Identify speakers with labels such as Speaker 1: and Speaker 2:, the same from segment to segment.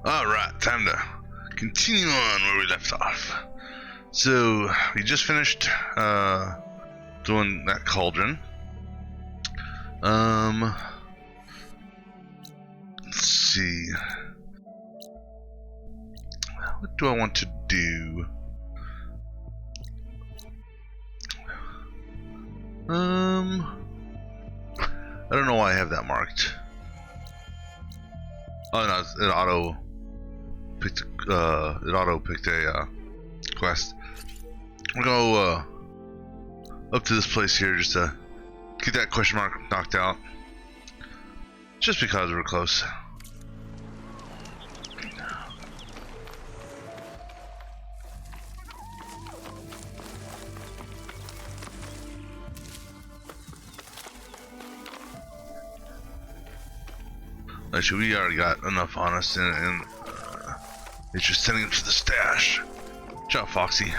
Speaker 1: Alright, time to continue on where we left off. So, we just finished doing that cauldron. Let's see. What do I want to do? I don't know why I have that marked. Oh no, it auto picked a quest. We'll go up to this place here just to get that question mark knocked out. Just because we're close. Actually, we already got enough on us, and it's just sending them to the stash. Good job, Foxy.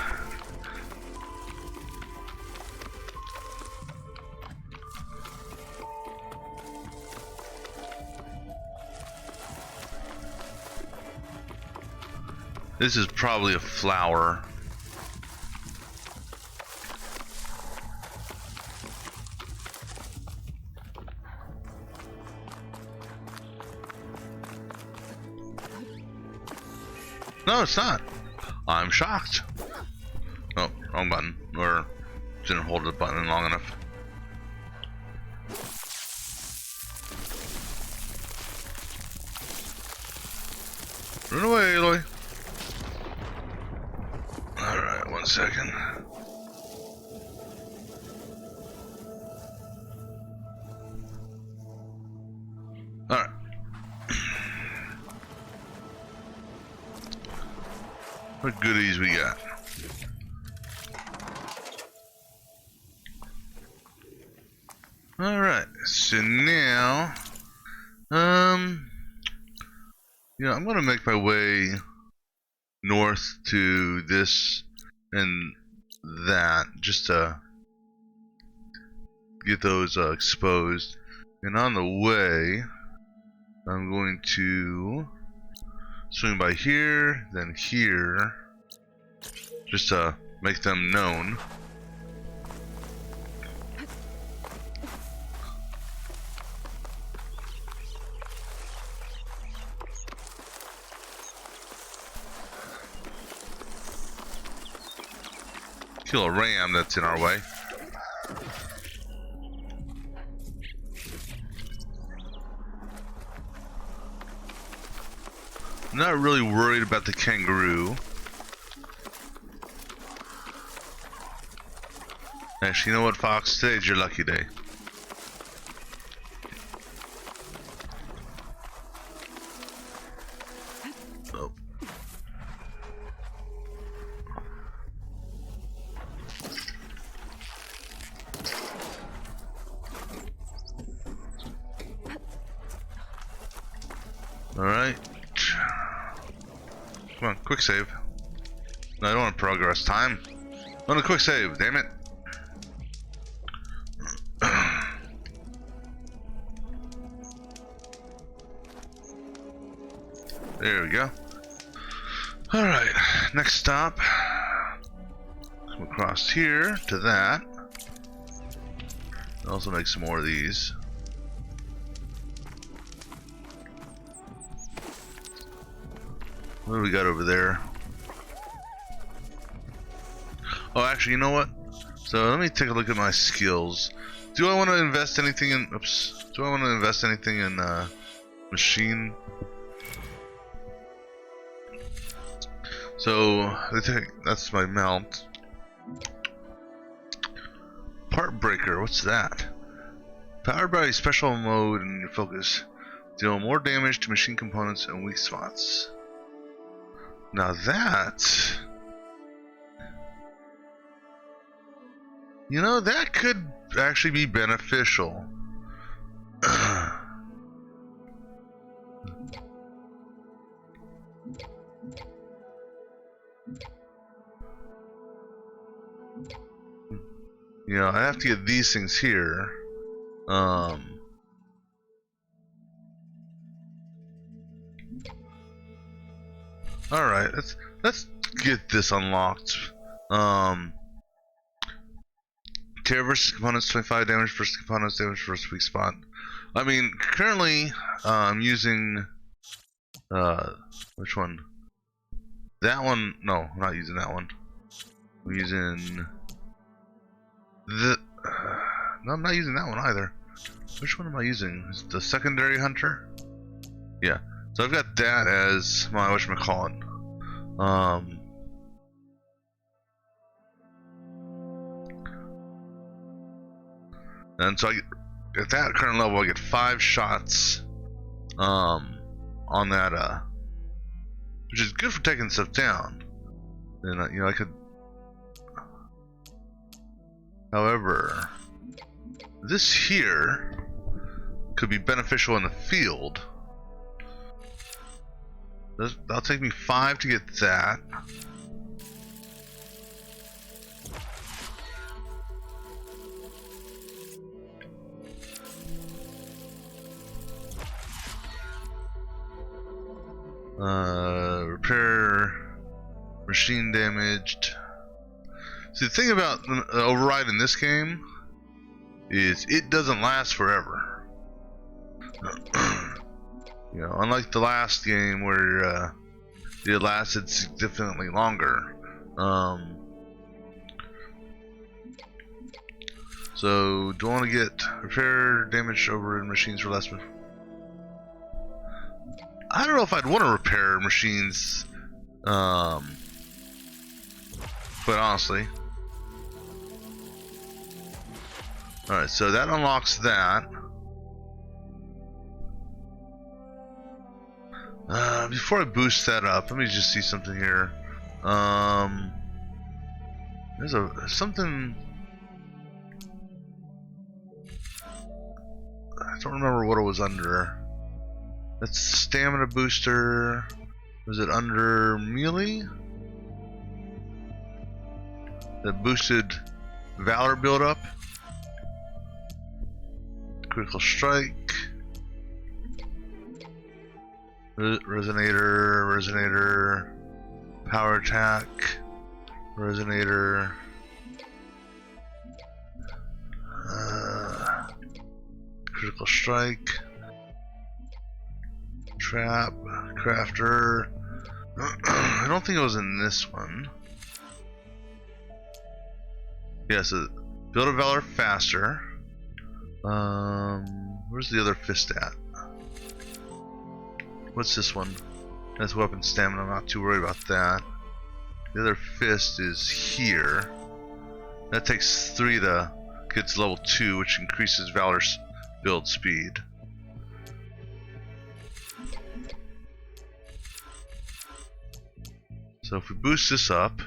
Speaker 1: This is probably a flower. No, it's not. I'm shocked. Oh, wrong button. Or didn't hold the button long enough. Run away, Aloy. Alright, 1 second. Alright. What goodies we got? Alright, so now yeah, I'm gonna make my way north to this and that just to get those exposed. And on the way, I'm going to swing by here, then here, just to make them known. Kill a ram that's in our way. I'm not really worried about the kangaroo. Actually, you know what, Fox? Today's your lucky day. Oh. Alright. Come on, quick save. No, I don't want progress time. I want a quick save, damn it. There we go. Alright, next stop. Come across here to that. Also make some more of these. What do we got over there? Oh, actually, you know what? So let me take a look at my skills. Do I want to invest anything in? Oops. Do I want to invest anything in machine? So that's my mount. Part breaker. What's that? Powered by special mode and your focus. Deal more damage to machine components and weak spots. Now that, you know, that could actually be beneficial. You know, I have to get these things here. Alright, let's get this unlocked. Tear versus components, 25 damage versus components, damage versus weak spot. I mean, currently, I'm using, which one? That one? No, I'm not using that one. I'm using no, I'm not using that one either. Which one am I using? Is it the secondary hunter? Yeah. So I've got that as my whatchamacallit. And so at that current level, I get 5 shots on that, which is good for taking stuff down. And you know, I could. However, this here could be beneficial in the field. That'll take me 5 to get that. Repair machine damaged. See, the thing about override in this game is it doesn't last forever. You know, unlike the last game where it lasted significantly longer. So, do I want to get repair damage over in machines for less? I don't know if I'd want to repair machines, quite honestly. Alright, so that unlocks that. Before I boost that up, let me just see something here. There's something. I don't remember what it was under. That's stamina booster. Was it under melee? That boosted valor buildup. Critical strike. Resonator. Power attack. Resonator. Critical strike. Trap, crafter. I don't think it was in this one. Yeah, so build a valor faster. Where's the other fist at? What's this one? That's weapon stamina. I'm not too worried about that. The other fist is here. That takes 3 to get to level 2, which increases Valor's build speed. So if we boost this up,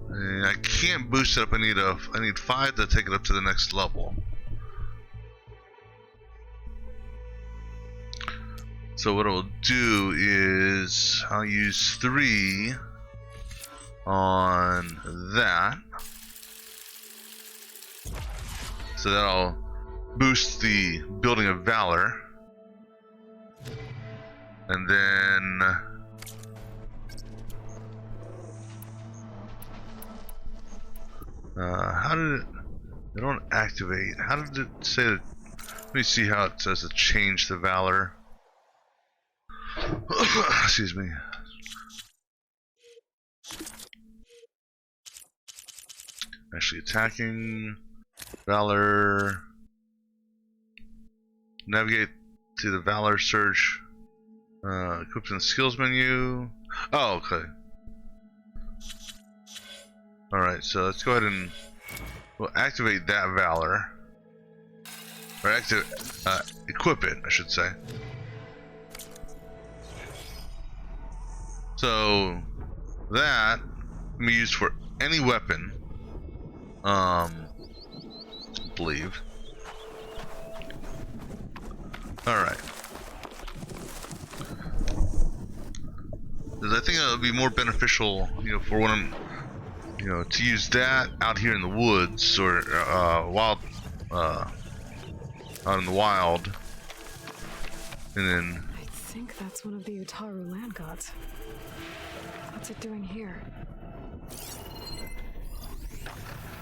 Speaker 1: and I can't boost it up. I need 5 to take it up to the next level. So what I'll do is I'll use 3 on that. So that'll boost the building of Valor. And then how did it? They don't activate. How did it say that? Let me see how it says to change the Valor. Excuse me. Actually attacking Valor. Navigate to the Valor search. Equipped in the skills menu. Oh, okay. Alright, so let's go ahead and we'll activate that Valor. Or equip it, I should say. So that can be used for any weapon. I believe. Alright. Because I think it would be more beneficial, you know, for when I'm, you know, to use that out here in the woods or out in the wild, and then.
Speaker 2: I think that's one of the Utaru land gods. What's it doing here?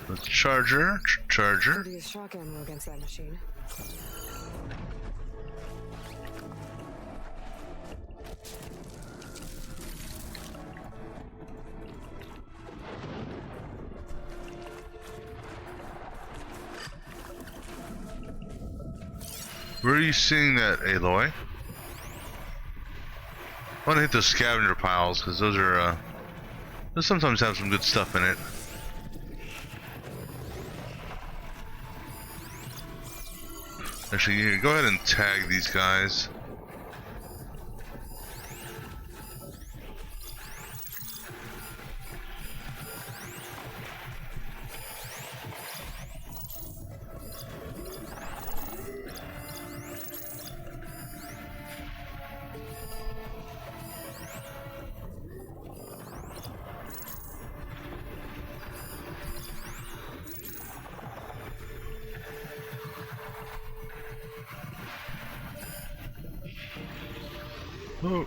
Speaker 1: Let's charger.
Speaker 2: Could use shock ammo against that machine.
Speaker 1: Where are you seeing that, Aloy? I want to hit those scavenger piles because those are those sometimes have some good stuff in it. Actually, here, go ahead and tag these guys.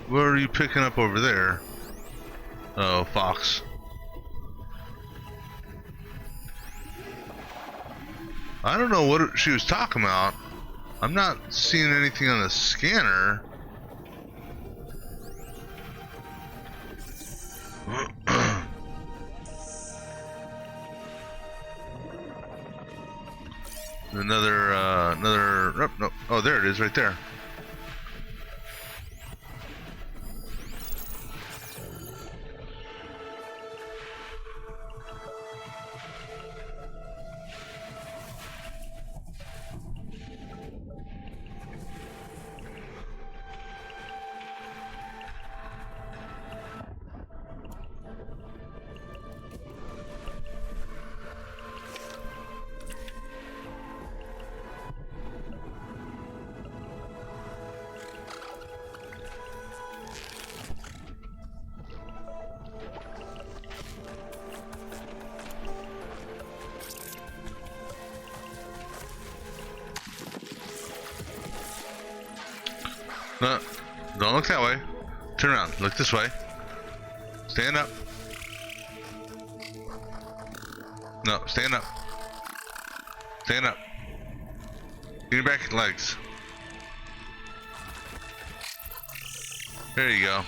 Speaker 1: What are you picking up over there? Oh, fox. I don't know what she was talking about. I'm not seeing anything on the scanner. No. Oh, there it is, right there. No, don't look that way. Turn around. Look this way. Stand up. No, stand up. Stand up. Get your back legs. There you go.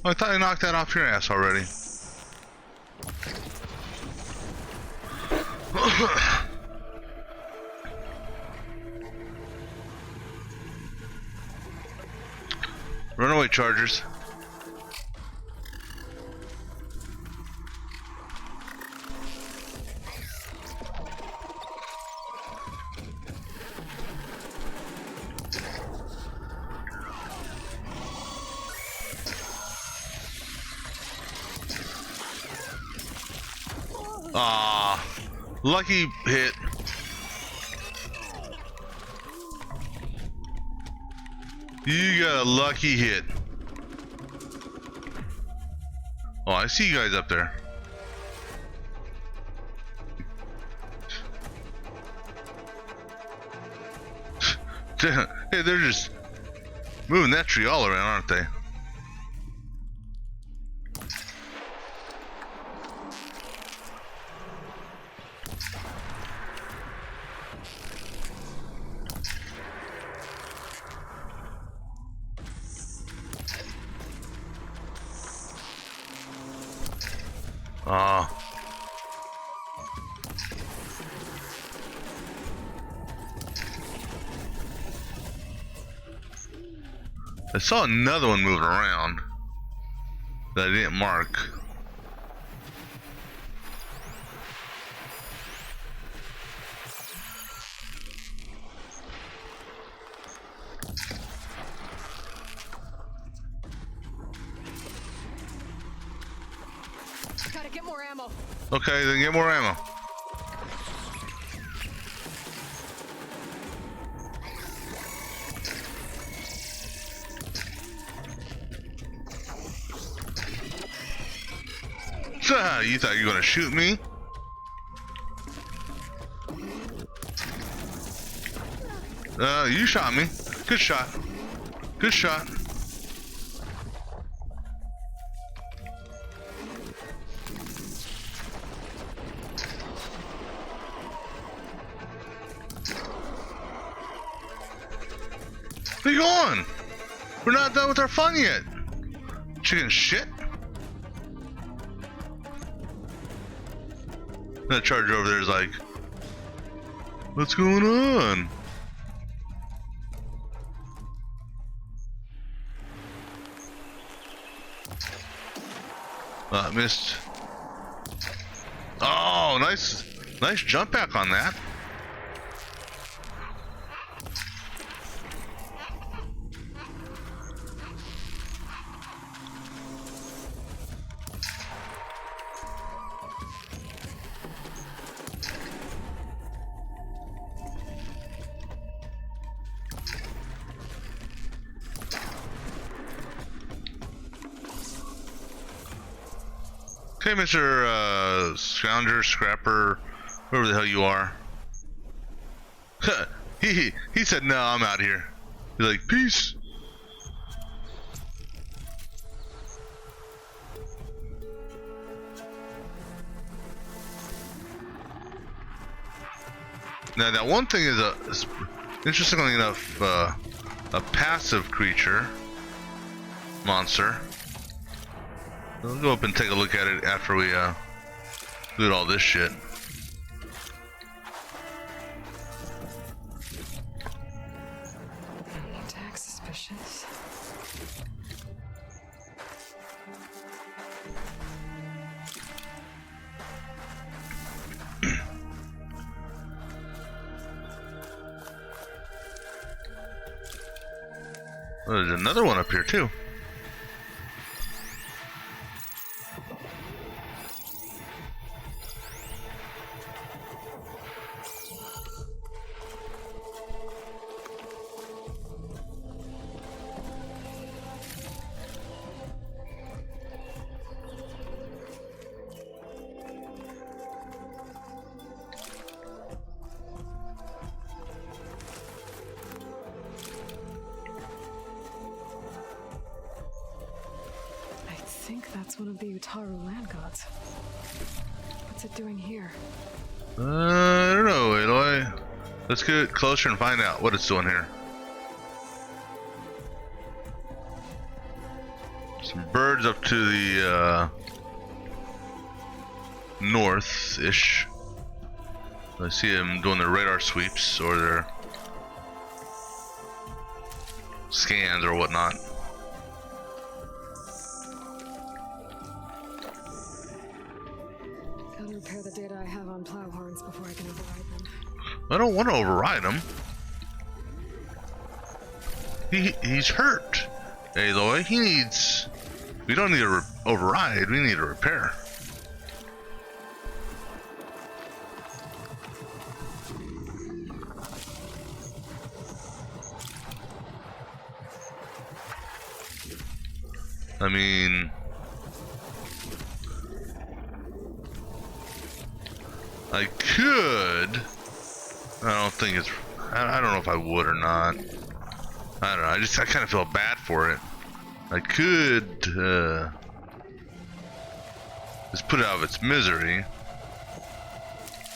Speaker 1: I thought I knocked that off your ass already. Runaway Chargers. Ah, lucky hit. You got a lucky hit. Oh, I see you guys up there. Hey, they're just moving that tree all around, aren't they? I saw another one moving around that I didn't mark.
Speaker 2: Gotta get more ammo.
Speaker 1: Okay, then get more ammo. You thought you were gonna shoot me? You shot me. Good shot. Good shot. Where you going? We're not done with our fun yet. Chicken shit. That charger over there is like, what's going on? Missed. Oh, nice jump back on that. Okay, Mr. Scrounger, Scrapper, whoever the hell you are. he said, no, I'm out here. He's like, peace. Now, that one thing is interestingly enough, a passive creature, monster. We'll go up and take a look at it after we loot all this shit.
Speaker 2: Attack suspicious.
Speaker 1: Oh, there's another one up here too.
Speaker 2: I think that's one of the Utaru land gods. What's it doing here?
Speaker 1: I don't know, Aloy. Let's get closer and find out what it's doing here. some birds up to the north-ish. I see them doing their radar sweeps or their scans or whatnot.
Speaker 2: Gotta repair the data I have on Plowhorns before I can override them.
Speaker 1: I don't want to override him. He's hurt, Aloy. He needs... We don't need a override, we need a repair. I mean... I could... I don't think it's... I don't know if I would or not. I don't know, I kind of feel bad for it. I could just put it out of its misery.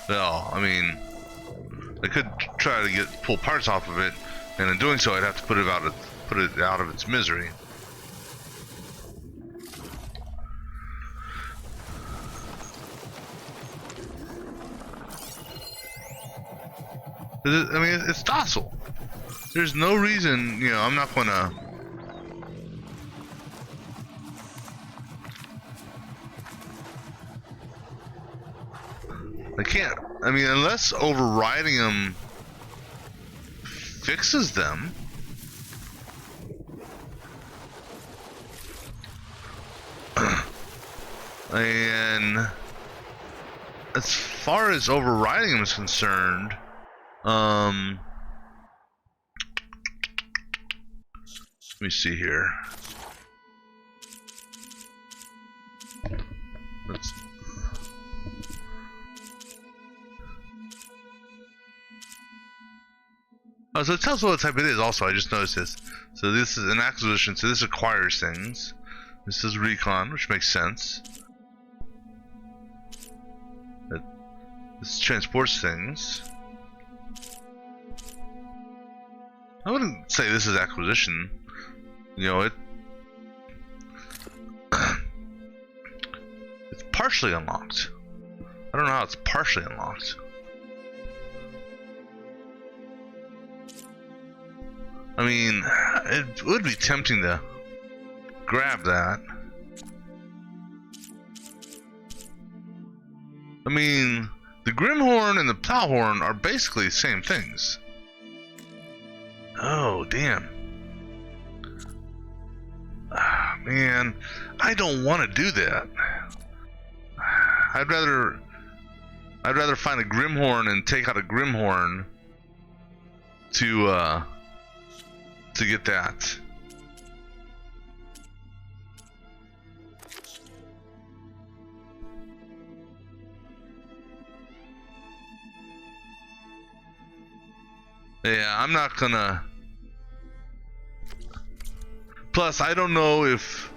Speaker 1: Well, I mean, I could try to pull parts off of it, and in doing so, I'd have to put it out of its misery. I mean, it's docile. There's no reason, you know, I'm not gonna... I can't, I mean, unless overriding them fixes them. And as far as overriding them is concerned, let me see here. Let's... Oh, so it tells what type it is also, I just noticed this. So this is an acquisition, so this acquires things. This is recon, which makes sense. This transports things. I wouldn't say this is acquisition. You know, it's partially unlocked. I don't know how it's partially unlocked. I mean, it would be tempting to grab that. I mean, the Grimhorn and the Plowhorn are basically the same things. Oh, damn. Ah, man, I don't want to do that. I'd rather find a Grimhorn and take out a Grimhorn to get that. Yeah, I'm not gonna... Plus, I don't know if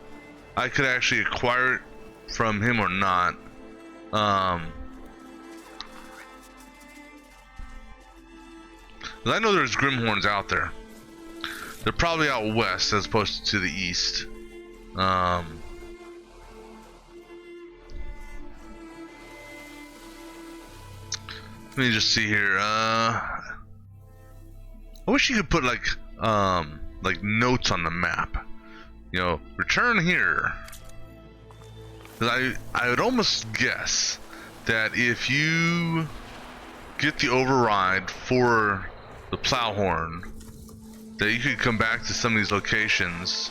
Speaker 1: I could actually acquire it from him or not. I know there's Grimhorns out there. They're probably out west as opposed to the east. Let me just see here. I wish you could put like notes on the map. You know, return here. 'Cause I would almost guess that if you get the override for the Plowhorn, that you could come back to some of these locations,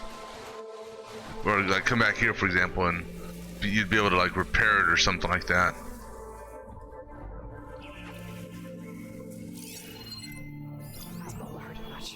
Speaker 1: or like come back here, for example, and you'd be able to like repair it or something like that.
Speaker 2: That won't hurt much.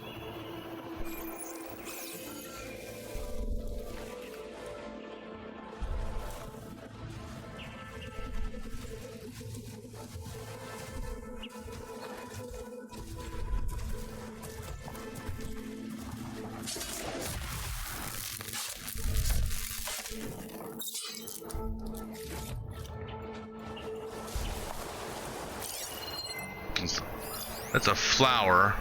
Speaker 1: That's a flower.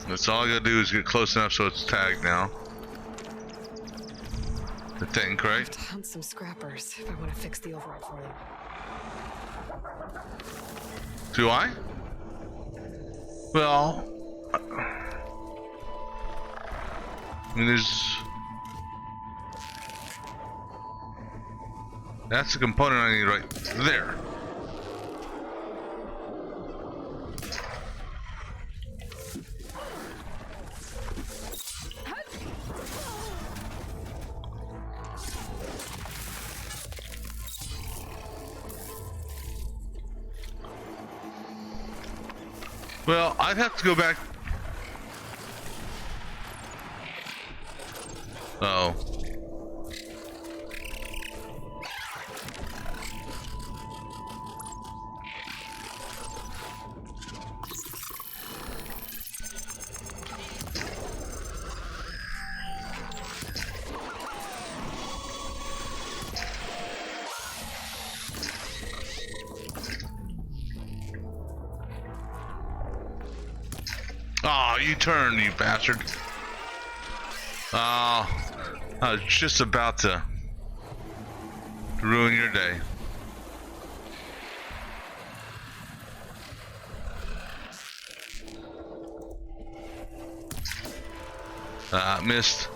Speaker 1: That's all I gotta do is get close enough so it's tagged now. I think,
Speaker 2: I
Speaker 1: right?
Speaker 2: have to hunt some scrappers if I want to fix the override for them.
Speaker 1: Do I? Well, I mean, that's a component I need right there. Well, I'd have to go back. Oh. Oh, you turned, you bastard. Oh, I was just about to ruin your day. Missed.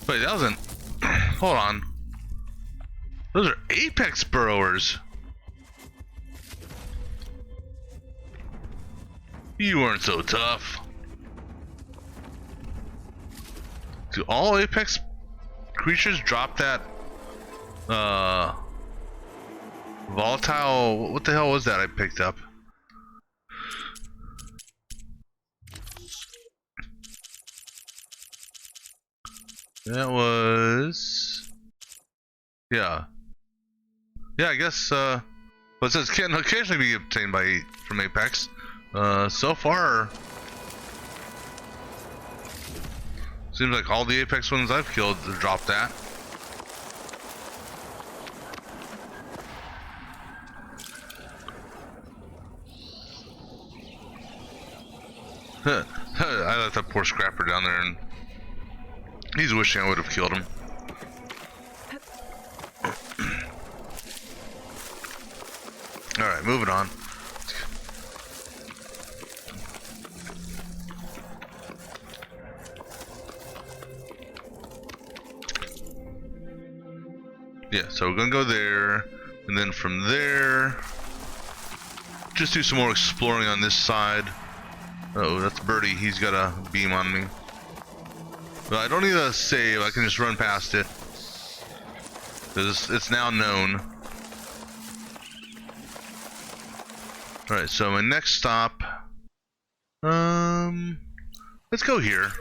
Speaker 1: Wait, that wasn't. Hold on. Those are apex burrowers. You weren't so tough. Do all apex creatures drop that volatile? What the hell was that I picked up? That was, yeah, I guess. But it says can occasionally be obtained from Apex. So far, seems like all the Apex ones I've killed have dropped that. I let that poor scrapper down there, and he's wishing I would have killed him. Alright, moving on. Yeah, so we're gonna go there, and then from there, just do some more exploring on this side. Uh-oh, that's Birdie. He's got a beam on me. But I don't need a save. I can just run past it, because it's now known. Alright, so my next stop, let's go here.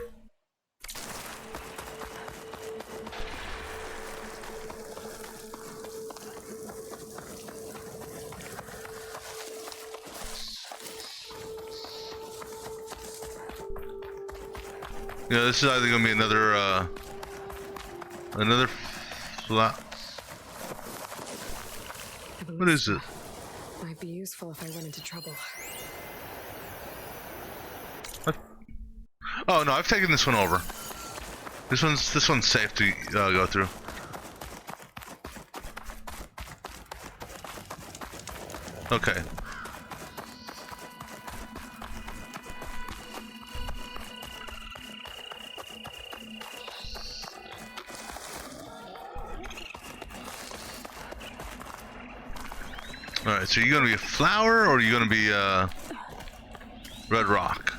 Speaker 1: Yeah, this is either gonna be another flat. What is it?
Speaker 2: Might be useful if I run into trouble.
Speaker 1: What? Oh no, I've taken this one over. This one's safe to go through. Okay. Alright, so you're gonna be a flower or are you gonna be red rock?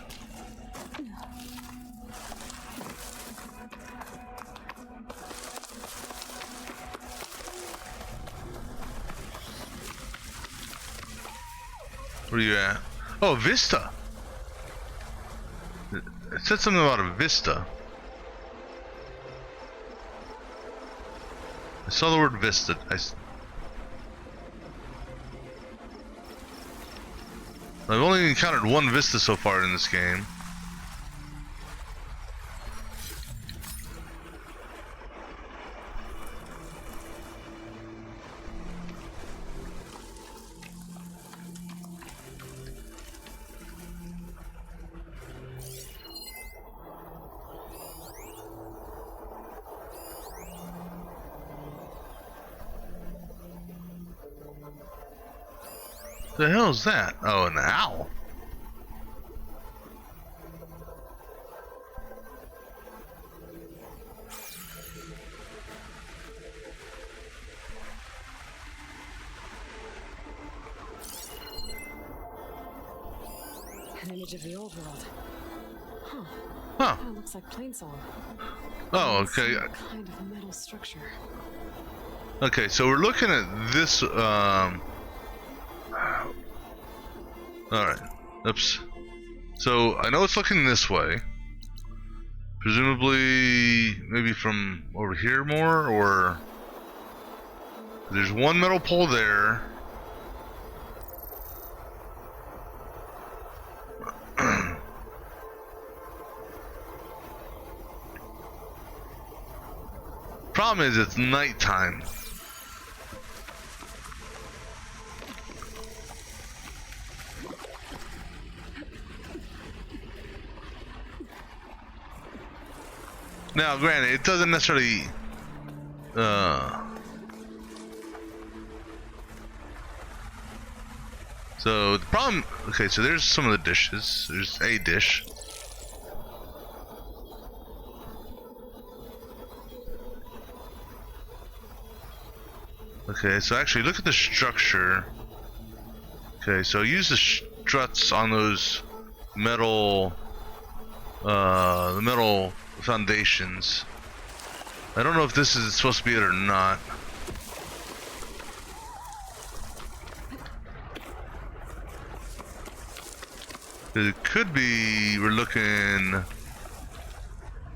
Speaker 1: Where are you at? Oh, Vista. It said something about a Vista. I saw the word Vista. I've only encountered one Vista so far in this game. The hell is that? Oh, an owl.
Speaker 2: An image of the old world. Huh.
Speaker 1: Huh.
Speaker 2: That looks like Plainsong.
Speaker 1: Oh, okay.
Speaker 2: Some kind of metal structure.
Speaker 1: Okay, so we're looking at this, Alright. Oops. So, I know it's looking this way. Presumably, maybe from over here more, or... There's one metal pole there. Problem is, it's nighttime. Now, granted, it doesn't necessarily, so the problem, okay, so there's some of the dishes. There's a dish. Okay, so actually look at the structure. Okay, so use the struts on those metal, the metal foundations. I don't know if this is supposed to be it or not. It could be we're looking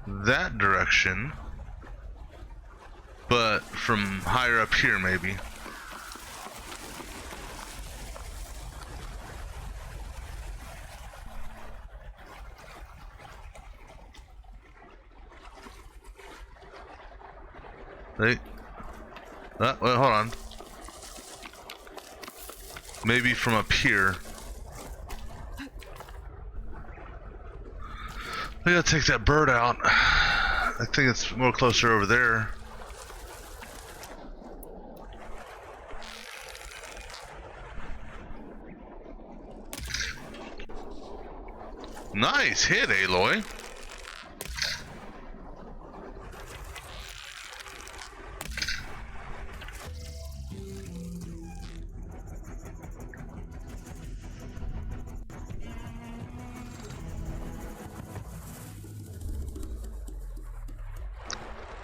Speaker 1: that direction, but from higher up here maybe. Wait, wait, hold on. Maybe from up here. I gotta take that bird out. I think it's more closer over there. Nice hit, Aloy.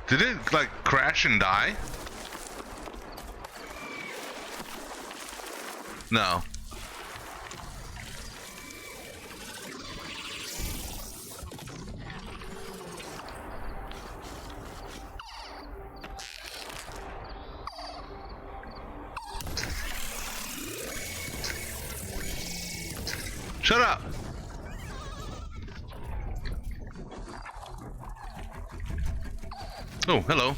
Speaker 1: Did it like crash and die? No. Shut up. Oh, hello.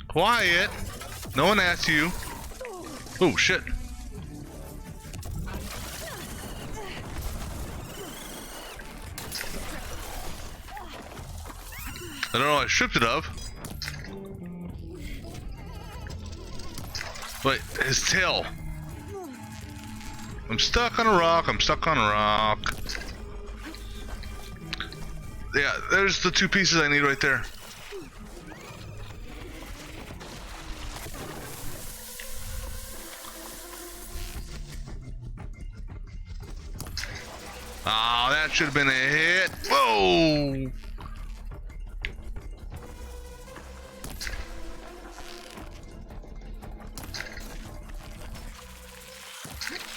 Speaker 1: Quiet. No one asked you. Oh, shit. I don't know what I stripped it of. Wait, his tail. I'm stuck on a rock. I'm stuck on a rock. yeah, there's the 2 pieces I need right there. Oh, that should have been a hit. Whoa!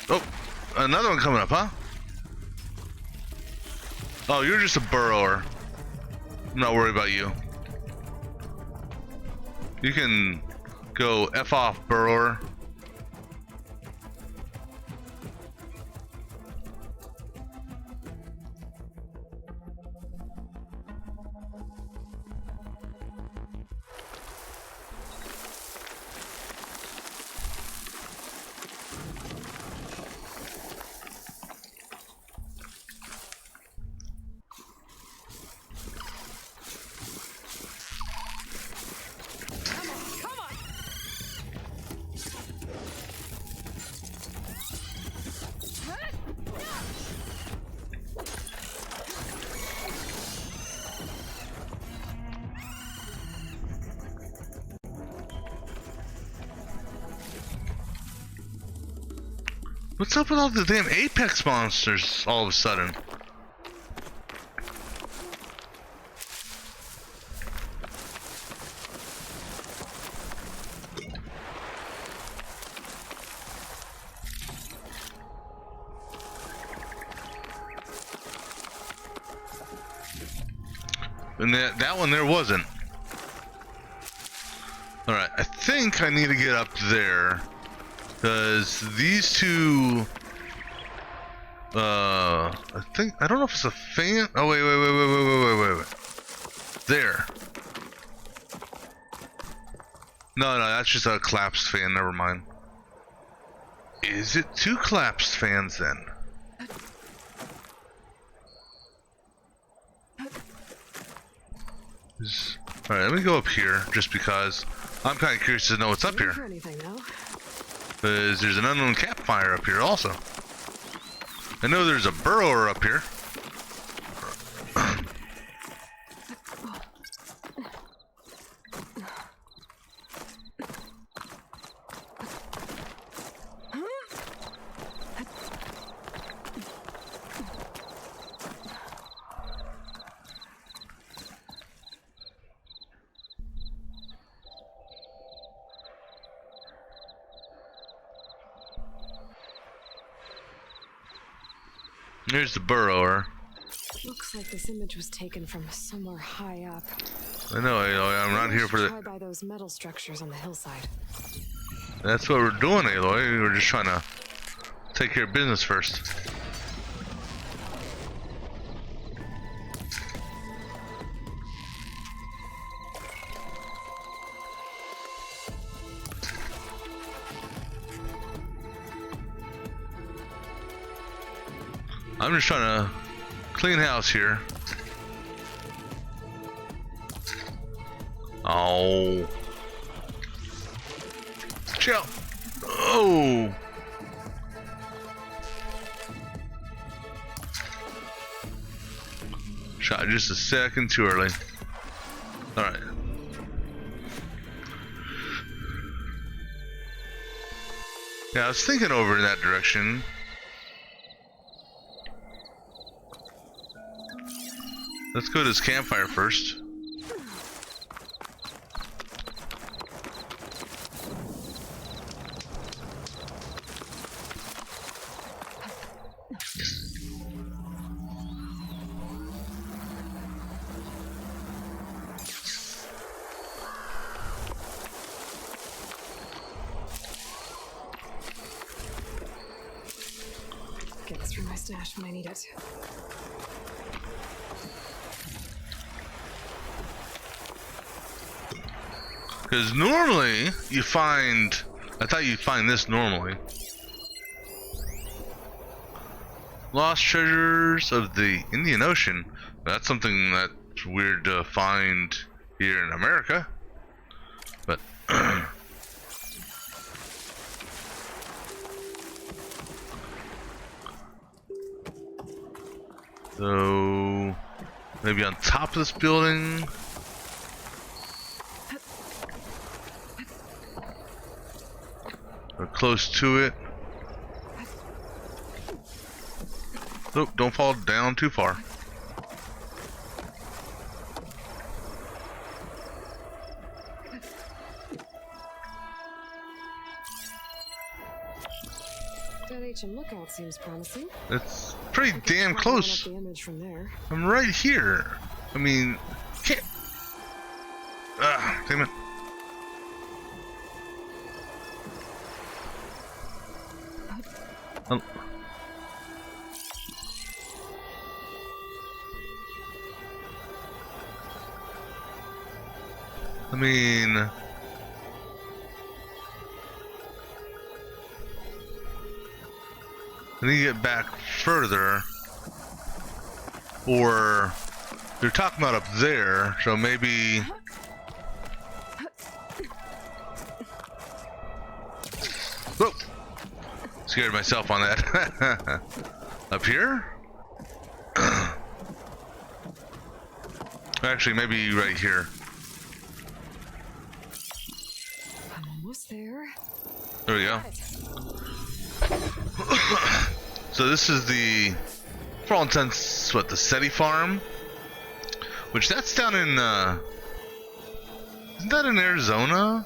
Speaker 1: Oh, another one coming up, huh? Oh, you're just a burrower. I'm not worried about you. You can go F off, burrower. What's up with all the damn Apex monsters all of a sudden? And that one there wasn't. Alright, I think I need to get up there. Because these 2... I don't know if it's a fan... Oh, wait. There. No, that's just a collapsed fan, never mind. Is it 2 collapsed fans then? Alright, let me go up here, just because I'm kind of curious to know what's up here. Because there's an unknown campfire up here also. I know there's a burrower up here. Here's the burrower.
Speaker 2: Looks like this image was taken from somewhere high up.
Speaker 1: I know, I'm not here for the...
Speaker 2: Try by those metal structures on the hillside.
Speaker 1: That's what we're doing, Aloy. We're just trying to take care of business first. I'm just trying to clean house here. Oh. Chill. Oh. Shot just a second too early. Alright. Yeah, I was thinking over in that direction. Let's go to this campfire first.
Speaker 2: Get this from my stash when I need it.
Speaker 1: Because normally you find, I thought you'd find this normally. Lost treasures of the Indian Ocean. That's something that's weird to find here in America. But so Maybe on top of this building. Or close to it. Nope, don't fall down too far.
Speaker 2: That HM lookout seems promising.
Speaker 1: It's pretty damn close.
Speaker 2: The image from there.
Speaker 1: I'm right here. I mean, can't. Ah, damn it. I mean, I need to get back further, or they're talking about up there, so maybe. Whoa! Scared myself on that. Up here? Actually, maybe right here.
Speaker 2: I'm almost there.
Speaker 1: There we go. So this is the, for all intents, what, the SETI farm? Which that's down in, isn't that in Arizona?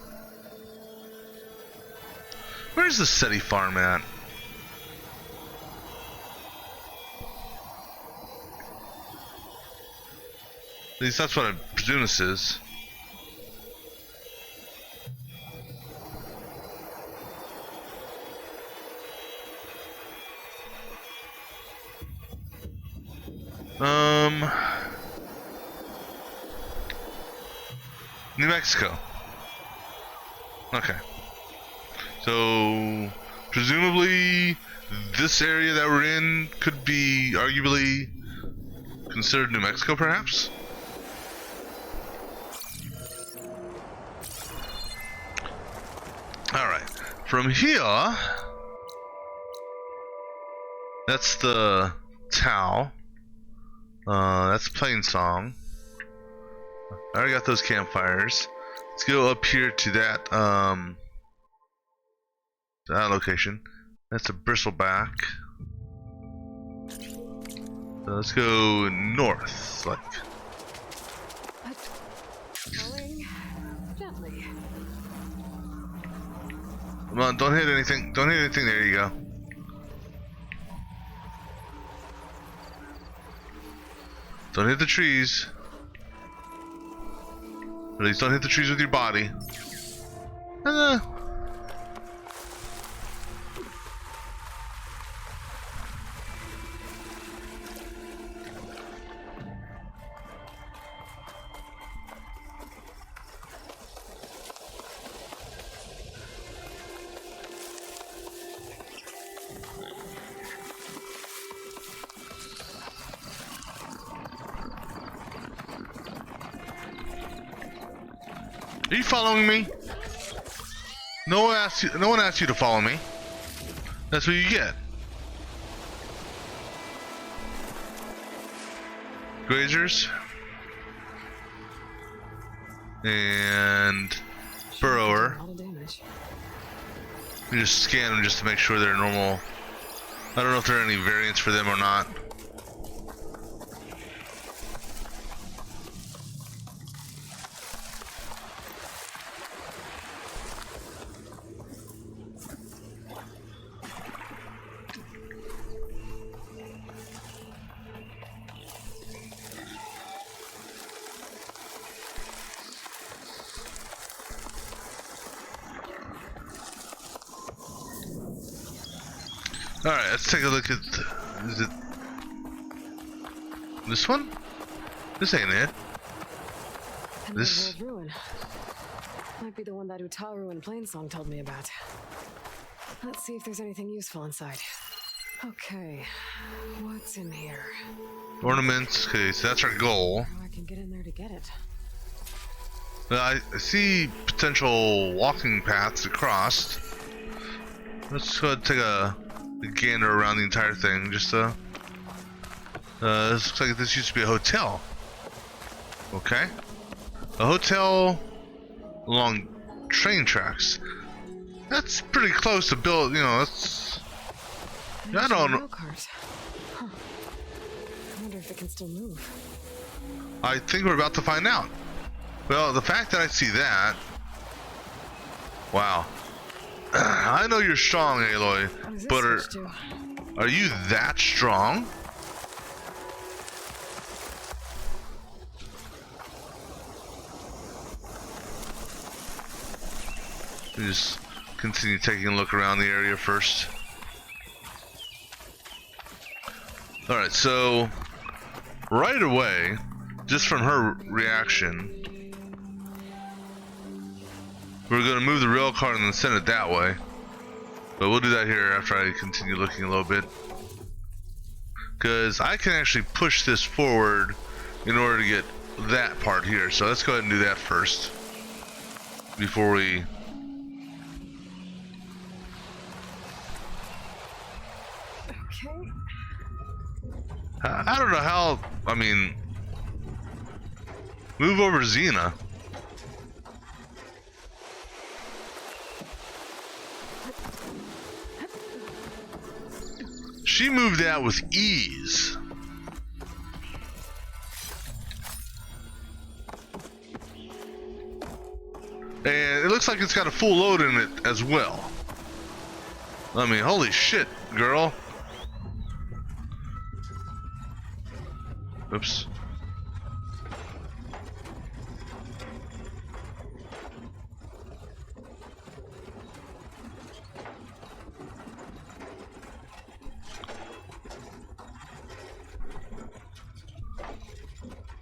Speaker 1: Where's the SETI farm at? At least that's what I presume this is. New Mexico. Okay. So, presumably, this area that we're in could be arguably considered New Mexico, perhaps? Alright. From here, that's the Tau. That's Plainsong. I already got those campfires. Let's go up here to that location. That's a Bristleback. So let's go north, like.
Speaker 2: Going gently.
Speaker 1: Come on, don't hit anything. Don't hit anything. There you go. Don't hit the trees. At least don't hit the trees with your body. Are you following me? No one asked you to follow me. That's what you get. Grazers. And Burrower.
Speaker 2: A lot of damage.
Speaker 1: You just scan them just to make sure they're normal. I don't know if there are any variants for them or not. Alright, let's take a look at... Is it... this one? This ain't it. This...
Speaker 2: Emerald Ruin. Might be the one that Utaru and Plainsong told me about. Let's see if there's anything useful inside. Okay, what's in here?
Speaker 1: Ornaments. Okay, so that's our goal.
Speaker 2: How I can get in there to get it.
Speaker 1: I see potential walking paths across. Let's go ahead and take a gander around the entire thing. Just this looks like this used to be a hotel. Okay. A hotel along train tracks. That's pretty close to build, you know, that's... I don't know.
Speaker 2: Huh. I wonder if it can still move.
Speaker 1: I think we're about to find out. Well, the fact that I see that... Wow. I know you're strong, Aloy, but are you that strong? Just continue taking a look around the area first. Alright, so right away, just from her reaction, we're going to move the rail car and then send it that way. But we'll do that here after I continue looking a little bit. Because I can actually push this forward in order to get that part here. So let's go ahead and do that first. Before we...
Speaker 2: Okay.
Speaker 1: I don't know how... I mean... Move over Xena. She moved that with ease. And it looks like it's got a full load in it as well. I mean, holy shit, girl. Oops.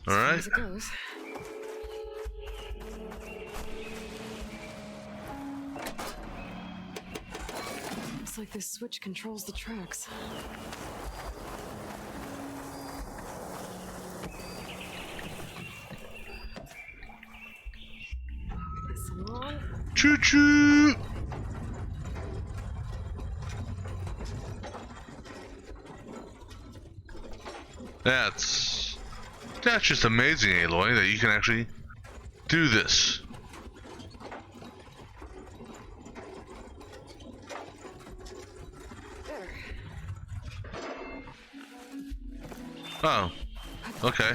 Speaker 1: All right.
Speaker 2: As it goes. Looks like this switch controls the tracks. This along.
Speaker 1: Choo choo. That's just amazing, Aloy, that you can actually do this.
Speaker 2: There.
Speaker 1: Oh, okay.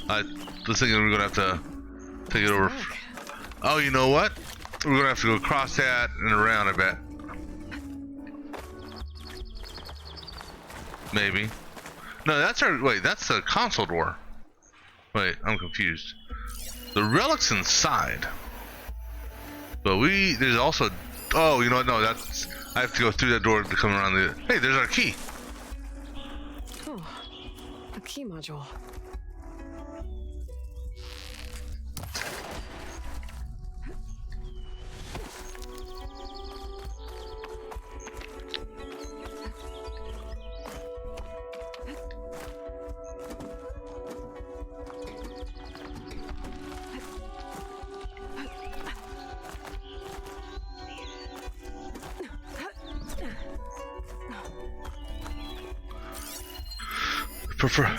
Speaker 1: I was thinking we're gonna have to take it over. Oh, you know what? We're gonna have to go across that and around, I bet. Maybe. No, that's our... Wait, that's the console door. Wait, I'm confused. The relic's inside. But there's also... Oh, you know what? No, that's... I have to go through that door to come around the... Hey, there's our key.
Speaker 2: Oh, a key module.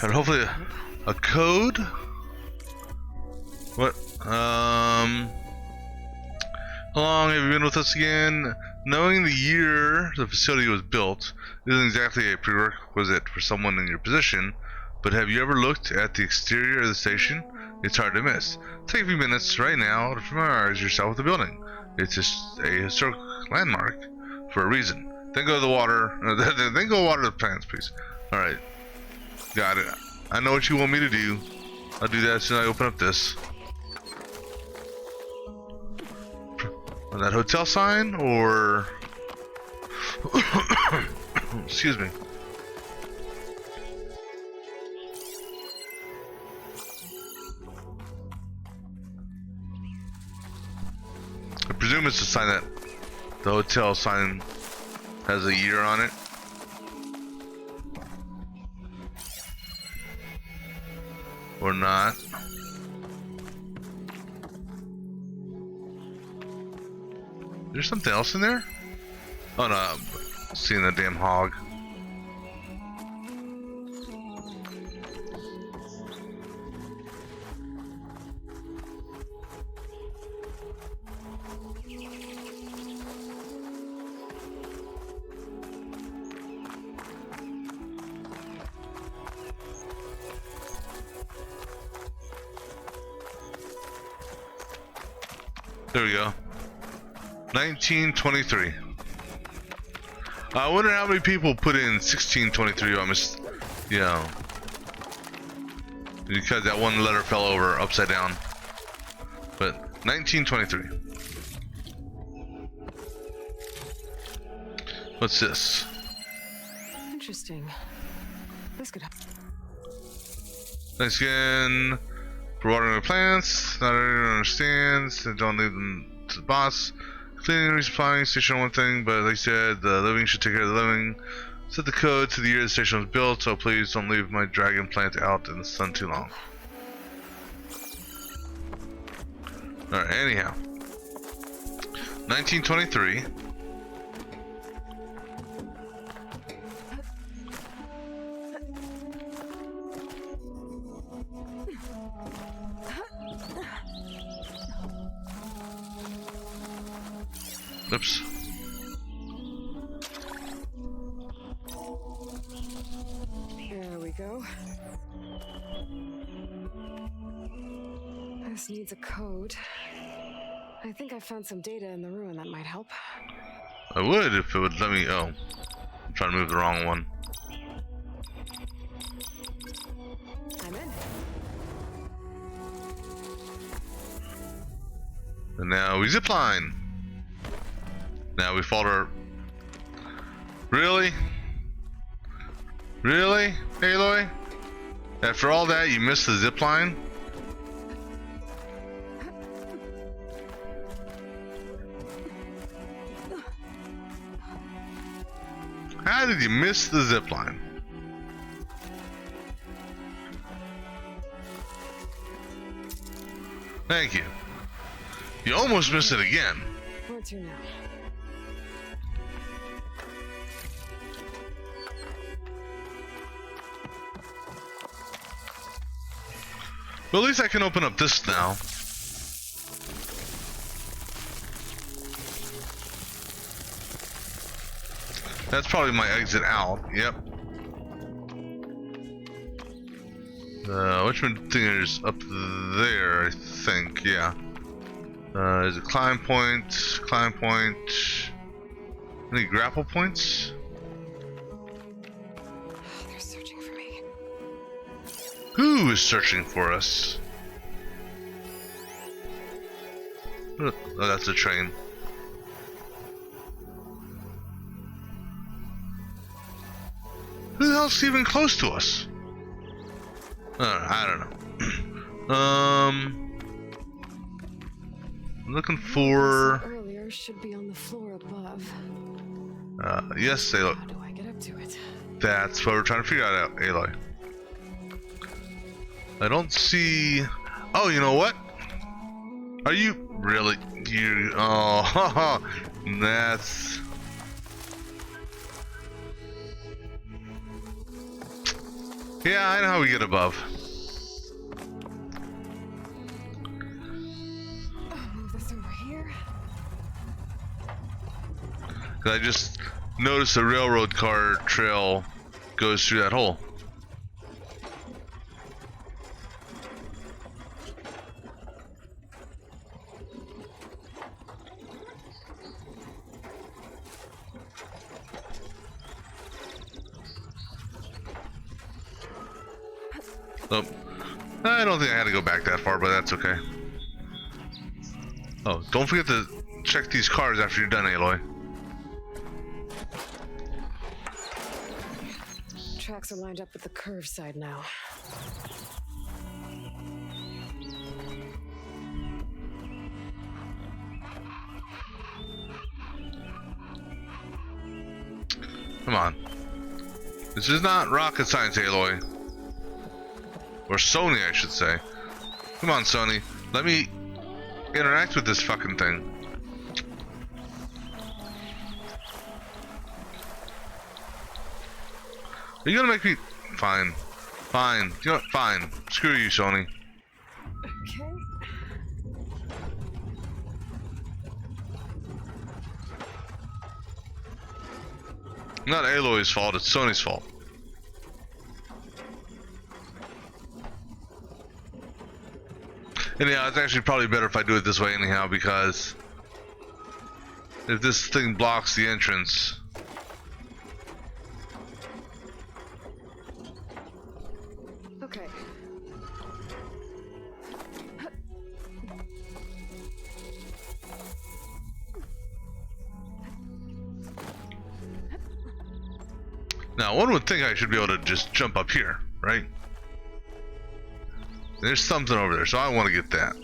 Speaker 1: And hopefully a code. What? How long have you been with us again? Knowing the year the facility was built isn't exactly a prerequisite for someone in your position, but have you ever looked at the exterior of the station? It's hard to miss. Take a few minutes right now to familiarize yourself with the building. It's just a historic landmark for a reason. Then go to the water. Then go water the plants, please. All right. Got it. I know what you want me to do. I'll do that as soon as I open up this. On that hotel sign, or... Excuse me. I presume it's the sign that... The hotel sign has a year on it. Or not. There's something else in there? Oh no, I'm seeing the damn hog. There we go. 1923. I wonder how many people put in 1623 on this, you know, because that one letter fell over upside down. But 1923. What's this?
Speaker 2: Interesting. This could help.
Speaker 1: Thanks again for watering the plants. Not everyone understands. Don't leave them to the boss. Cleaning and resupplying station one thing, but like I said, the living should take care of the living. Set the code to the year the station was built, so please don't leave my dragon plant out in the sun too long. Alright, anyhow. 1923. Oops.
Speaker 2: There we go. This needs a code. I think I found some data in the ruin that might help.
Speaker 1: I would if it would let me. Oh, I'm trying to move the wrong one.
Speaker 2: I'm in.
Speaker 1: And now we zipline. Now we falter. Really? Really, Aloy? After all that, you missed the zipline? How did you miss the zipline? Thank you. You almost missed it again.
Speaker 2: Where to now?
Speaker 1: Well, at least I can open up this now. That's probably my exit out. Yep. Which one thing is up there? I think. Yeah. Is it climb point? Climb point. Any grapple points?
Speaker 2: They're searching for me.
Speaker 1: Who is searching for us? Oh, that's a train. Who the hell's even close to us? I don't know. I'm looking for.
Speaker 2: Earlier should be on the floor above.
Speaker 1: Yes, Aloy.
Speaker 2: How do I get up to it?
Speaker 1: That's what we're trying to figure out, Aloy. I don't see. Oh, you know what? Are you really? You? Oh, that's. Yeah, I know how we get above.
Speaker 2: Move this over here.
Speaker 1: I just noticed the railroad car trail goes through that hole. Oh, I don't think I had to go back that far, but that's okay. Oh, don't forget to check these cars after you're done, Aloy.
Speaker 2: Tracks are lined up with the curve side now.
Speaker 1: Come on. This is not rocket science, Aloy. Or Sony, I should say. Come on, Sony. Let me interact with this fucking thing. Are you gonna make me... Fine. Fine. You know what? Fine. Screw you, Sony.
Speaker 2: Okay.
Speaker 1: Not Aloy's fault, it's Sony's fault. And yeah, it's actually probably better if I do it this way anyhow, because if this thing blocks the entrance.
Speaker 2: Okay.
Speaker 1: Now, one would think I should be able to just jump up here, right? There's something over there, so I want to get that.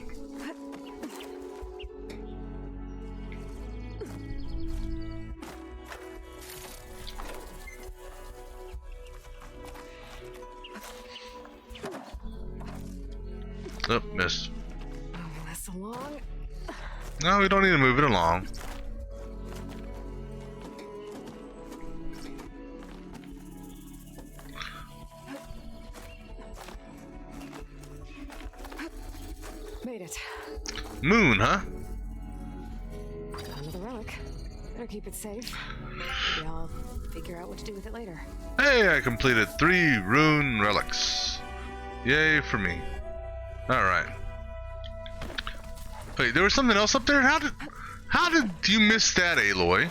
Speaker 1: Oh, missed.
Speaker 2: Moving this along.
Speaker 1: No, we don't need to move it along.
Speaker 2: Made it.
Speaker 1: Moon, huh?
Speaker 2: Another relic. Better keep it safe. Maybe I'll figure out what to do with it later.
Speaker 1: Hey, I completed 3 rune relics. Yay for me. Alright. Wait, there was something else up there? How did you miss that, Aloy?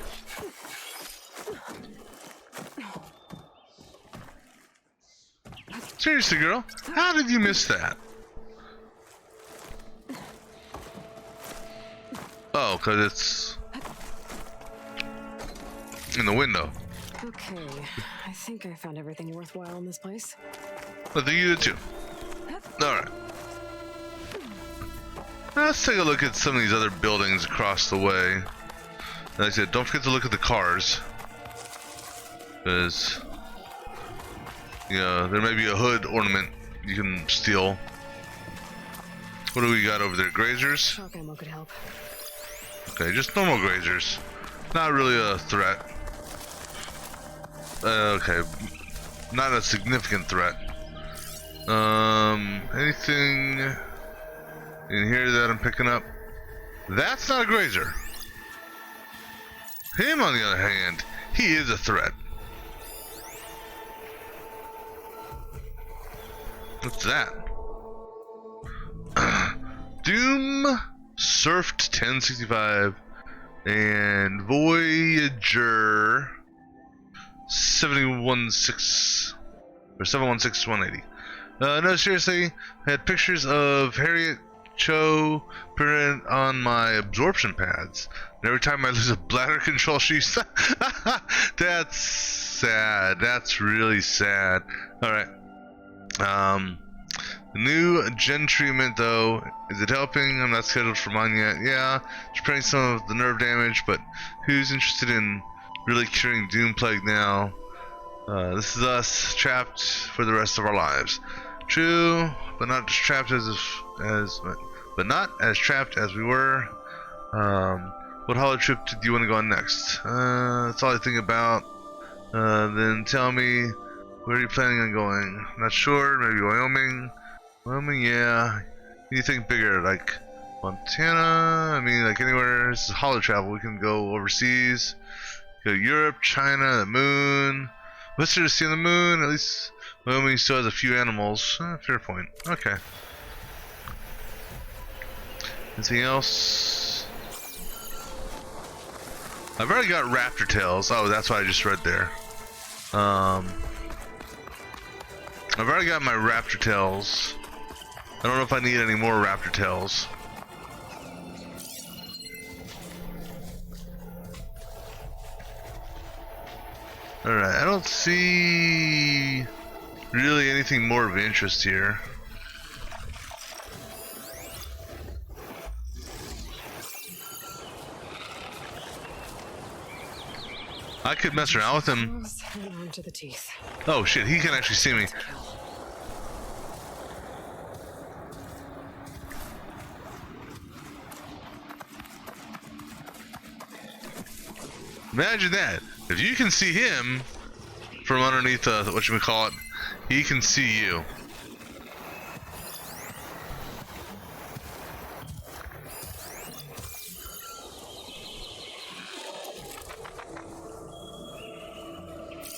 Speaker 1: Seriously, girl, how did you miss that? Oh, because it's in the window.
Speaker 2: Okay, I think I found everything worthwhile in this place.
Speaker 1: I think you did too. Alright. Let's take a look at some of these other buildings across the way. Like I said, don't forget to look at the cars. Because, you know, there may be a hood ornament you can steal. What do we got over there? Grazers?
Speaker 2: Shock ammo could help.
Speaker 1: Okay, just normal grazers. Not really a threat. Okay, not a significant threat. Anything in here that I'm picking up? That's not a grazer. Him, on the other hand, he is a threat. What's that? Doom Surfed 1065 and Voyager 716 or 716180. No, seriously, I had pictures of Harriet Cho printed on my absorption pads. And every time I lose a bladder control, she's that's sad. That's really sad. All right. New gen treatment though, is it helping? I'm not scheduled for mine yet. Yeah, it's preventing some of the nerve damage, but who's interested in really curing Doom Plague now? This is us trapped for the rest of our lives. True, but not as trapped as not as trapped as we were. What holo trip do you want to go on next? That's all I think about. Then tell me, where are you planning on going? Not sure. Maybe Wyoming. Wyoming, yeah. You think bigger, like Montana? I mean, like anywhere. This is holo travel. We can go overseas. Go to Europe, China, the moon. What's there to see on the moon? At least Wyoming still has a few animals. Fair point. Okay. Anything else? I've already got raptor tails. Oh, that's what I just read there. I've already got my raptor tails. I don't know if I need any more raptor tails. Alright, I don't see really anything more of interest here. I could mess around with him.
Speaker 2: To the teeth.
Speaker 1: Oh shit, he can actually see me. Imagine that. If you can see him from underneath what you would call it, he can see you.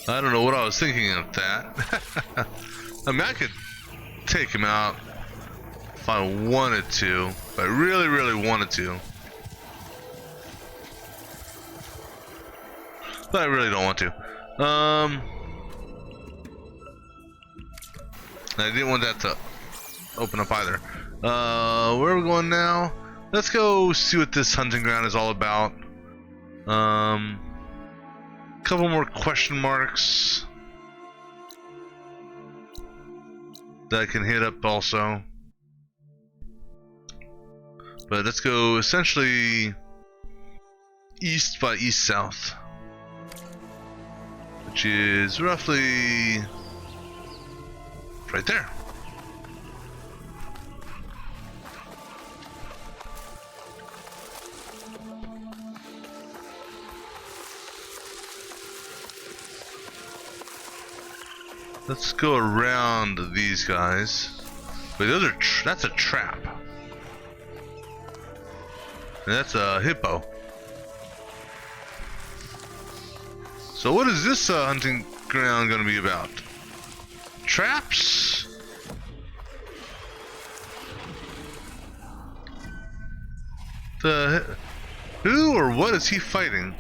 Speaker 1: I don't know what I was thinking of that. I mean, I could take him out if I wanted to. If I really, really wanted to. But I really don't want to. I didn't want that to open up either. Where are we going now? Let's go see what this hunting ground is all about. Couple more question marks that I can hit up also. But let's go essentially east by east-south, which is roughly right there. Let's go around these guys. Wait, those are that's a trap. And that's a hippo. So what is this hunting ground going to be about? Traps? Who or what is he fighting?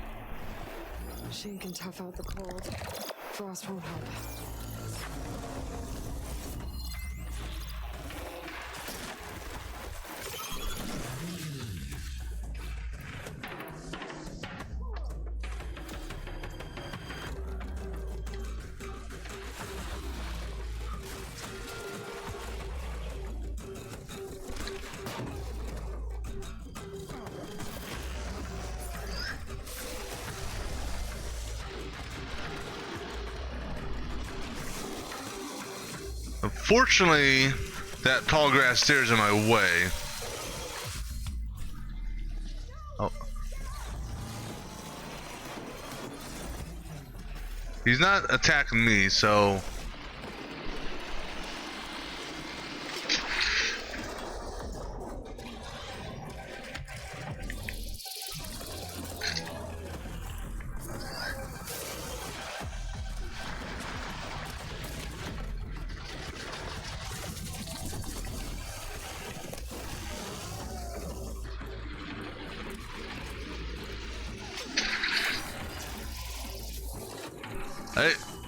Speaker 2: Machine can tough out the cold. Frost won't help.
Speaker 1: Unfortunately, that tall grass stairs in my way. Oh. He's not attacking me, so...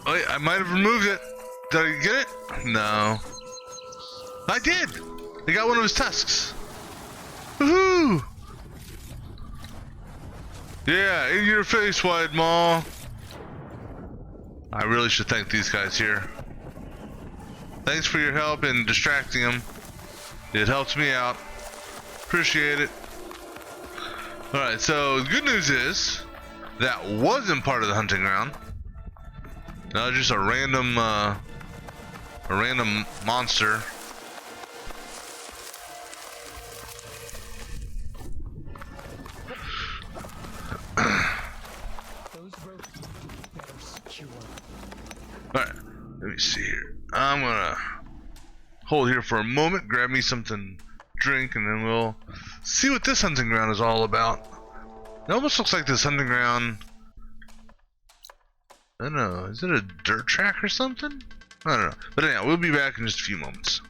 Speaker 1: Wait, I might have removed it. Did I get it? No. I did! I got one of his tusks. Woohoo! Yeah, in your face, Wide Maw. I really should thank these guys here. Thanks for your help in distracting him. It helps me out. Appreciate it. Alright, so the good news is that wasn't part of the hunting ground. No, just a random monster. Alright, let me see here. I'm gonna hold here for a moment, grab me something to drink, and then we'll see what this hunting ground is all about. It almost looks like this hunting ground, I don't know, is it a dirt track or something? I don't know. But anyhow, we'll be back in just a few moments.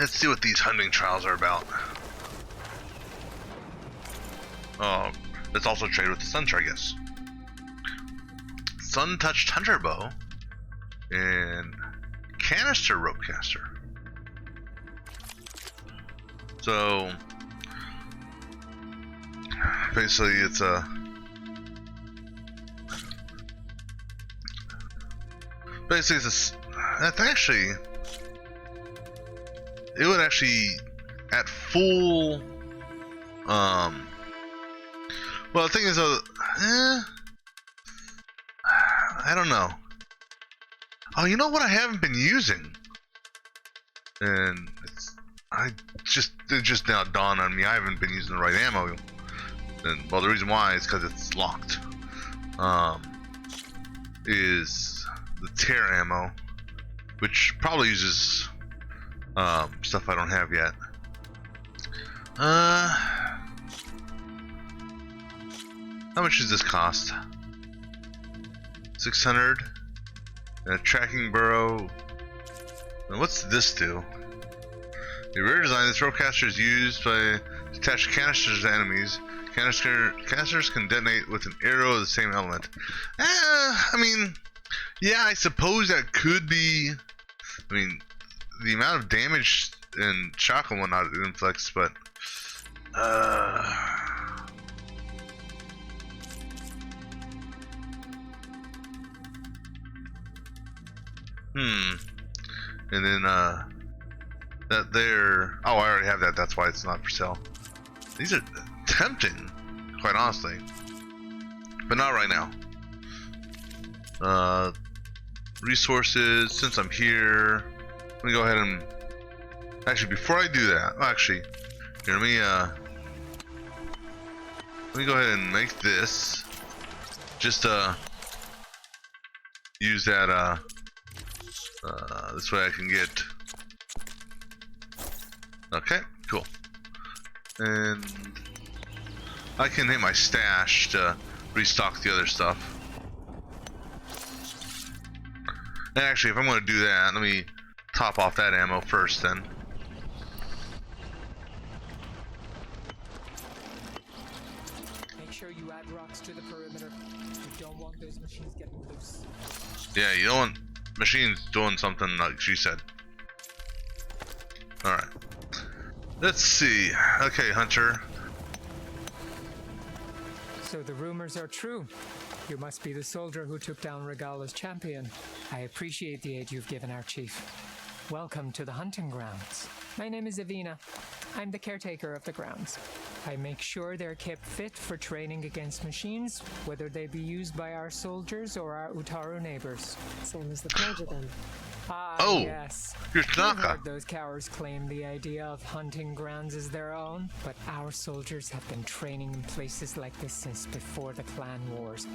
Speaker 1: Let's see what these hunting trials are about. Oh, let's also trade with the Sunter, I guess. Sun-touched hunter bow and canister rope caster. So basically, it's a that's actually, it would actually at full well, the thing is, I don't know. Oh, you know what I haven't been using? And it just now dawned on me, I haven't been using the right ammo. And well, the reason why is because it's locked. Is the tear ammo, which probably uses stuff I don't have yet. How much does this cost? 600. And a tracking burrow. And what's this do? The rare design, this ropecaster is used by detached canisters to enemies. Canisters can detonate with an arrow of the same element. I mean, yeah, I suppose that could be. I mean, the amount of damage and shock and whatnot it inflicts, but and then that there. Oh, I already have that. That's why it's not for sale. These are tempting, quite honestly, but not right now. Resources. Since I'm here, let me go ahead and actually, before I do that, here, let me go ahead and make this. Just use that this way I can get. Okay, cool. And I can hit my stash to restock the other stuff. And actually, if I'm going to do that, let me top off that ammo first then.
Speaker 3: Make sure you add rocks to the perimeter. You don't want those machines getting loose.
Speaker 1: Yeah, you don't want machines doing something like she said. Alright. Let's see. Okay, Hunter.
Speaker 3: So the rumors are true. You must be the soldier who took down Regala's champion. I appreciate the aid you've given our chief. Welcome to the hunting grounds. My name is Avina. I'm the caretaker of the grounds. I make sure they're kept fit for training against machines, whether they be used by our soldiers or our Utaru neighbors.
Speaker 2: Same as the Praja then.
Speaker 3: Ah,
Speaker 1: Oh,
Speaker 3: yes.
Speaker 1: you're
Speaker 3: I've
Speaker 1: Tanaka.
Speaker 3: heard those cowards claim the idea of hunting grounds as their own, but our soldiers have been training in places like this since before the clan wars.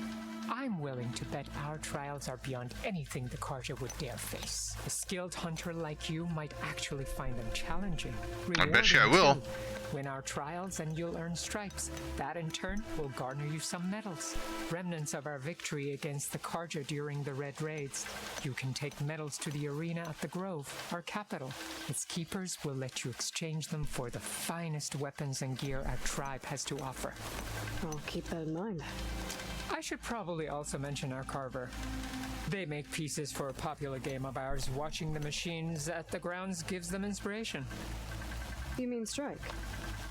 Speaker 3: I'm willing to bet our trials are beyond anything the Carja would dare face. A skilled hunter like you might actually find them challenging.
Speaker 1: I bet you I
Speaker 3: Rewarding,
Speaker 1: will.
Speaker 3: too. Win our trials and you'll earn stripes. That in turn will garner you some medals. Remnants of our victory against the Carja during the Red Raids. You can take medals to the arena at the Grove, our capital. Its keepers will let you exchange them for the finest weapons and gear our tribe has to offer.
Speaker 2: I'll keep that in mind.
Speaker 3: I should probably also mention our carver. They make pieces for a popular game of ours. Watching the machines at the grounds gives them inspiration.
Speaker 2: You mean strike?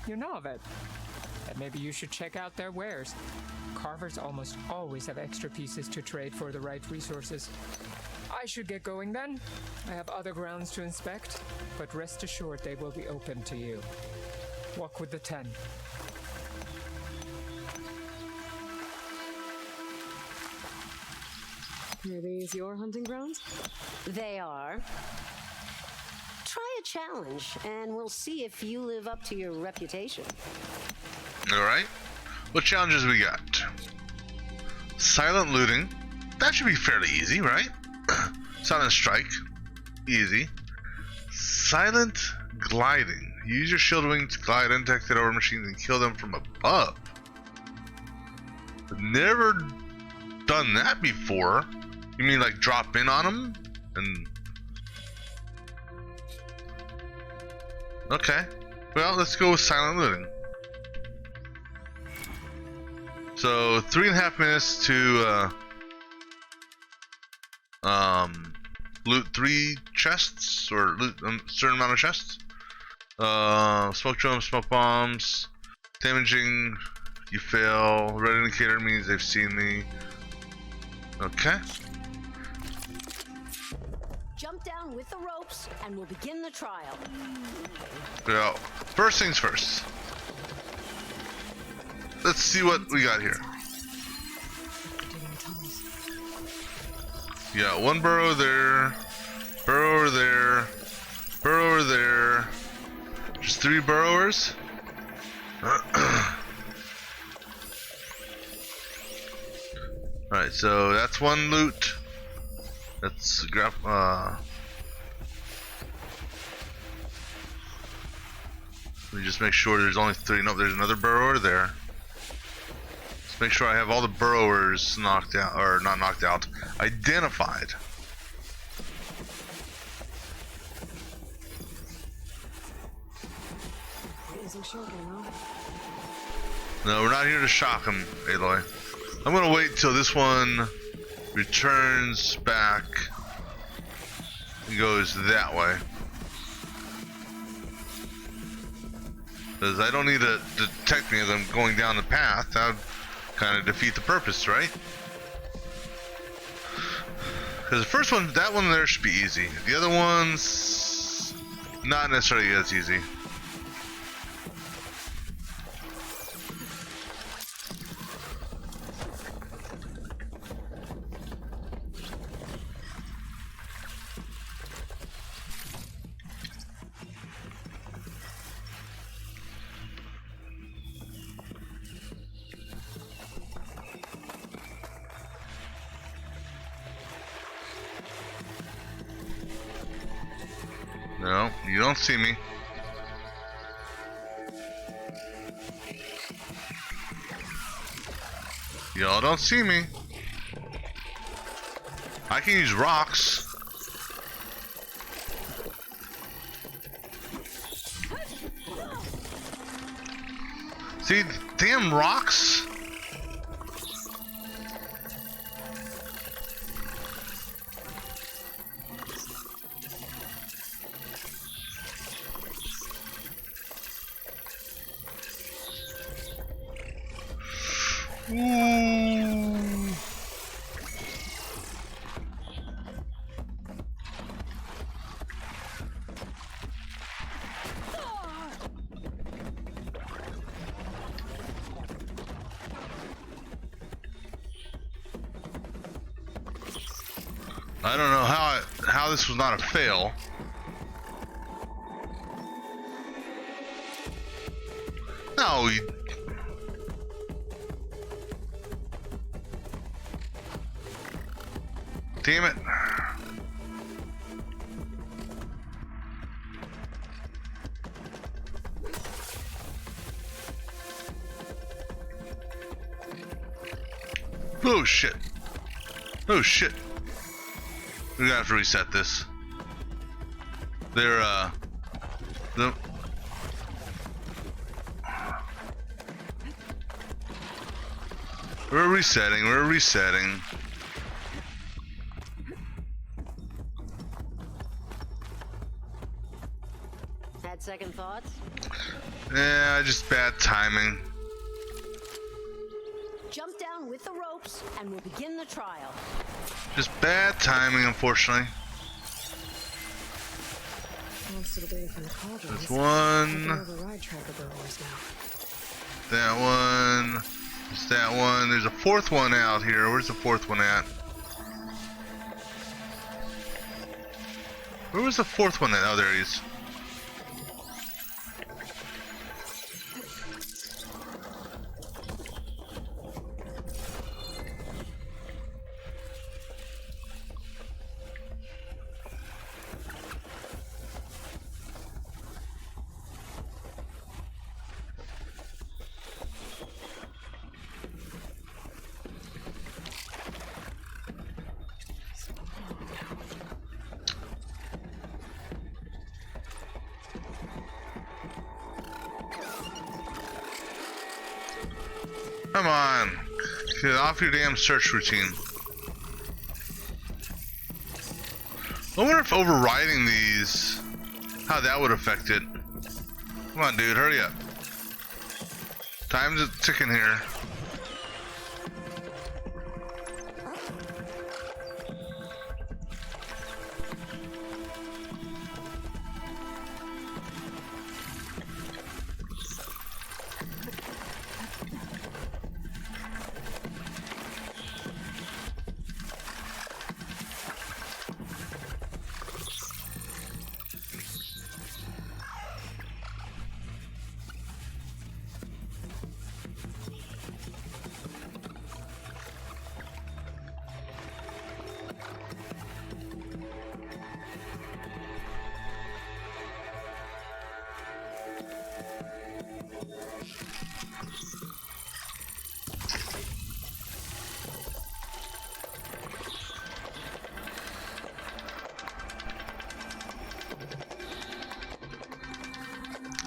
Speaker 3: You know of it. And maybe you should check out their wares. Carvers almost always have extra pieces to trade for the right resources. I should get going then. I have other grounds to inspect, but rest assured they will be open to you. Walk with the 10.
Speaker 2: Are these your hunting grounds?
Speaker 4: They are. Try a challenge, and we'll see if you live up to your reputation.
Speaker 1: Alright. What challenges we got? Silent looting. That should be fairly easy, right? Silent strike. Easy. Silent gliding. Use your shield wing to glide undetected over machines and kill them from above. I've never done that before. You mean like drop in on them? And Okay. Well, let's go with silent looting. So 3.5 minutes to loot 3 chests or loot a certain amount of chests. Smoke drums, smoke bombs, damaging. You fail. Red indicator means they've seen me. Okay.
Speaker 4: Jump down with the ropes, and we'll begin the trial.
Speaker 1: Well, first things first. Let's see what we got here.
Speaker 2: Digging tunnels.
Speaker 1: Yeah, 1 burrow there, burrow over there, burrow over there. Just 3 burrowers. Alright, so that's 1 loot. Let's grab, let me just make sure there's only 3. Nope, there's another burrower there. Let's make sure I have all the burrowers knocked out, or not knocked out, identified.
Speaker 2: Isn't shocking, huh?
Speaker 1: No, we're not here to shock him, Aloy. I'm gonna wait till this one returns back and goes that way. Because I don't need to detect me as I'm going down the path. That would kind of defeat the purpose, right? Because the first one, that one there should be easy. The other ones, not necessarily as easy. No, you don't see me. Y'all don't see me. I can use rocks. See, damn rocks. Ooh. I don't know how this was not a fail. No, you... Damn it. Oh shit. Oh shit. We're gonna have to reset this. They're We're resetting.
Speaker 4: Had second thoughts?
Speaker 1: Yeah, just bad timing.
Speaker 4: Jump down with the ropes, and we'll begin the trial.
Speaker 1: Just bad timing, unfortunately.
Speaker 2: Thanks to the data from the cauldrons.
Speaker 1: There's one.
Speaker 2: I can override tracker burrowers now.
Speaker 1: That one. There's that one. There's a 4th one out here. Where's the 4th one at? Where was the 4th one at? Oh, there he is. Come on. Get off your damn search routine. I wonder if overriding these, how that would affect it. Come on, dude, hurry up. Time's ticking here.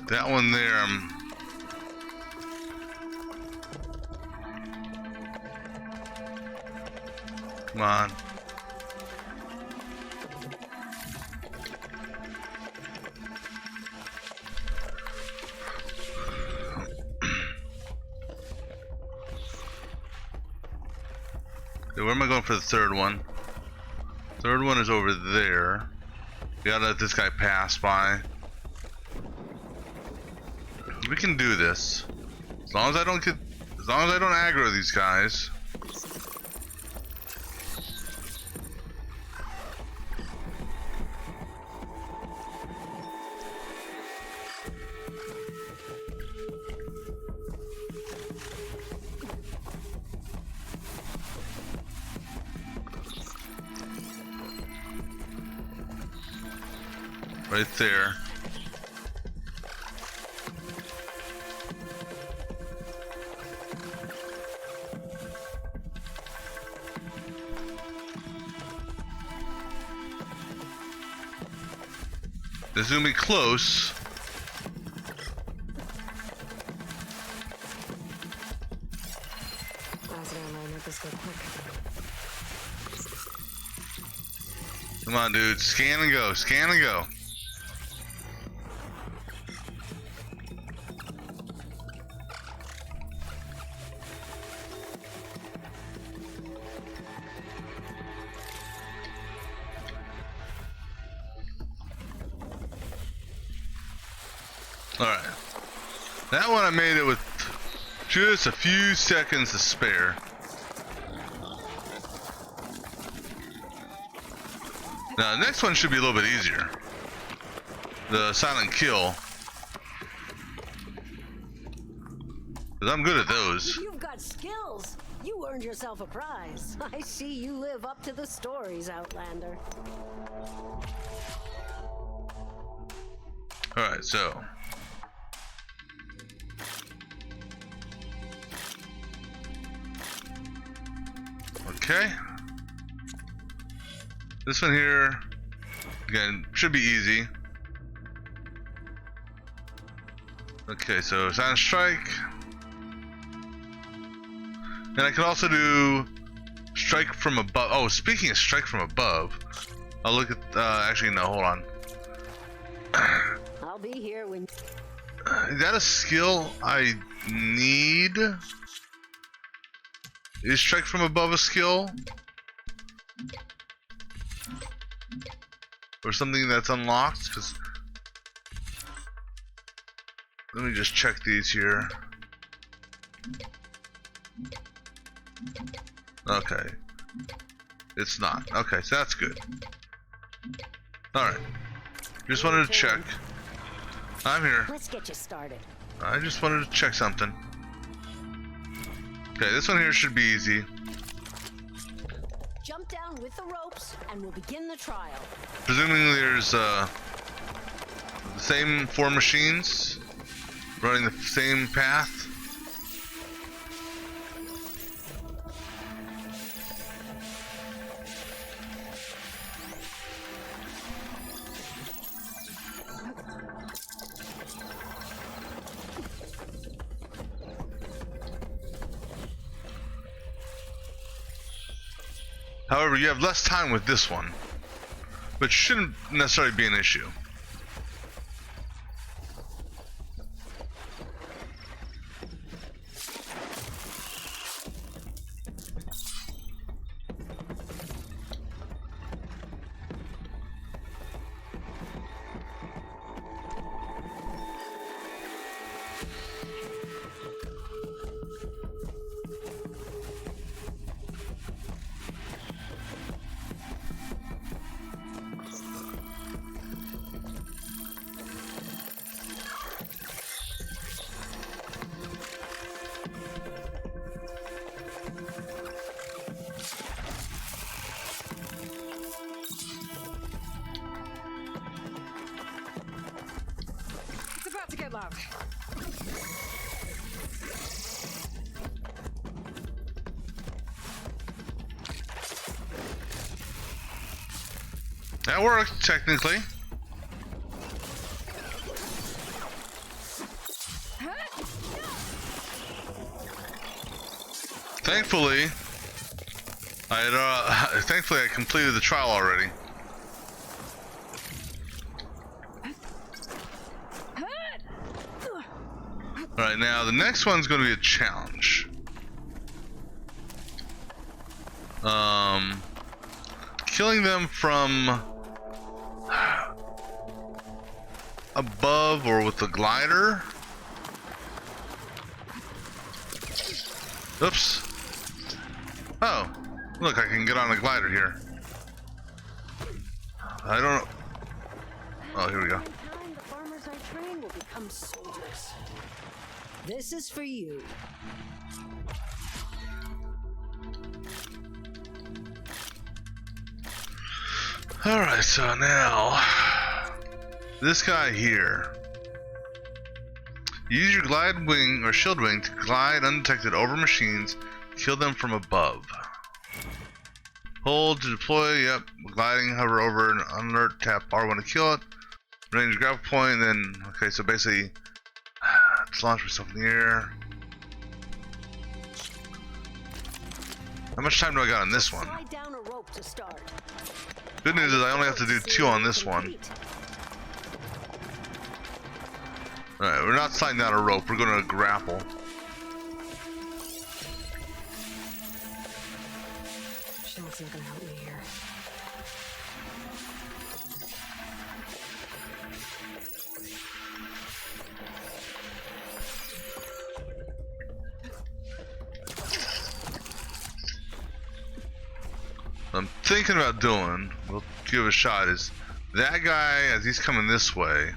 Speaker 1: That one there, come on. Okay, where am I going for the third one? Third one is over there. We gotta let this guy pass by. We can do this. As long as I don't aggro these guys. Right there. This is gonna be close.
Speaker 2: Make this go quick.
Speaker 1: Come on, dude. Scan and go. Scan and go. Alright. That one I made it with just a few seconds to spare. Now, the next one should be a little bit easier. The silent kill. Because I'm good at those.
Speaker 4: You've got skills. You earned yourself a prize. I see you live up to the stories, Outlander.
Speaker 1: Alright, so. Okay. This one here, again, should be easy. Okay, so Silent Strike. And I can also do Strike from above. Oh, speaking of Strike from above, I'll look at, actually no, hold on.
Speaker 4: I'll be here when...
Speaker 1: Is that a skill I need? Is Strike from above a skill? Or something that's unlocked? 'Cause let me just check these here. Okay. It's not. Okay, so that's good. Alright. Just wanted to check. I'm here.
Speaker 4: Let's get you started.
Speaker 1: I just wanted to check something. Okay, this one here should be easy.
Speaker 4: Jump down with the ropes and we'll begin the trial.
Speaker 1: Presuming there's the same 4 machines running the same path. However, you have less time with this one, which shouldn't necessarily be an issue.
Speaker 2: It's about to get loud.
Speaker 1: That worked, technically. Thankfully, I completed the trial already. Alright, now the next one's going to be a challenge. Killing them from above or with the glider. Oops. Oh, look, I can get on a glider here. I don't know. Oh, here we go.
Speaker 4: In time, the farmers I train will become soldiers. This is for you.
Speaker 1: Alright, so now this guy here. Use your glide wing or shield wing to glide undetected over machines, kill them from above. Hold to deploy, yep, gliding, hover over an alert, tap R1 to kill it. Range grab point, then, okay, so basically, let's launch myself in the air. How much time do I got on this one?
Speaker 4: Slide down a rope to start.
Speaker 1: Good news is I only have to do 2 on this one.
Speaker 4: Complete.
Speaker 1: Alright, we're not sliding down a rope, we're going to grapple.
Speaker 2: Shell's not gonna help me here.
Speaker 1: I'm thinking about doing, we'll give it a shot, is that guy, as he's coming this way.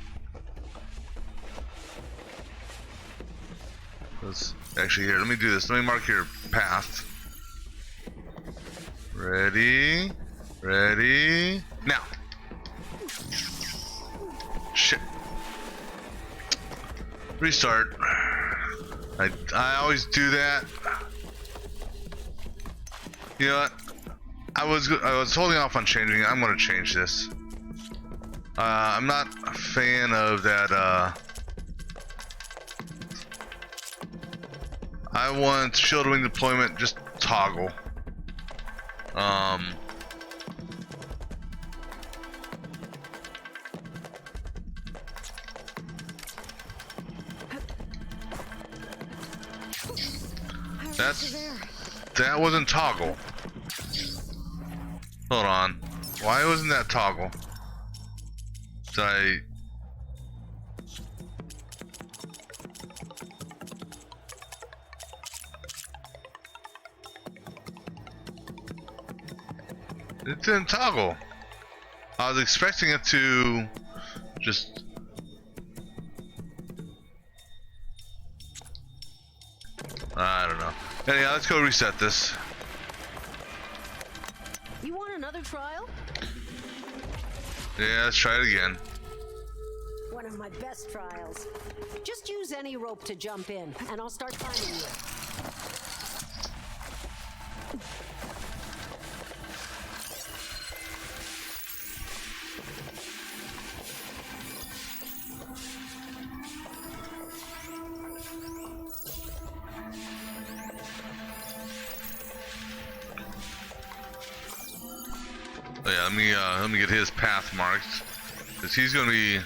Speaker 1: Let's actually, here, let me do this. Let me mark your path. Ready, ready, now. Shit. Restart. I always do that. You know what? I was holding off on changing it. I'm gonna change this. I'm not a fan of that. I want shield wing deployment just toggle. That wasn't toggle. Hold on. Why wasn't that toggle? Did I... It didn't toggle. I was expecting it to just... I don't know. Anyhow, let's go reset this.
Speaker 4: You want another trial?
Speaker 1: Yeah, let's try it again.
Speaker 4: One of my best trials. Just use any rope to jump in, and I'll start climbing you.
Speaker 1: Oh, yeah, let me get his path marked. Cause he's gonna be.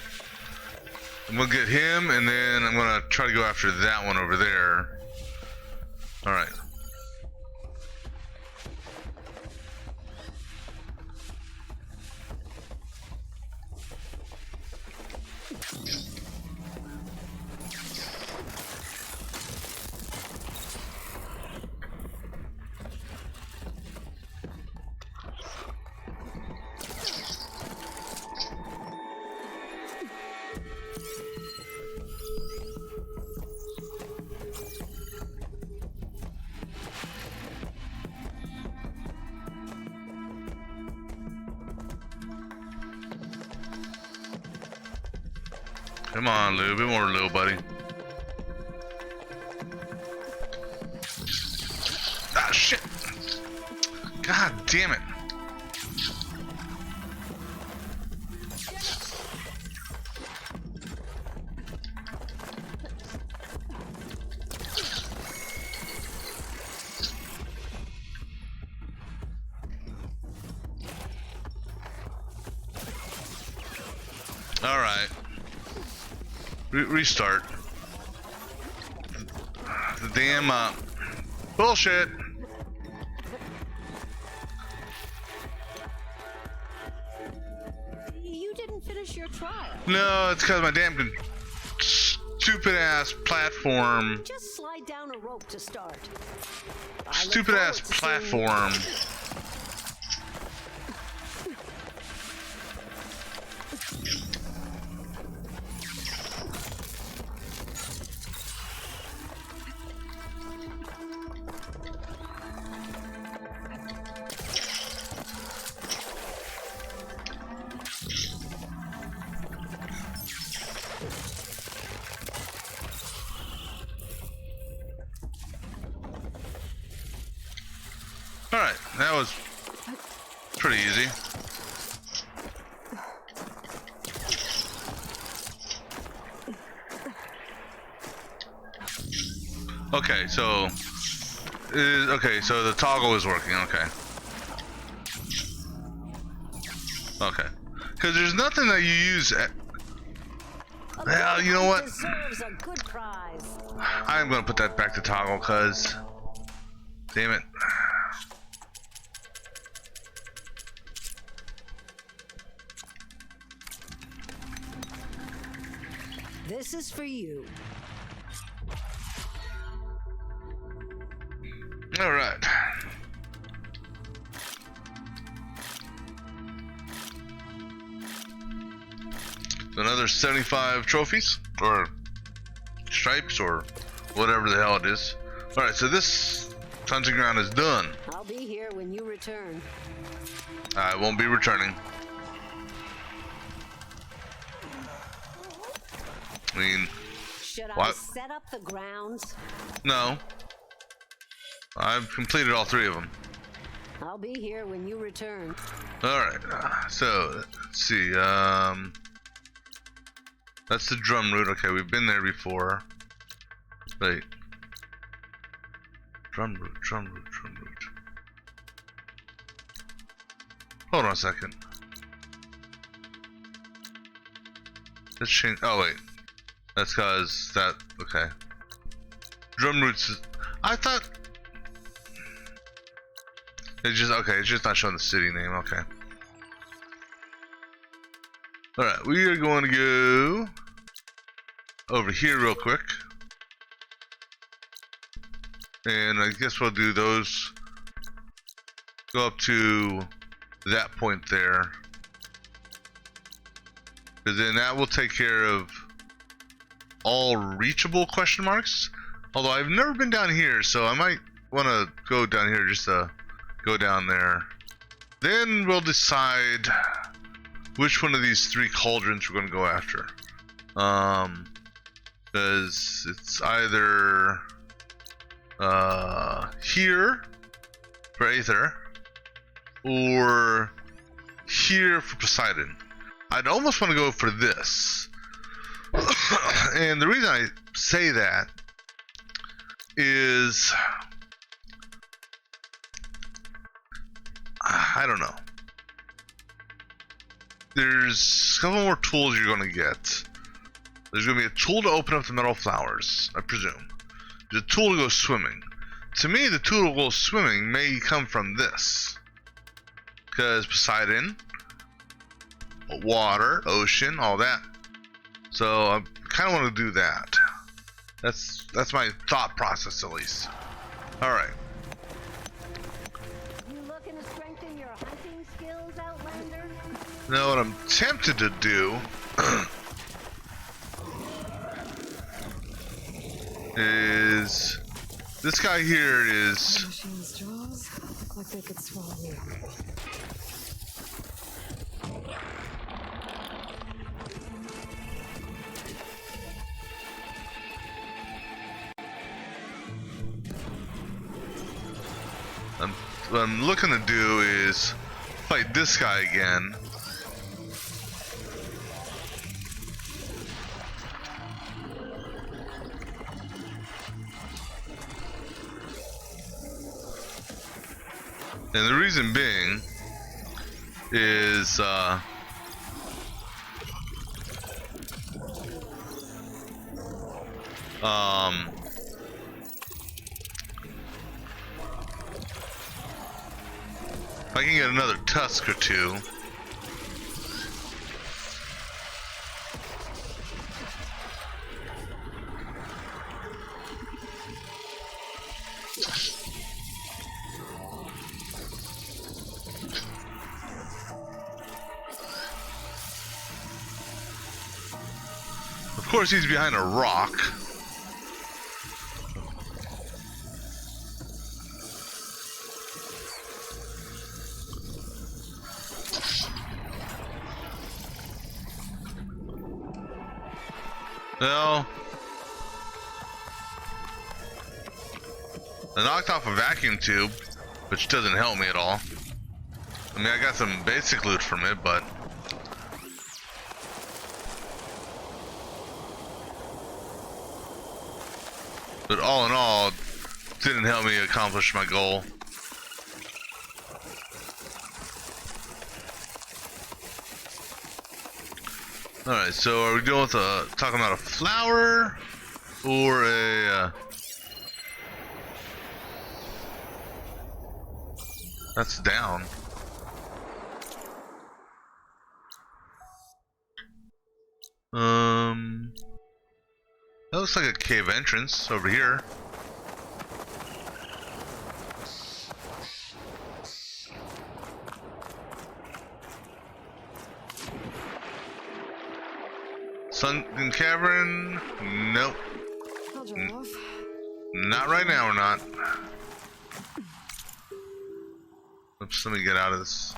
Speaker 1: I'm gonna get him, and then I'm gonna try to go after that one over there. All right. Come on, Lou. A bit more, little buddy. Ah, shit. God damn it. All right. Restart. The damn bullshit.
Speaker 4: You didn't finish your trial.
Speaker 1: No, it's because my damn stupid ass platform.
Speaker 4: Just slide down a rope to start.
Speaker 1: Stupid ass platform. Alright, that was pretty easy. Okay, so the toggle is working. Okay. Okay. Because there's nothing that you use at. Well, you know what?
Speaker 4: Deserves a good prize.
Speaker 1: I'm gonna put that back to toggle, cause. Damn it.
Speaker 4: This is for you.
Speaker 1: All right. Another 75 trophies or stripes or whatever the hell it is. All right, so this hunting ground is done.
Speaker 4: I'll be here when you return.
Speaker 1: I won't be returning. I mean,
Speaker 4: Should I
Speaker 1: what?
Speaker 4: set up the grounds?
Speaker 1: No. I've completed all 3 of them.
Speaker 4: I'll be here when you return.
Speaker 1: All right. So let's see. That's the drum route. Okay, we've been there before. Wait. Drum route. Hold on a second. Let's change. Oh wait. That's cause that. Okay. Drum routes. I thought. It's just okay. It's just not showing the city name. Okay. All right. We are going to go over here real quick, and I guess we'll do those. Go up to that point there, because then that will take care of all reachable question marks. Although I've never been down here, so I might want to go down here just to go down there. Then we'll decide which one of these 3 cauldrons we're going to go after. Because it's either here for Aether or here for Poseidon. I'd almost want to go for this. And the reason I say that is I don't know. there's a couple more tools you're gonna get. There's gonna be a tool to open up the metal flowers, I presume. There's a tool to go swimming. To me, the tool to go swimming may come from this. Because Poseidon, water, ocean, all that. So I kind of want to do that. That's my thought process, at least. All right.
Speaker 4: You looking to strengthen your hunting skills, Outlander?
Speaker 1: Now, what I'm tempted to do is this guy here is.
Speaker 2: Machine's jaws look like they could swallow me.
Speaker 1: What I'm looking to do is fight this guy again. And the reason being is if I can get another tusk or two. Of course, he's behind a rock. No. I knocked off a vacuum tube, which doesn't help me at all. I mean, I got some basic loot from it, but... But all in all, didn't help me accomplish my goal. Alright, so are we dealing with talking about a flower or a that's down. That looks like a cave entrance over here. Sunken Cavern? Nope.
Speaker 2: I'll drive off.
Speaker 1: Not right now, we're not. Oops, let me get out of this.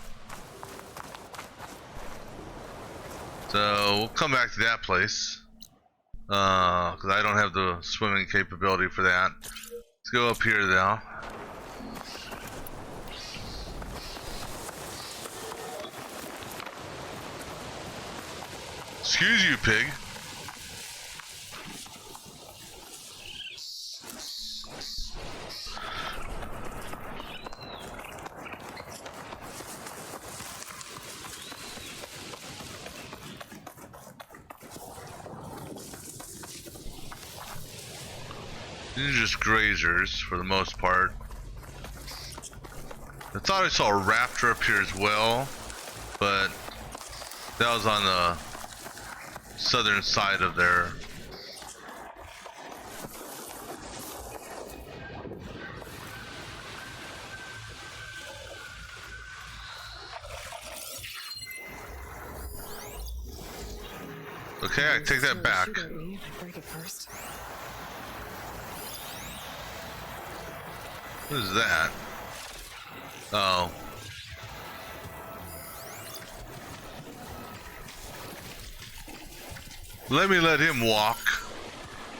Speaker 1: So, we'll come back to that place. Because I don't have the swimming capability for that. Let's go up here, though. Excuse you, pig. These are just grazers for the most part. I thought I saw a raptor up here as well, but that was on the southern side of there. Okay, I take that back.
Speaker 2: Break it first.
Speaker 1: What is that? Oh. Let me let him walk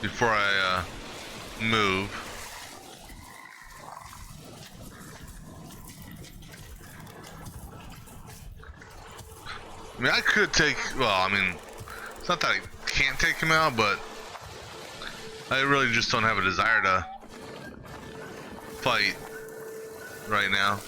Speaker 1: before I move. I mean, I could take, well, I mean, it's not that I can't take him out, but I really just don't have a desire to fight right now.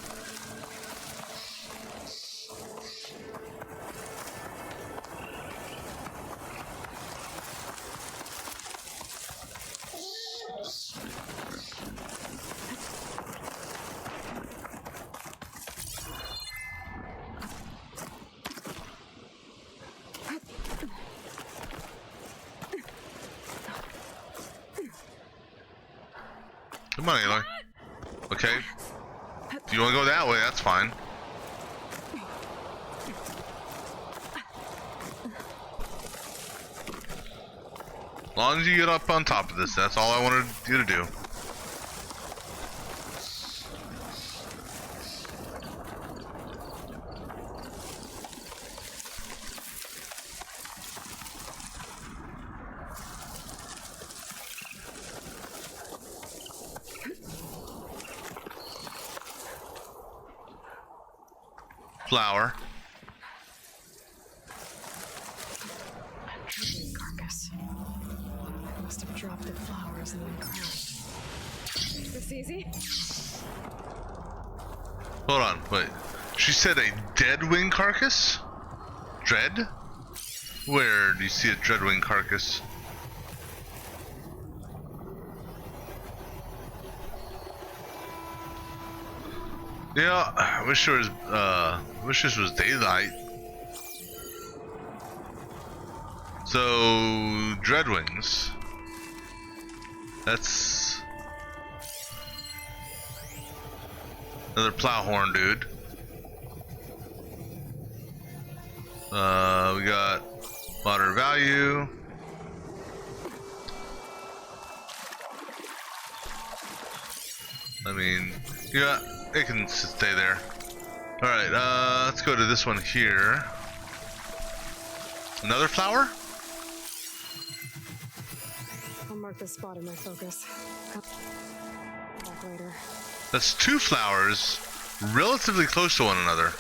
Speaker 1: Come on, Aloy. Okay. If you want to go that way, that's fine. As long as you get up on top of this, that's all I wanted you to do. Flower.
Speaker 2: Carcass. I must have dropped the flowers and then crashed. Is this easy?
Speaker 1: Hold on, wait. She said a dead wing carcass? Dread? Where do you see a dreadwing carcass? Yeah, I wish there was, wish this was daylight. So, dreadwings. That's another plowhorn dude. We got moderate value. I mean, yeah, it can stay there. Alright, let's go to this one here. Another flower?
Speaker 2: I'll mark this spot in my focus. Come back later.
Speaker 1: That's two flowers relatively close to one another.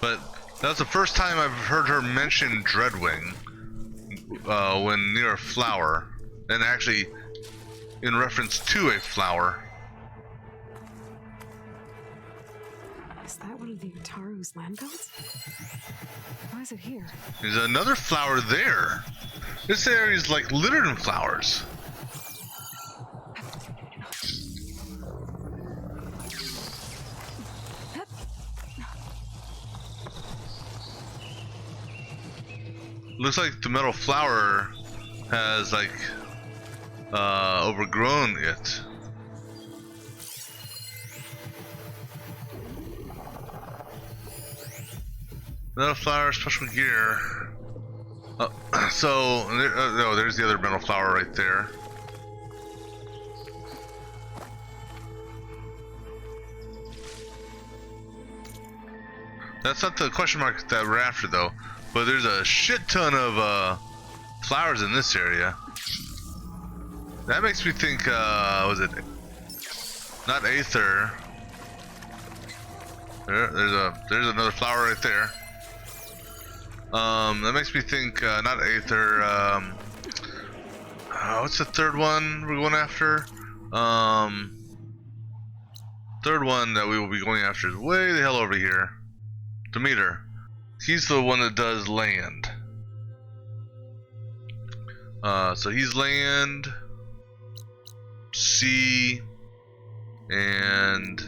Speaker 1: But that's the first time I've heard her mention Dreadwing when near a flower, and actually in reference to a flower.
Speaker 2: Is that one of the Utaru's land gods? Why is it here?
Speaker 1: There's another flower there. This area is like littered in flowers. Looks like the metal flower has like overgrown it. Metal flower, special gear. So no, there's the other metal flower right there. That's not the question mark that we're after though. But there's a shit ton of flowers in this area. That makes me think, was it not Aether? There's another flower right there. That makes me think, not Aether. What's the third one we're going after? Third one that we will be going after is way the hell over here. Demeter. He's the one that does land. So he's land, sea, and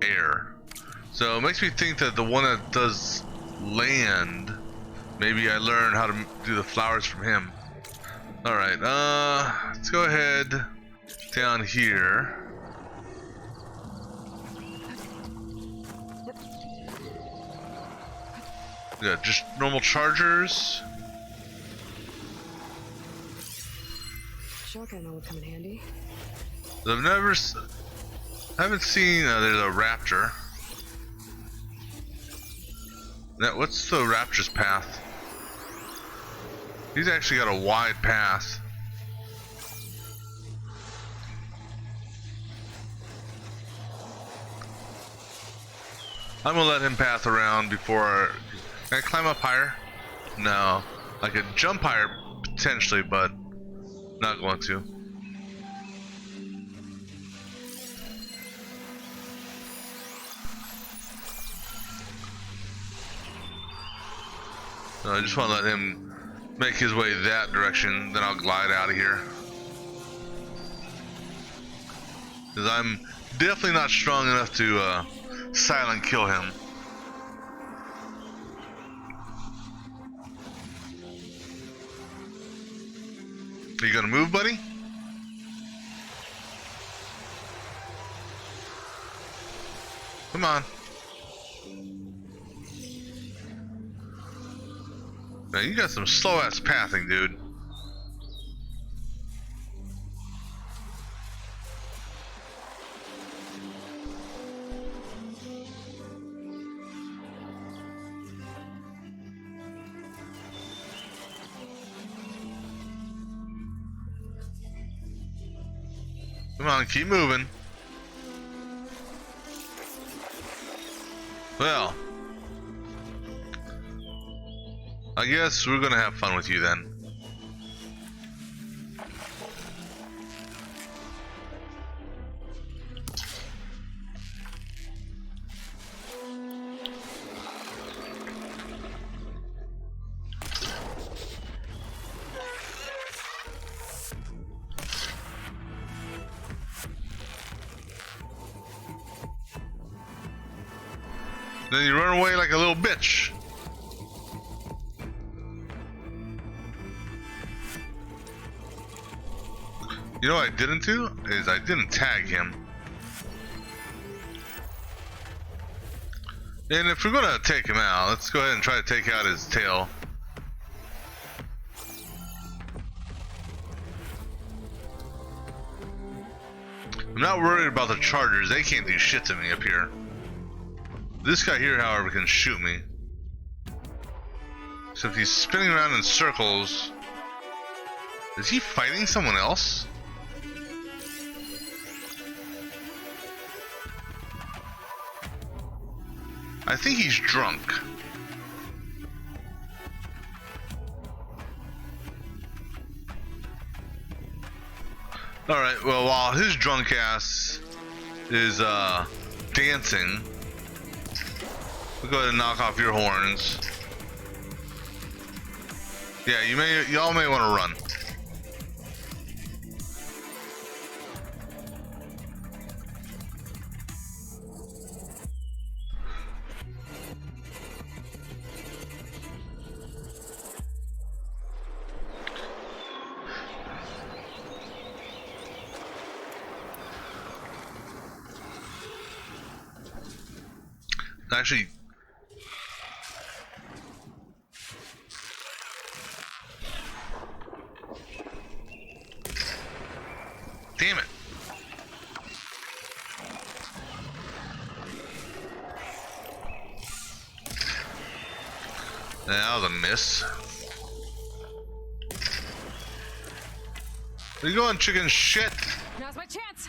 Speaker 1: air. So it makes me think that the one that does land, maybe I learn how to do the flowers from him. Alright, let's go ahead down here. Yeah, just normal chargers.
Speaker 2: Shotgun would come in handy.
Speaker 1: I've never, haven't seen. There's a raptor. Now, what's the raptor's path? He's actually got a wide path. I'm gonna let him path around before. Can I climb up higher? No. I could jump higher potentially, but not going to. So I just want to let him make his way that direction, then I'll glide out of here. Because I'm definitely not strong enough to silent kill him. Are you gonna move, buddy? Come on. Man, you got some slow ass pathing, dude. Come on, keep moving. Well, I guess we're gonna have fun with you then. Then you run away like a little bitch. You know what I didn't do? Is I didn't tag him. And if we're gonna take him out, let's go ahead and try to take out his tail. I'm not worried about the chargers. They can't do shit to me up here. This guy here, however, can shoot me. So if he's spinning around in circles, is he fighting someone else? I think he's drunk. Alright, well, while his drunk ass is dancing, we'll go ahead and knock off your horns. Yeah, y'all may want to run. Actually, damn it. That was a miss. Where you going, chicken shit?
Speaker 2: Now's my chance.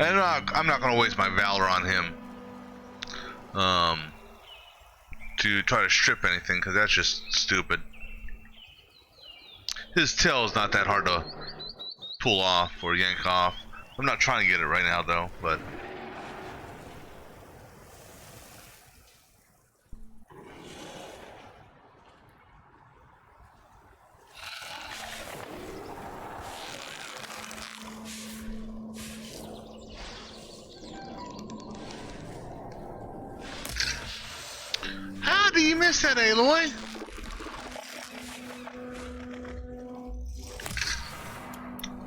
Speaker 1: And I'm not gonna waste my valor on him. To try to strip anything, because that's just stupid. His tail is not that hard to pull off or yank off. I'm not trying to get it right now though, but how do you miss that, Aloy?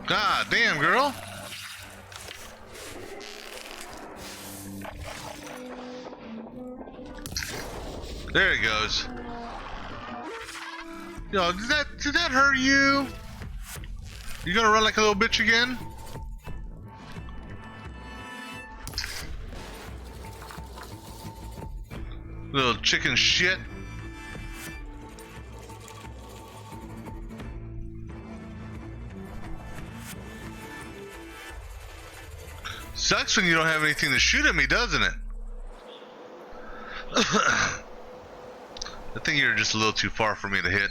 Speaker 1: God damn, girl. There it goes. Yo, did that hurt you? You gonna run like a little bitch again? Little chicken shit. Sucks when you don't have anything to shoot at me, doesn't it? I think you're just a little too far for me to hit.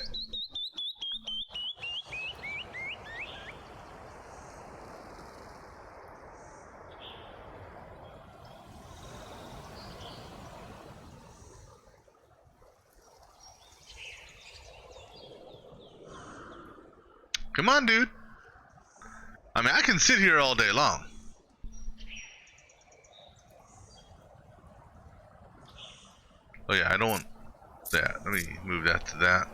Speaker 1: Come on, dude. I mean, I can sit here all day long. Oh yeah, I don't want that. Let me move that to that.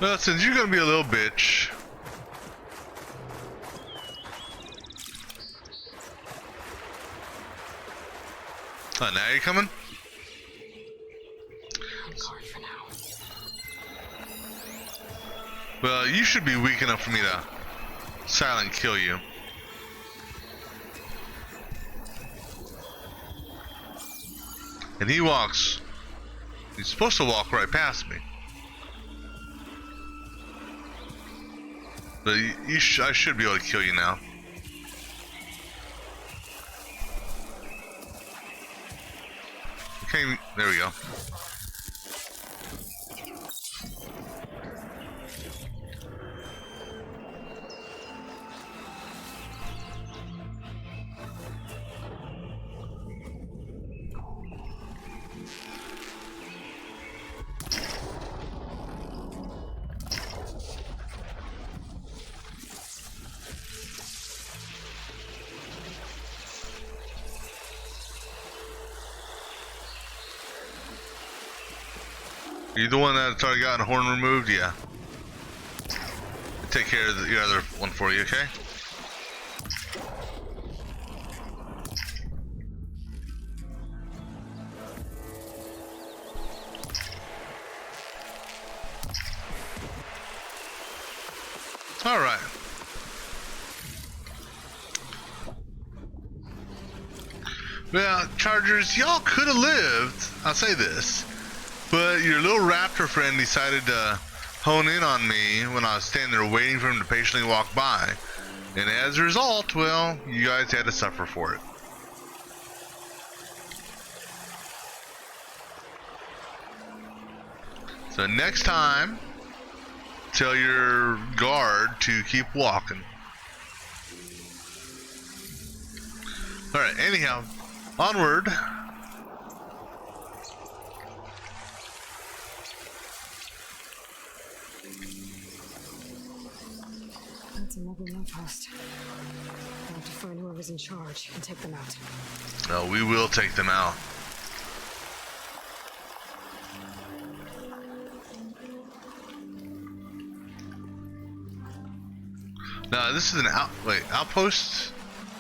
Speaker 1: Well, since you're gonna be a little bitch. Oh, now you're coming?
Speaker 2: I'm going for now.
Speaker 1: Well, you should be weak enough for me to silent kill you. And he walks. He's supposed to walk right past me. But I should be able to kill you now. Okay, there we go. You the one that's already gotten a horn removed? Yeah. Take care of your other one for you, okay? Alright. Well, Chargers, y'all could have lived. I'll say this. But your little raptor friend decided to hone in on me when I was standing there waiting for him to patiently walk by. And as a result, well, you guys had to suffer for it. So next time, tell your guard to keep walking. Alright, anyhow, onward.
Speaker 2: That's a mobile outpost. I'll have to find whoever's in charge and take them out.
Speaker 1: No, we will take them out. No, this is an outpost.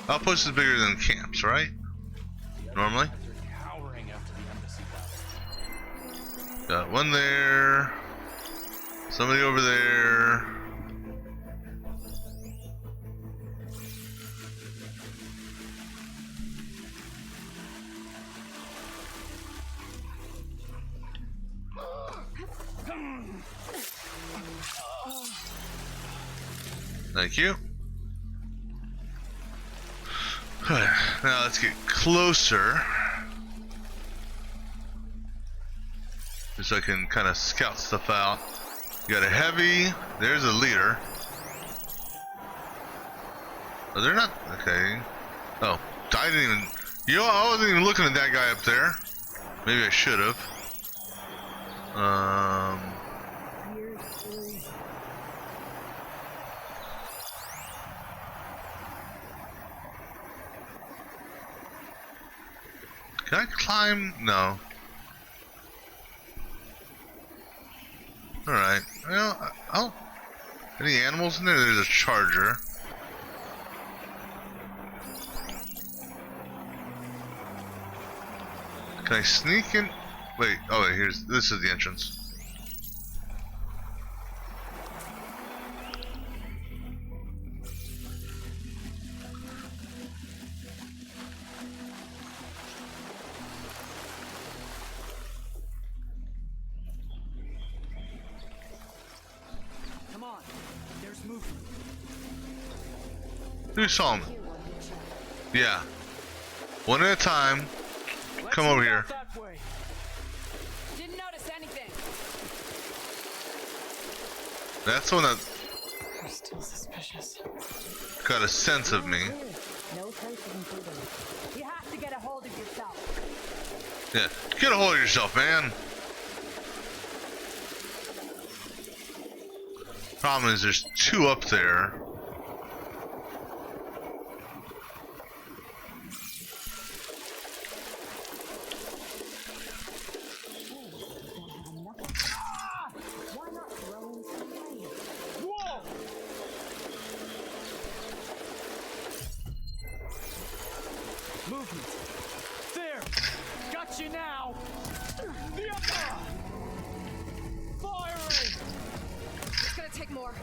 Speaker 1: Outpost is bigger than camps, right? Normally. Got one there. Somebody over there. Thank you. Now let's get closer. Just so I can kind of scout stuff out. You got a heavy. There's a leader. Oh, they're not. Okay. Oh, I didn't even. You know, I wasn't even looking at that guy up there. Maybe I should have. Can I climb? No. Alright. Well, oh. Any animals in there? There's a charger. Can I sneak in? Wait, oh wait, this is the entrance.
Speaker 5: Come on, there's movement.
Speaker 1: Who saw me? Yeah. One at a time. Come over here.
Speaker 5: Didn't notice anything.
Speaker 1: That's the one that
Speaker 2: They're still suspicious.
Speaker 1: got a sense of me.
Speaker 4: No sense of improvement. You have to get a hold of yourself.
Speaker 1: Yeah, get a hold of yourself, man. Problem is, there's two up there.
Speaker 4: Why not throw in some rain?
Speaker 5: Whoa! Movement. There! Got you now! The upper! Firing!
Speaker 2: It's gonna take more.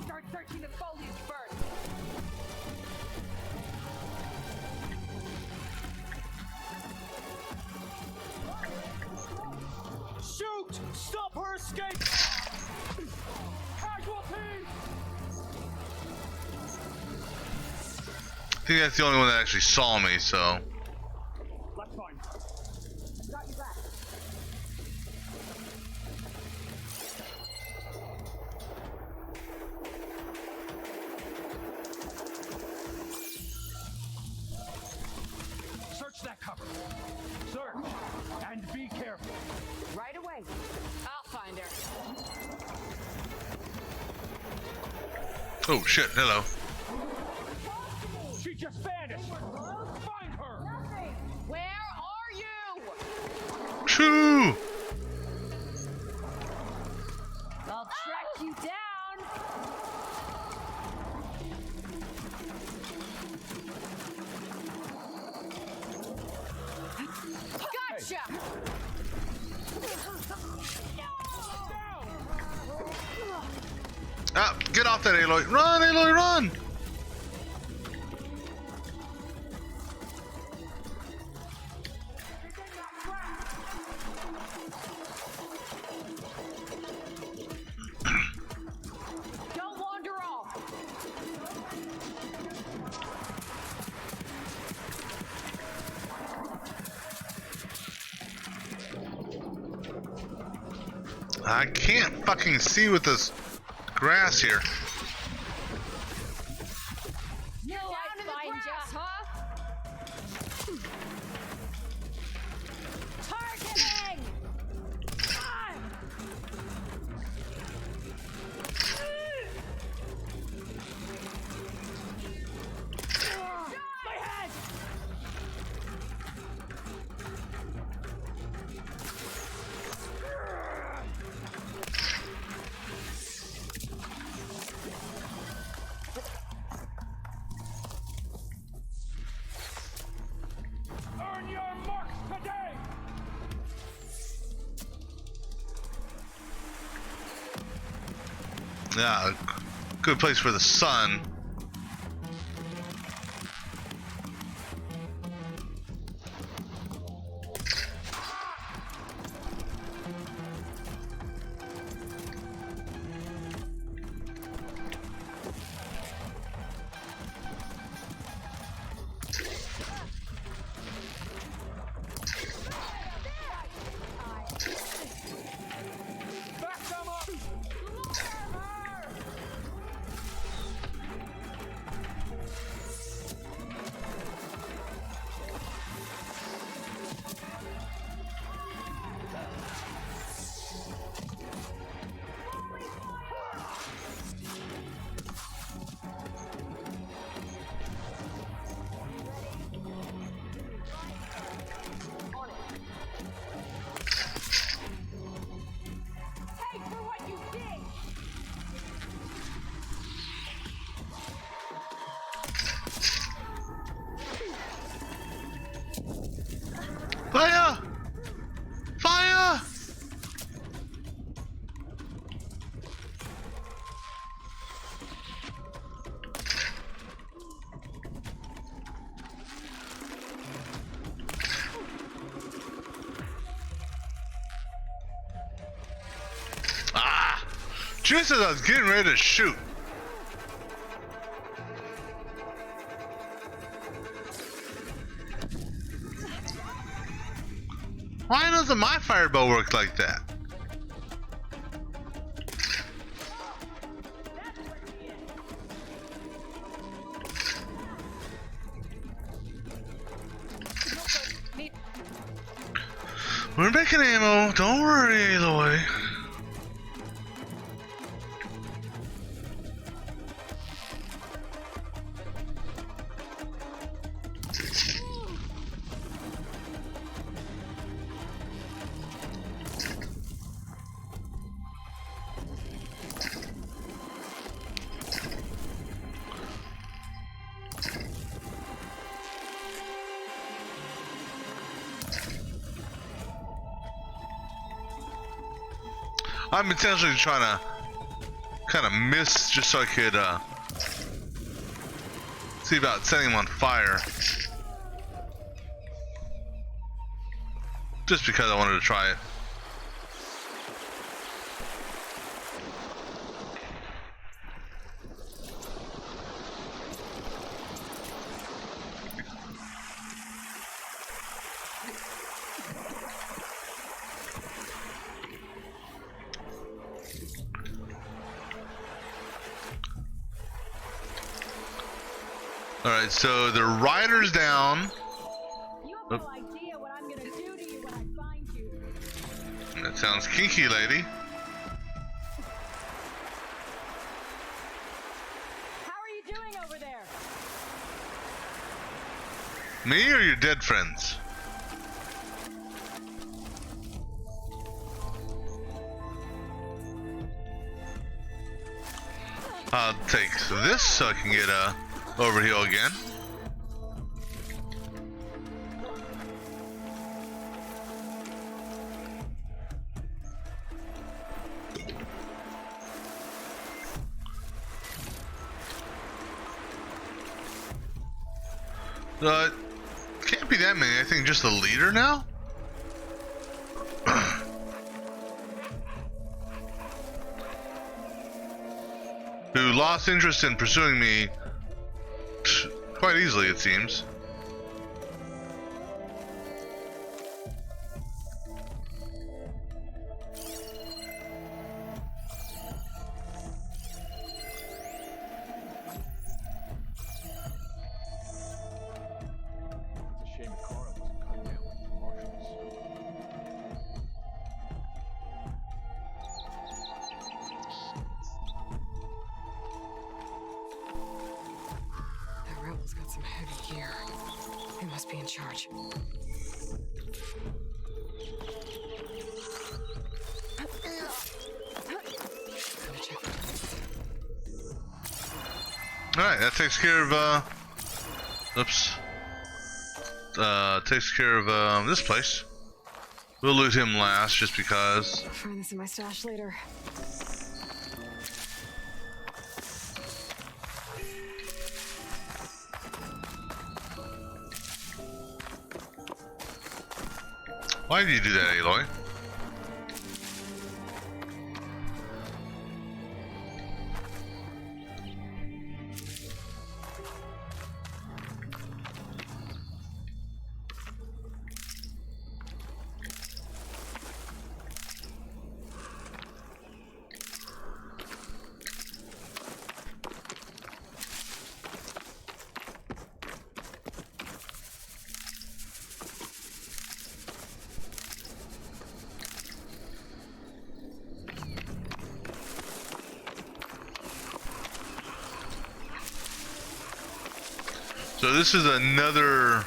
Speaker 4: Start searching the foliage first.
Speaker 5: Shoot! Stop her escape! Casualty!
Speaker 1: I think that's the only one that actually saw me, so.
Speaker 5: Left fine.
Speaker 4: Got you back.
Speaker 5: Search that cover. Search. And be careful.
Speaker 4: Right away.
Speaker 2: I'll find her.
Speaker 1: Oh shit, hello.
Speaker 5: She just vanished! Find her!
Speaker 2: Where are you?
Speaker 1: True!
Speaker 4: I'll track you down.
Speaker 2: Gotcha!
Speaker 1: Ah, get off that Aloy. Run, Aloy, run!
Speaker 4: Don't wander off.
Speaker 1: I can't fucking see with this grass here.
Speaker 2: Knew I'd find ya, huh?
Speaker 4: Targeting! My head!
Speaker 5: Earn your marks today!
Speaker 1: Yeah, good place for the sun.
Speaker 5: Back them up!
Speaker 4: Pay for what you did!
Speaker 1: Fire! Fire! Ah! Just as I was getting ready to shoot. doesn't my fireball work like that? We're making ammo. Don't worry, Aloy. I'm intentionally trying to kind of miss just so I could see about setting him on fire. Just because I wanted to try it. Alright, so the rider's down.
Speaker 6: You have no idea what I'm gonna do to you when I find you.
Speaker 1: That sounds kinky, lady.
Speaker 6: How are you doing over there?
Speaker 1: Me or your dead friends? I'll take this so I can get overheal again. Can't be that many. I think just the leader now? Who lost interest in pursuing me quite easily, it seems.
Speaker 5: It's a shame Kara wasn't cut down with the marshals.
Speaker 2: The rebels got some heavy gear. They must be in charge. Gotta check the lights.
Speaker 1: Alright, that takes care of, oops. Takes care of, this place. We'll loot him last, just because.
Speaker 2: I'll find this in my stash later.
Speaker 1: Why did you do that, Aloy? So this is another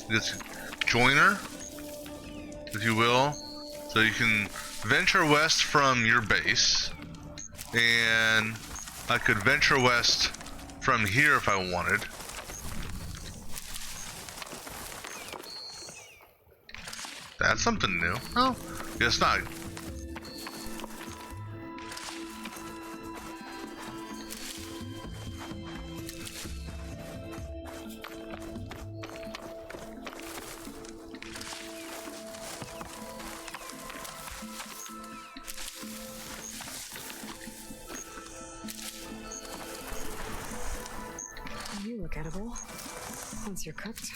Speaker 1: this joiner, if you will. So you can venture west from your base, and I could venture west from here if I wanted. That's something new. Oh, guess not.
Speaker 2: You look edible. Once you're cooked.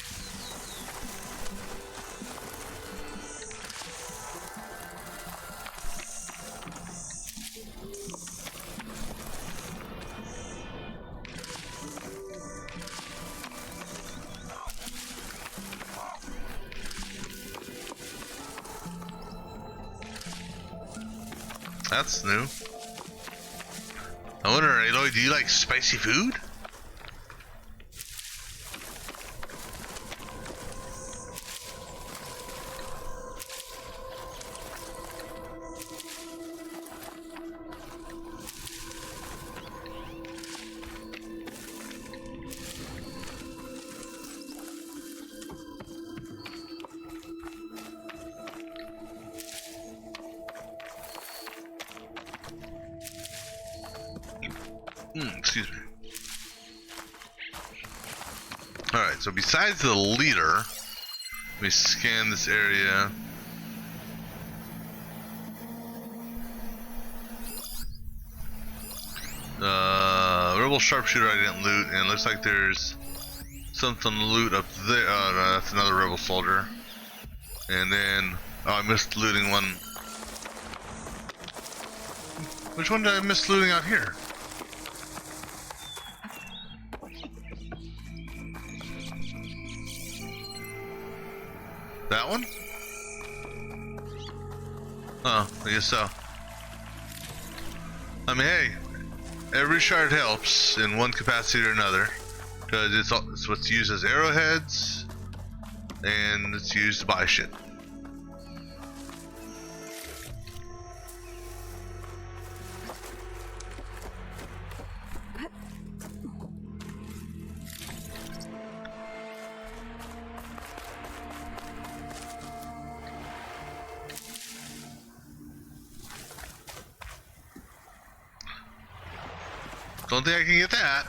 Speaker 1: That's new. I wonder, Aloy, do you like spicy food? Excuse me. Alright, so besides the leader, let me scan this area. Rebel sharpshooter I didn't loot, and it looks like there's something to loot up there. No, that's another rebel soldier. And then, oh, I missed looting one. Which one did I miss looting out here? That one? Oh, I guess so. I mean, hey, every shard helps in one capacity or another, because it's what's used as arrowheads, and it's used to buy shit. Don't think I can get that.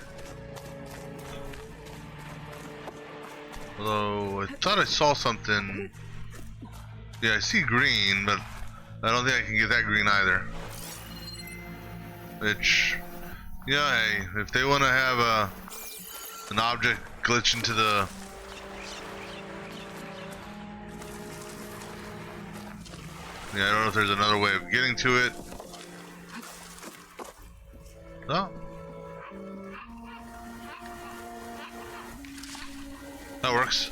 Speaker 1: Although I thought I saw something. Yeah, I see green, but I don't think I can get that green either. Which, yeah, hey, if they want to have an object glitch into the I don't know if there's another way of getting to it. Oh. That works.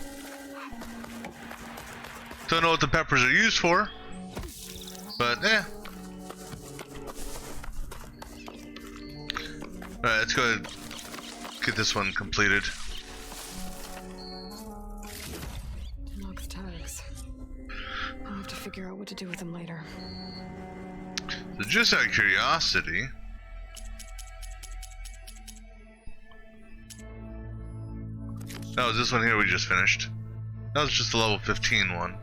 Speaker 1: Don't know what the peppers are used for, but eh. Alright, let's go ahead and get this one completed.
Speaker 2: Unlock the tags. I'll have to figure out what to do with them later.
Speaker 1: So just out of curiosity, that was this one here we just finished. That was just the level 15 one.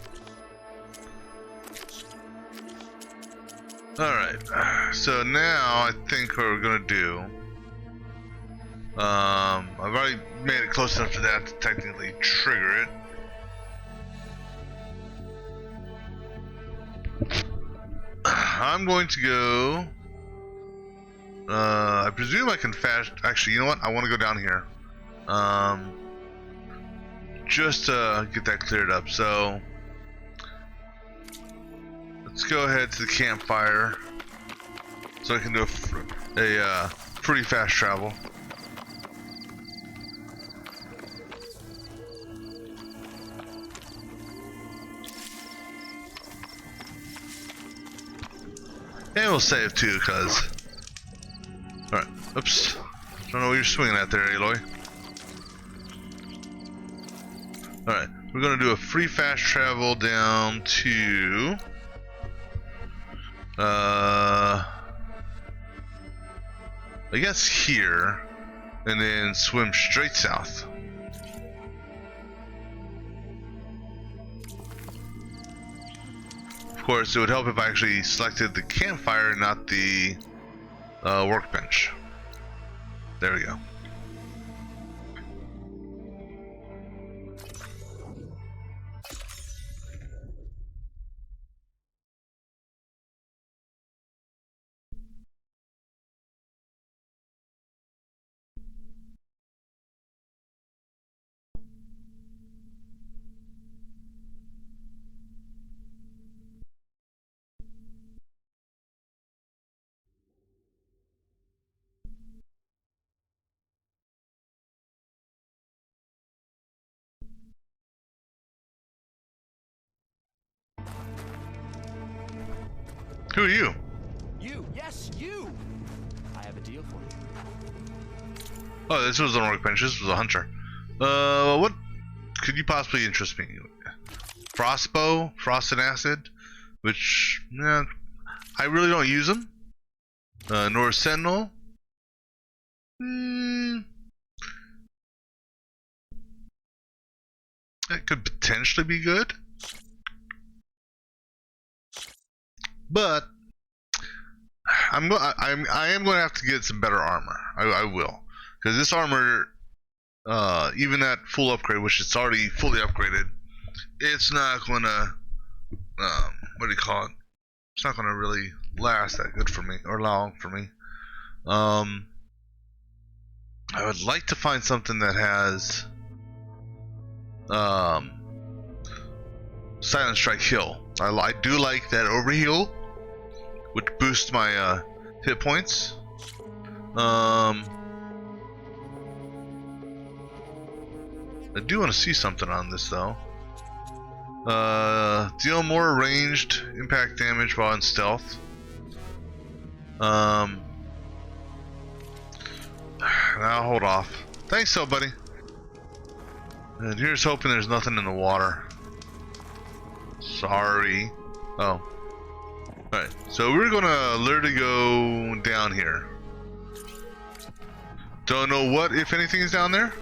Speaker 1: Alright, so now I think what we're gonna do, I've already made it close enough to that to technically trigger it. I'm going to go, I presume I can fast, actually, you know what, I want to go down here. Just to get that cleared up. So let's go ahead to the campfire so I can do a pretty fast travel. And we'll save too, cause alright, oops. Don't know what you're swinging at there, Aloy. Alright, we're gonna do a free fast travel down to I guess here, and then swim straight south. Of course, it would help if I actually selected the campfire, not the workbench. There we go. Who are you?
Speaker 5: You, Yes, you! I have a deal for you.
Speaker 1: Oh, this was a workbench. This was a hunter. What could you possibly interest me? Frostbow, Frost and Acid, which, I really don't use them. North Sentinel. That could potentially be good. But I am going to have to get some better armor. I will, because this armor, even at full upgrade, which it's already fully upgraded, it's not going to, what do you call it? It's not going to really last that good for me or long for me. I would like to find something that has Silent Strike Heal. I do like that overheal, which boosts my hit points. I do want to see something on this though. Deal more ranged impact damage while in stealth. I'll hold off. Thanks though, buddy. And here's hoping there's nothing in the water. Sorry. Oh. Alright, so we're gonna literally go down here. Don't know what, if anything, is down there.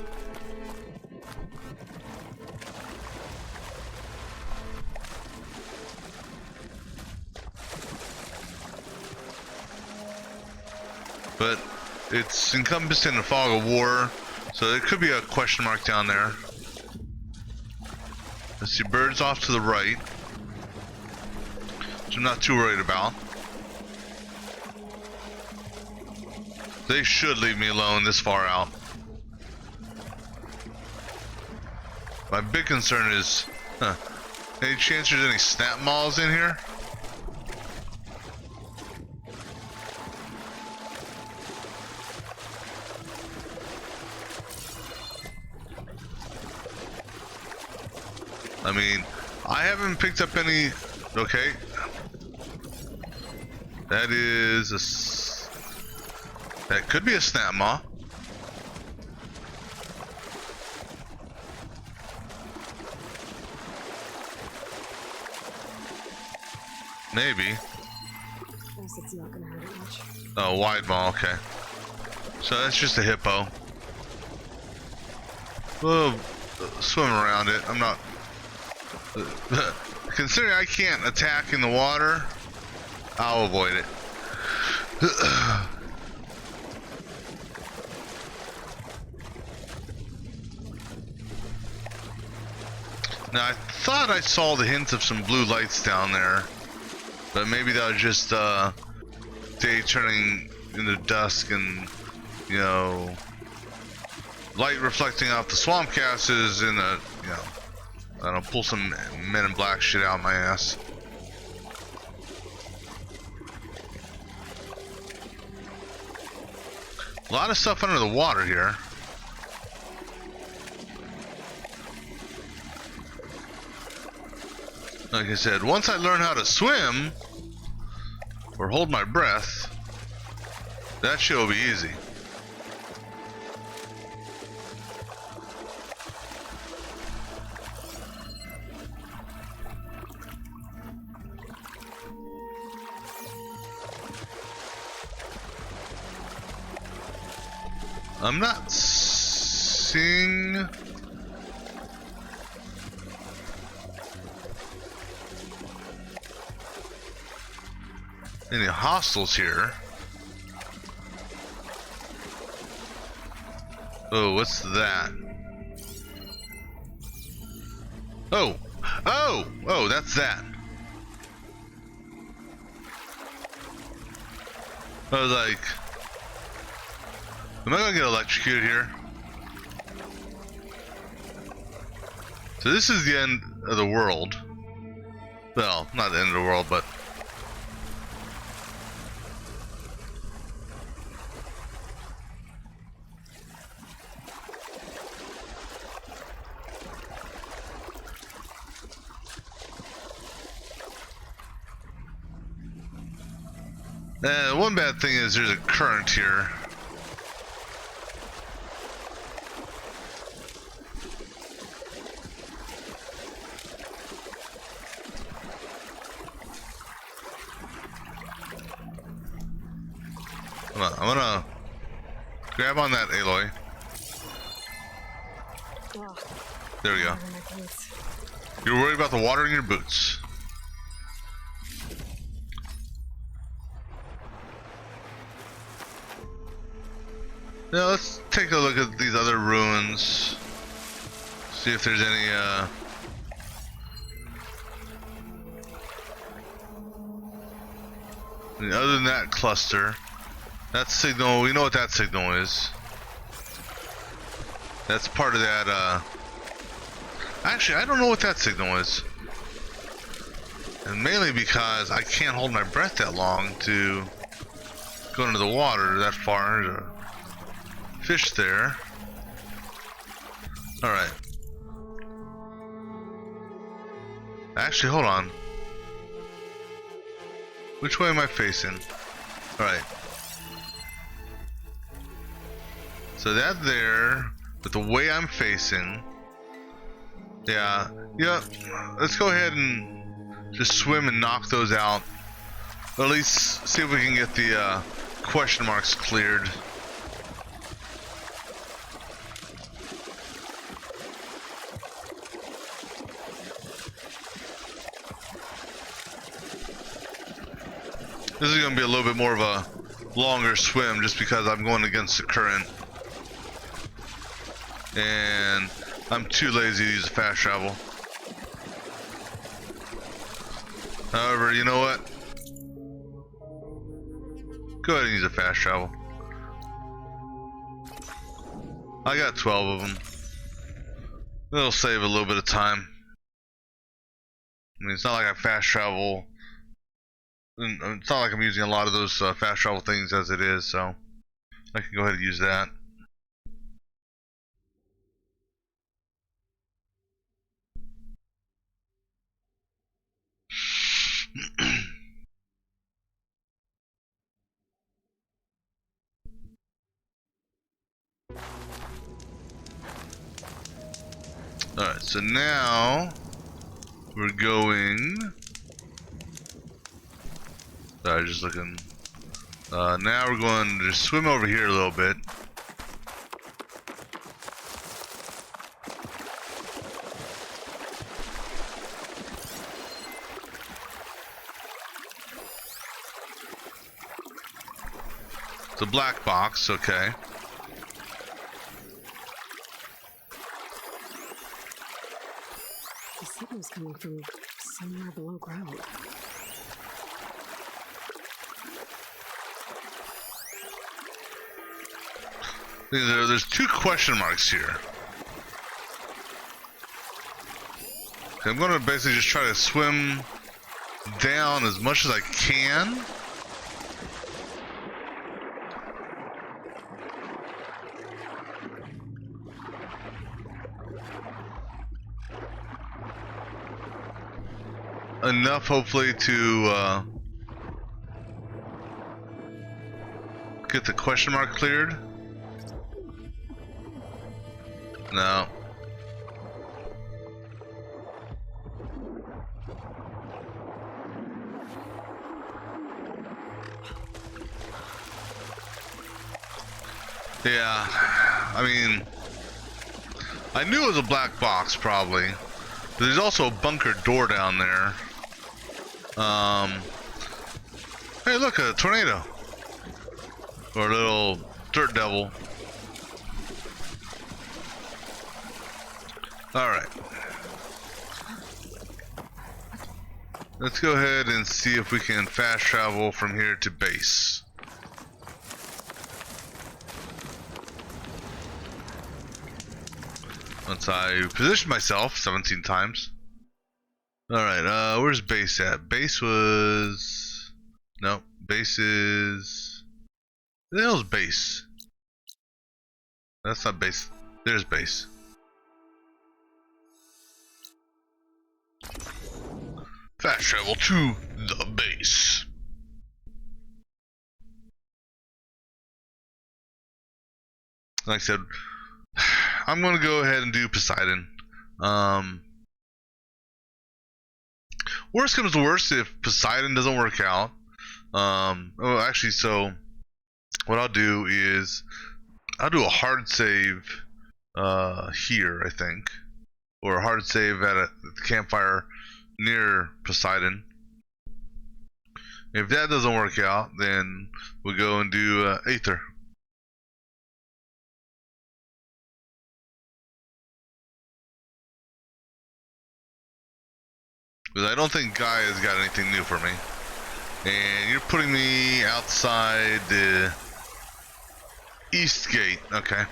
Speaker 1: But it's encompassed in the fog of war, so there could be a question mark down there. Let's see, birds off to the right, which I'm not too worried about. They should leave me alone this far out. My big concern is, any chance there's any snap malls in here? I mean, I haven't picked up any. Okay, that is that could be a snap maw. Maybe.
Speaker 2: Guess it's not gonna hurt it much.
Speaker 1: Oh, wide maw. Okay, so that's just a hippo. We'll swim around it. I'm not. Considering I can't attack in the water, I'll avoid it. Now I thought I saw the hints of some blue lights down there, but maybe that was just day turning into dusk and, you know, light reflecting off the swamp gases in a, you know, I don't know, pull some Men in Black shit out of my ass. A lot of stuff under the water here. Like I said, once I learn how to swim or hold my breath, that shit will be easy. I'm not seeing any hostiles here. Oh, what's that? Oh, that's that. I was like, am I gonna get electrocuted here? So this is the end of the world. Well, not the end of the world, but One bad thing is there's a current here. Hold on, I'm gonna grab on that Aloy.
Speaker 2: Oh,
Speaker 1: There we go.
Speaker 2: water in my boots.
Speaker 1: You're worried about the water in your boots. Now let's take a look at these other ruins. See if there's any other than that cluster. That signal, we know what that signal is. That's part of that actually, I don't know what that signal is. And mainly because I can't hold my breath that long to go into the water that far. There's a fish there. Alright. Actually, hold on. Which way am I facing? Alright. So that there, but the way I'm facing, yeah, let's go ahead and just swim and knock those out. Or at least see if we can get the question marks cleared. This is going to be a little bit more of a longer swim just because I'm going against the current. And I'm too lazy to use fast travel. However, you know what? Go ahead and use a fast travel. I got 12 of them. It'll save a little bit of time. I mean, it's not like I fast travel. It's not like I'm using a lot of those fast travel things as it is, so I can go ahead and use that. Alright, so now we're going. Sorry, just looking. Now we're going to just swim over here a little bit. It's a black box, okay.
Speaker 2: The signal's coming from somewhere below ground.
Speaker 1: There's two question marks here. Okay, I'm going to basically just try to swim down as much as I can. Enough, hopefully, to get the question mark cleared. No. Yeah, I mean, I knew it was a black box probably, but there's also a bunker door down there. Hey, look, a tornado or a little dirt devil. Alright. Let's go ahead and see if we can fast travel from here to base. Once I position myself 17 times. Alright, where's base at? Base was... No, base is... Where the hell's base? That's not base. There's base. Fast travel to the base. like I said, I'm gonna go ahead and do Poseidon. Worst comes to worst, if Poseidon doesn't work out. Oh, actually, so what I'll do is I'll do a hard save here, I think, or a hard save at a campfire near Poseidon. If that doesn't work out, then we'll go and do Aether. Because I don't think Guy has got anything new for me. And you're putting me outside the east gate. Okay.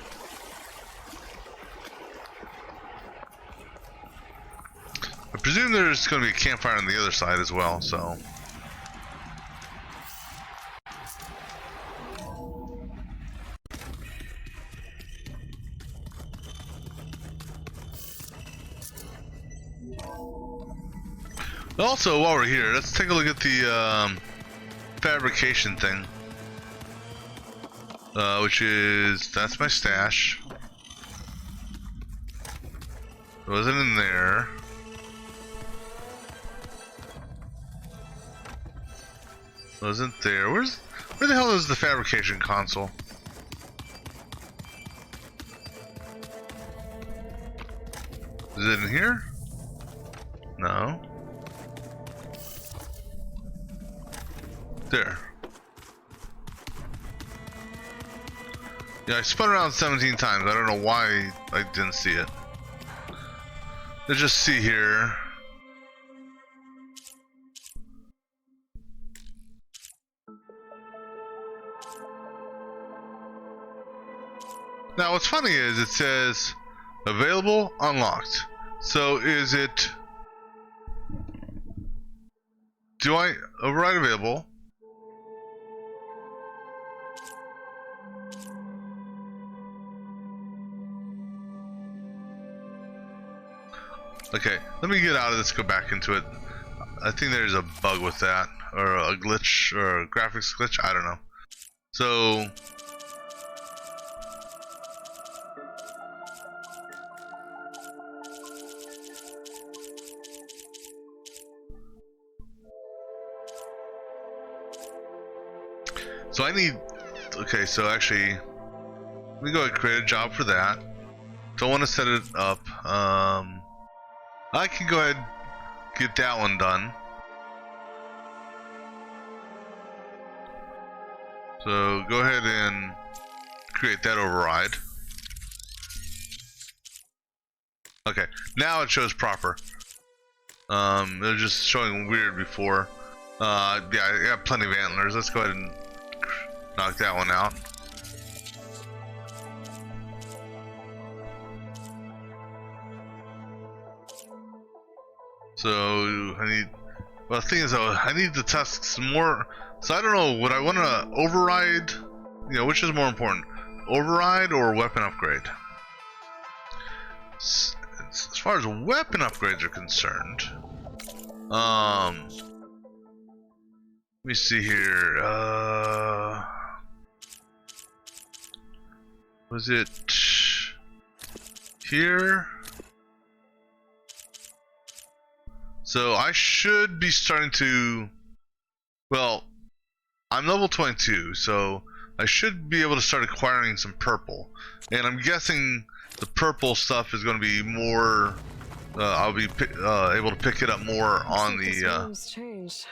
Speaker 1: I presume there's going to be a campfire on the other side as well, so. Also, while we're here, let's take a look at the fabrication thing. Which is, that's my stash. It wasn't in there. Wasn't there. Where the hell is the fabrication console? Is it in here? No. There. Yeah, I spun around 17 times. I don't know why I didn't see it. Let's just see here. Now what's funny is it says available, unlocked. So is it, do I override available? Okay, let me get out of this, go back into it. I think there's a bug with that, or a glitch, or a graphics glitch, I don't know. So, I need, okay, so actually, let me go ahead and create a job for that. Don't want to set it up. I can go ahead and get that one done. So go ahead and create that override. Okay, now it shows proper. It was just showing weird before. Yeah, I got plenty of antlers. Let's go ahead and knock that one out. So I need, well, the thing is though, I need the tusks more, so I don't know, would I want to override, you know, which is more important, override or weapon upgrade? As far as weapon upgrades are concerned, let me see here, was it here? So I should be starting to, well, I'm level 22, so I should be able to start acquiring some purple. And I'm guessing the purple stuff is going to be more, I'll be able to pick it up more on the...
Speaker 2: This room's changed.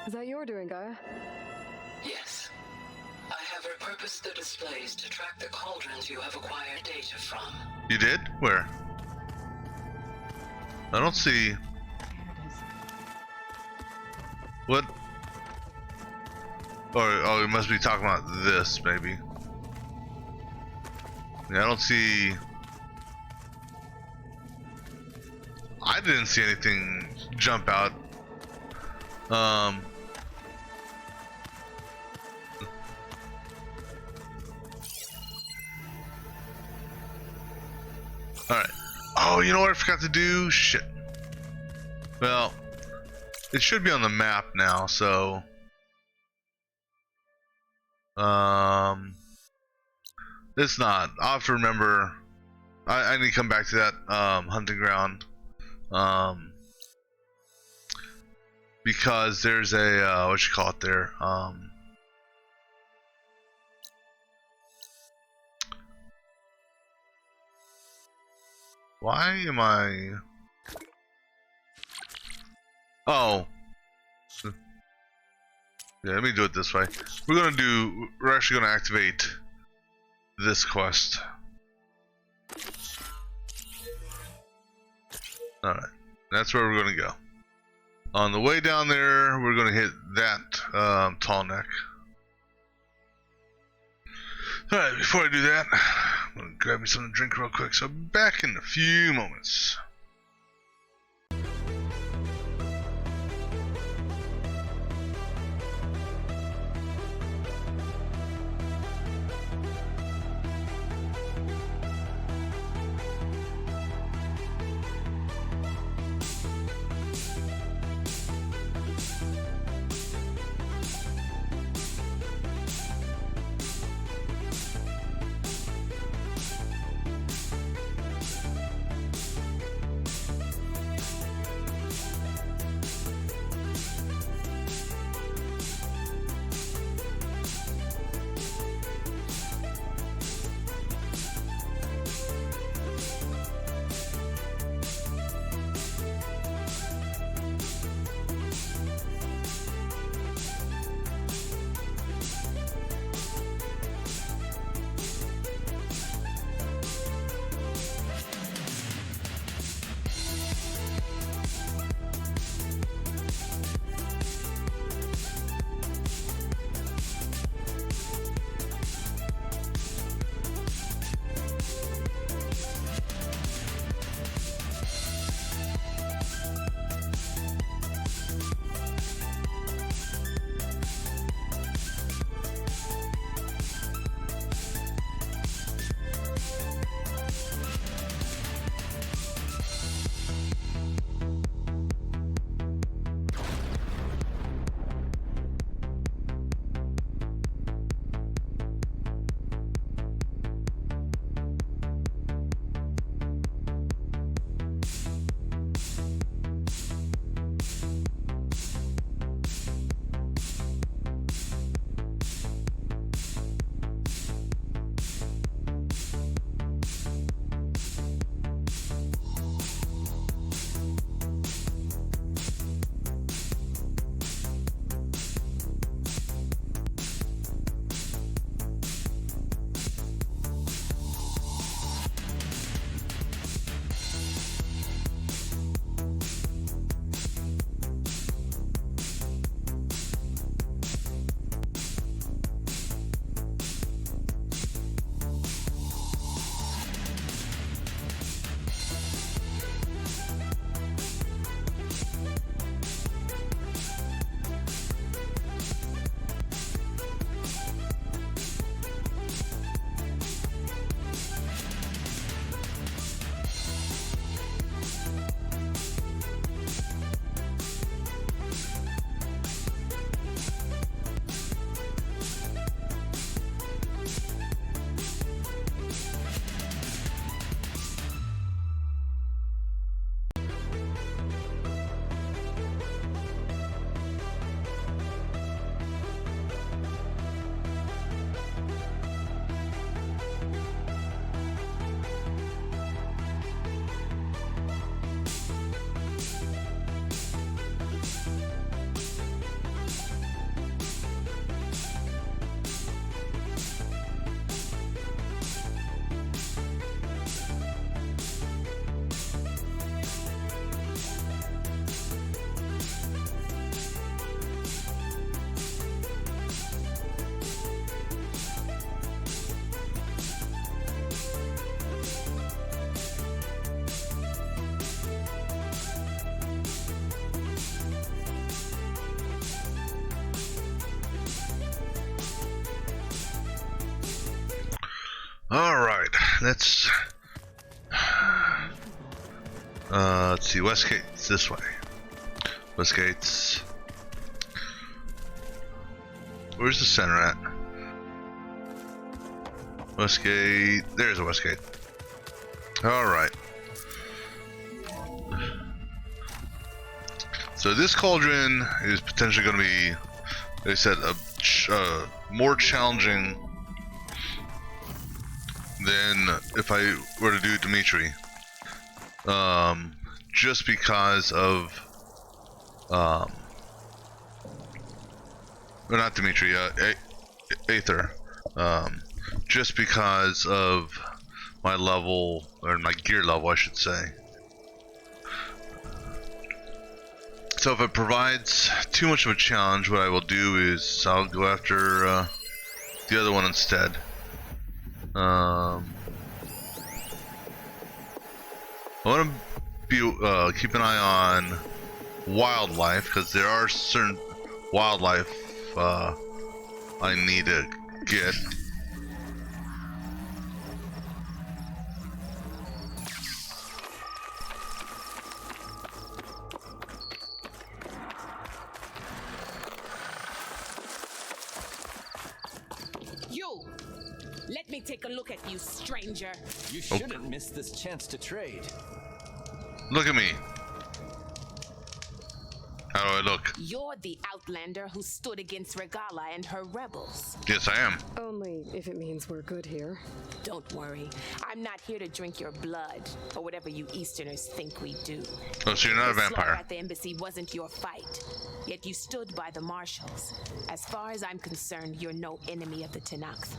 Speaker 2: Is that your doing, Gaia?
Speaker 7: Yes. I have repurposed the displays to track the cauldrons you have acquired data from.
Speaker 1: You did? Where? I don't see... What? Oh, we must be talking about this, maybe. Yeah, I don't see... I didn't see anything jump out. Alright. Oh, you know what I forgot to do? Shit. Well... It should be on the map now, so It's not. I'll have to remember. I need to come back to that hunting ground. Because there's a what you call it there. Why am I? Oh. Yeah, let me do it this way. We're actually gonna activate this quest. Alright. That's where we're gonna go. On the way down there, we're gonna hit that tall neck. Alright, before I do that, I'm gonna grab me something to drink real quick. So back in a few moments. Alright, let's see, Westgate's this way. Westgate's... Where's the center at? Westgate. There's a Westgate. Alright. So this cauldron is potentially going to be, they said, more challenging than if I were to do Dimitri. Just because of, or not Dimitri, Aether. Just because of my level, or my gear level, I should say. So if it provides too much of a challenge, what I will do is I'll go after the other one instead. I want to be keep an eye on wildlife, because there are certain wildlife I need to get.
Speaker 8: You! Let me take a look at you, stranger.
Speaker 9: You shouldn't miss this chance to trade.
Speaker 1: Look at me. How do I look?
Speaker 8: You're the outlander who stood against Regala and her rebels.
Speaker 1: Yes, I am.
Speaker 2: Only if it means we're good here.
Speaker 8: Don't worry. I'm not here to drink your blood, or whatever you Easterners think we do.
Speaker 1: Oh, so you're not a
Speaker 8: The slaughter
Speaker 1: vampire.
Speaker 8: at the embassy wasn't your fight, yet you stood by the marshals. As far as I'm concerned, you're no enemy of the Tenakth.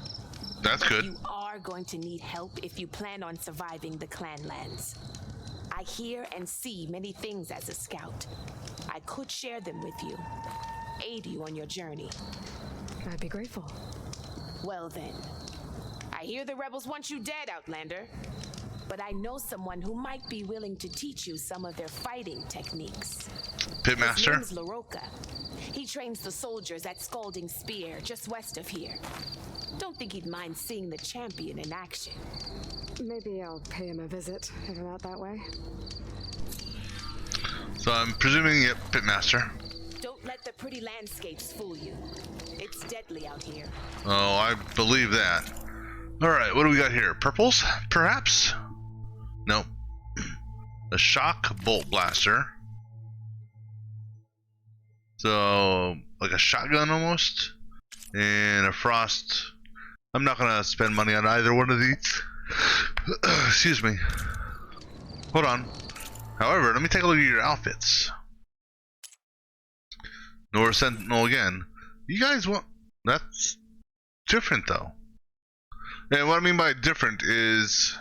Speaker 1: That's good.
Speaker 8: You are going to need help if you plan on surviving the Clanlands. I hear and see many things as a scout. I could share them with you, aid you on your journey.
Speaker 2: I'd be grateful.
Speaker 8: Well then, I hear the rebels want you dead, Outlander. But I know someone who might be willing to teach you some of their fighting techniques.
Speaker 1: Pitmaster?
Speaker 8: His name's LaRocca. He trains the soldiers at Scalding Spear, just west of here. Don't think he'd mind seeing the champion in action.
Speaker 2: Maybe I'll pay him a visit if I'm out that way.
Speaker 1: So I'm presuming, yep, Pitmaster.
Speaker 8: Don't let the pretty landscapes fool you. It's deadly out here.
Speaker 1: Oh, I believe that. Alright, what do we got here? Purples, perhaps? Nope. A shock bolt blaster. So, like a shotgun almost. And a frost. I'm not gonna spend money on either one of these. Excuse me. Hold on. However, let me take a look at your outfits. Nora Sentinel again. You guys want... That's different though. And what I mean by different is...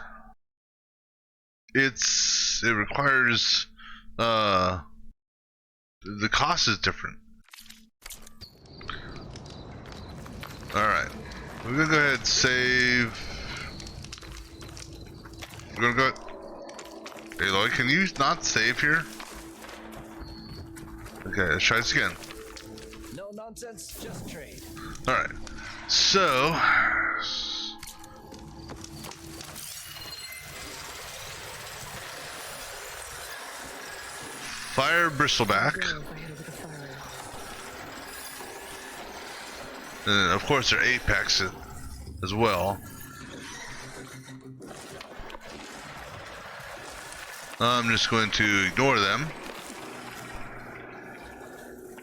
Speaker 1: It requires... The cost is different. Alright. We're gonna go ahead and save... We're gonna go... Hey Lloyd, can you not save here? Okay, let's try this again.
Speaker 9: No nonsense, just trade.
Speaker 1: Alright. So... Fire Bristleback. And of course they're Apex as well. I'm just going to ignore them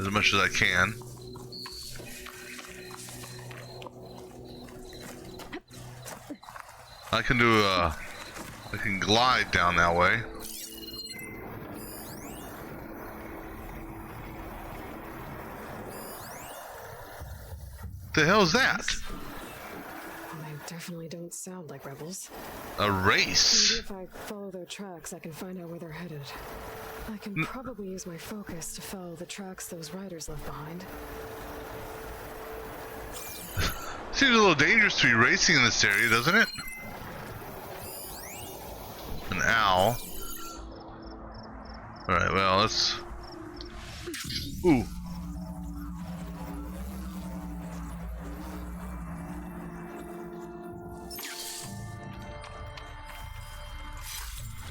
Speaker 1: as much as I can. I can do I can glide down that way. The hell is that?
Speaker 2: They definitely don't sound like rebels.
Speaker 1: A race?
Speaker 2: Maybe if I follow their tracks, I can find out where they're headed. I can probably use my focus to follow the tracks those riders left behind.
Speaker 1: Seems a little dangerous to be racing in this area, doesn't it? An owl. Alright, well, let's... Ooh.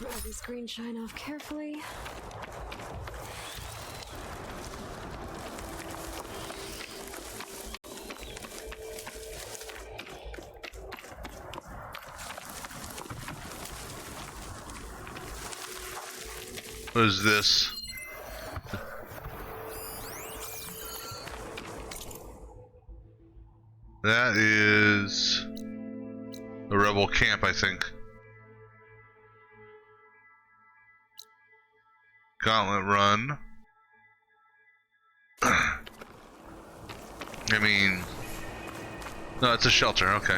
Speaker 2: Roll this green shine off carefully.
Speaker 1: What is this? That is a rebel camp, I think. Gauntlet run. I mean, no, it's a shelter. Okay.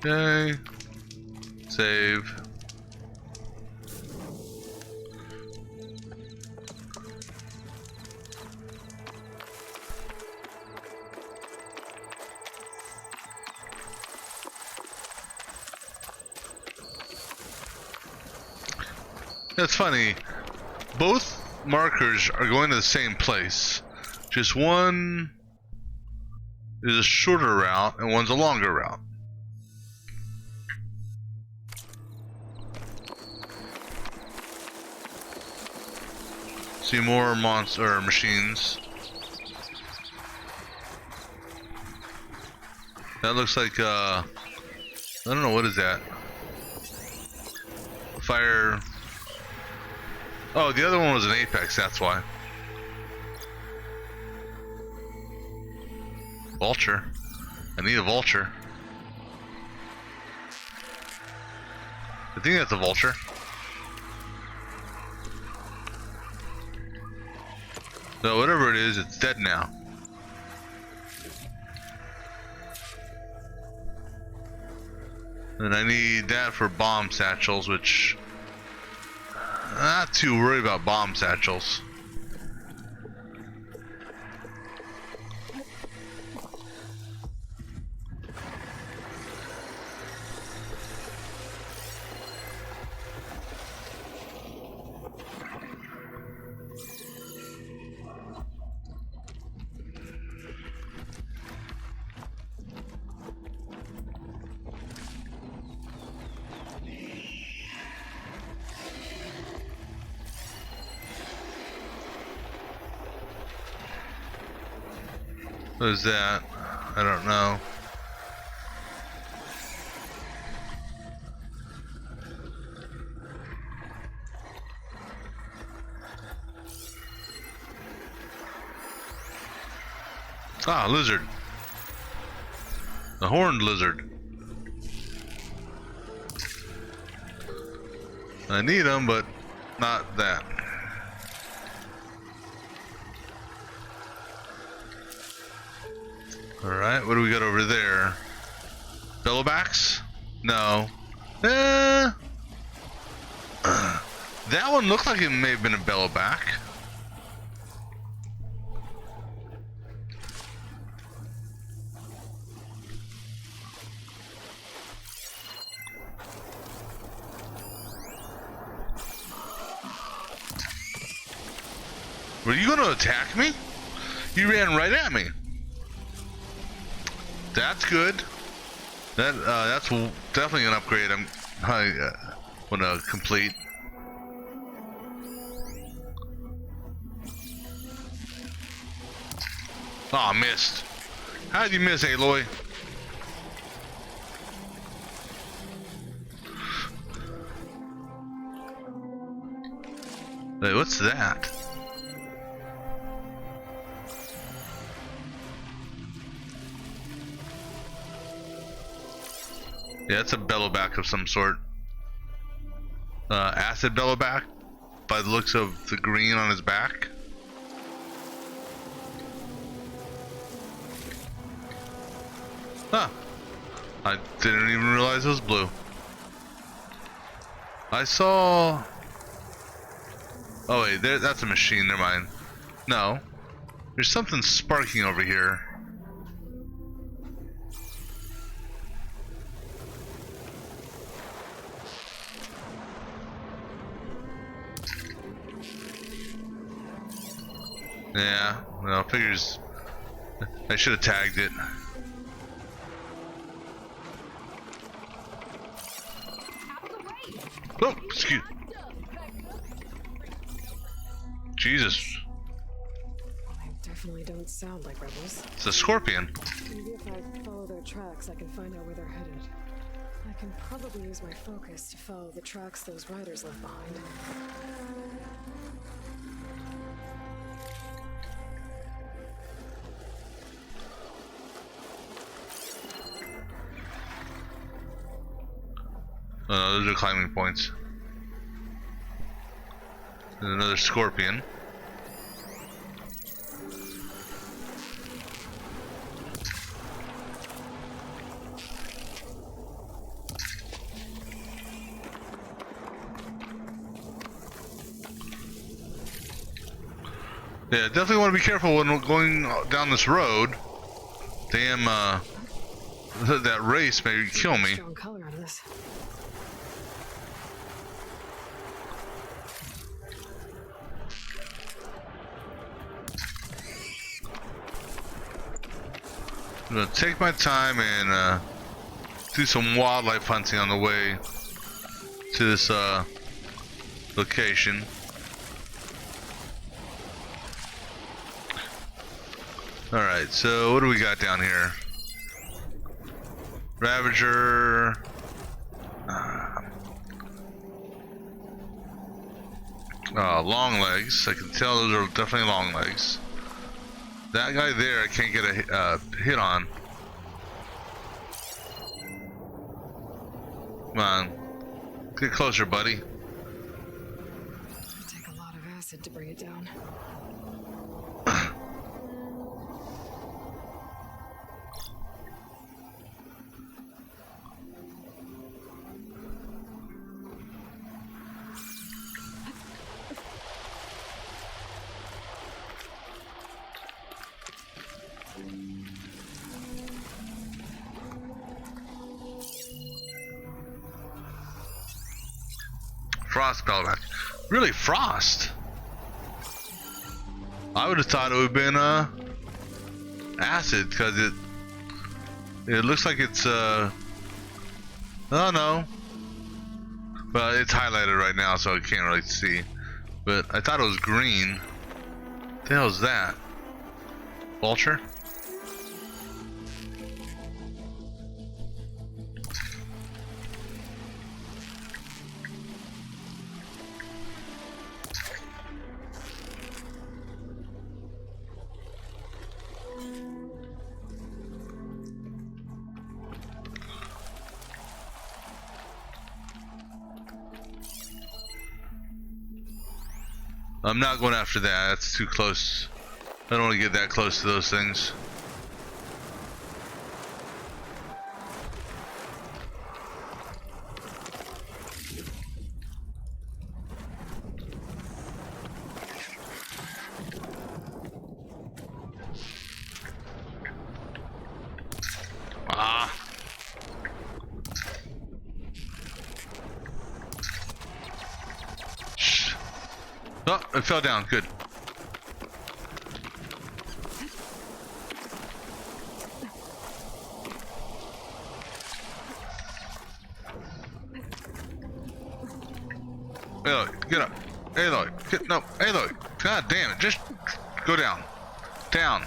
Speaker 1: Okay. Save. That's funny. Both markers are going to the same place. Just one is a shorter route and one's a longer route. See more monster machines. That looks like I don't know, what is that? Fire. Oh, the other one was an Apex, that's why. Vulture. I need a vulture. I think that's a vulture. So whatever it is, it's dead now. And I need that for bomb satchels, which I'm not too worried about bomb satchels. What is that? I don't know. Ah, lizard. A horned lizard. I need them, but not that. Alright, what do we got over there? Bellowbacks? No. That one looked like it may have been a bellowback. Were you going to attack me? You ran right at me. That's good. That's definitely an upgrade I want to complete. Aw, missed. How did you miss, Aloy? Wait, what's that? Yeah, it's a bellowback of some sort. Acid bellowback, by the looks of the green on his back. Huh. I didn't even realize it was blue. I saw... Oh wait, that's a machine, never mind. No. There's something sparking over here. Yeah, well, figures. I should have tagged it. Oh, excuse. Jesus.
Speaker 2: definitely don't sound like rebels.
Speaker 1: It's a scorpion.
Speaker 2: Maybe if I follow their tracks, I can find out where they're headed. I can probably use my focus to follow the tracks those riders left behind.
Speaker 1: Those are climbing points. There's another scorpion. Yeah, definitely want to be careful when we're going down this road. Damn, that race may kill me.
Speaker 2: Strong color out of this.
Speaker 1: I'm gonna take my time and do some wildlife hunting on the way to this location. Alright, so what do we got down here? Ravager. Long legs. I can tell those are definitely long legs. That guy there I can't get a hit on. Come on. Get closer, buddy.
Speaker 2: It'll take a lot of acid to bring it down.
Speaker 1: Frost Spellback. Really, Frost? I would have thought it would have been acid, because it looks like it's oh no. But it's highlighted right now, so I can't really see. But I thought it was green. What the hell is that? Vulture? I'm not going after that. That's too close. I don't want to get that close to those things. Ah. Shh. Oh, it fell down. Good. Aloy, get up. Aloy, get, no, Aloy. God damn it. Just go down. Down.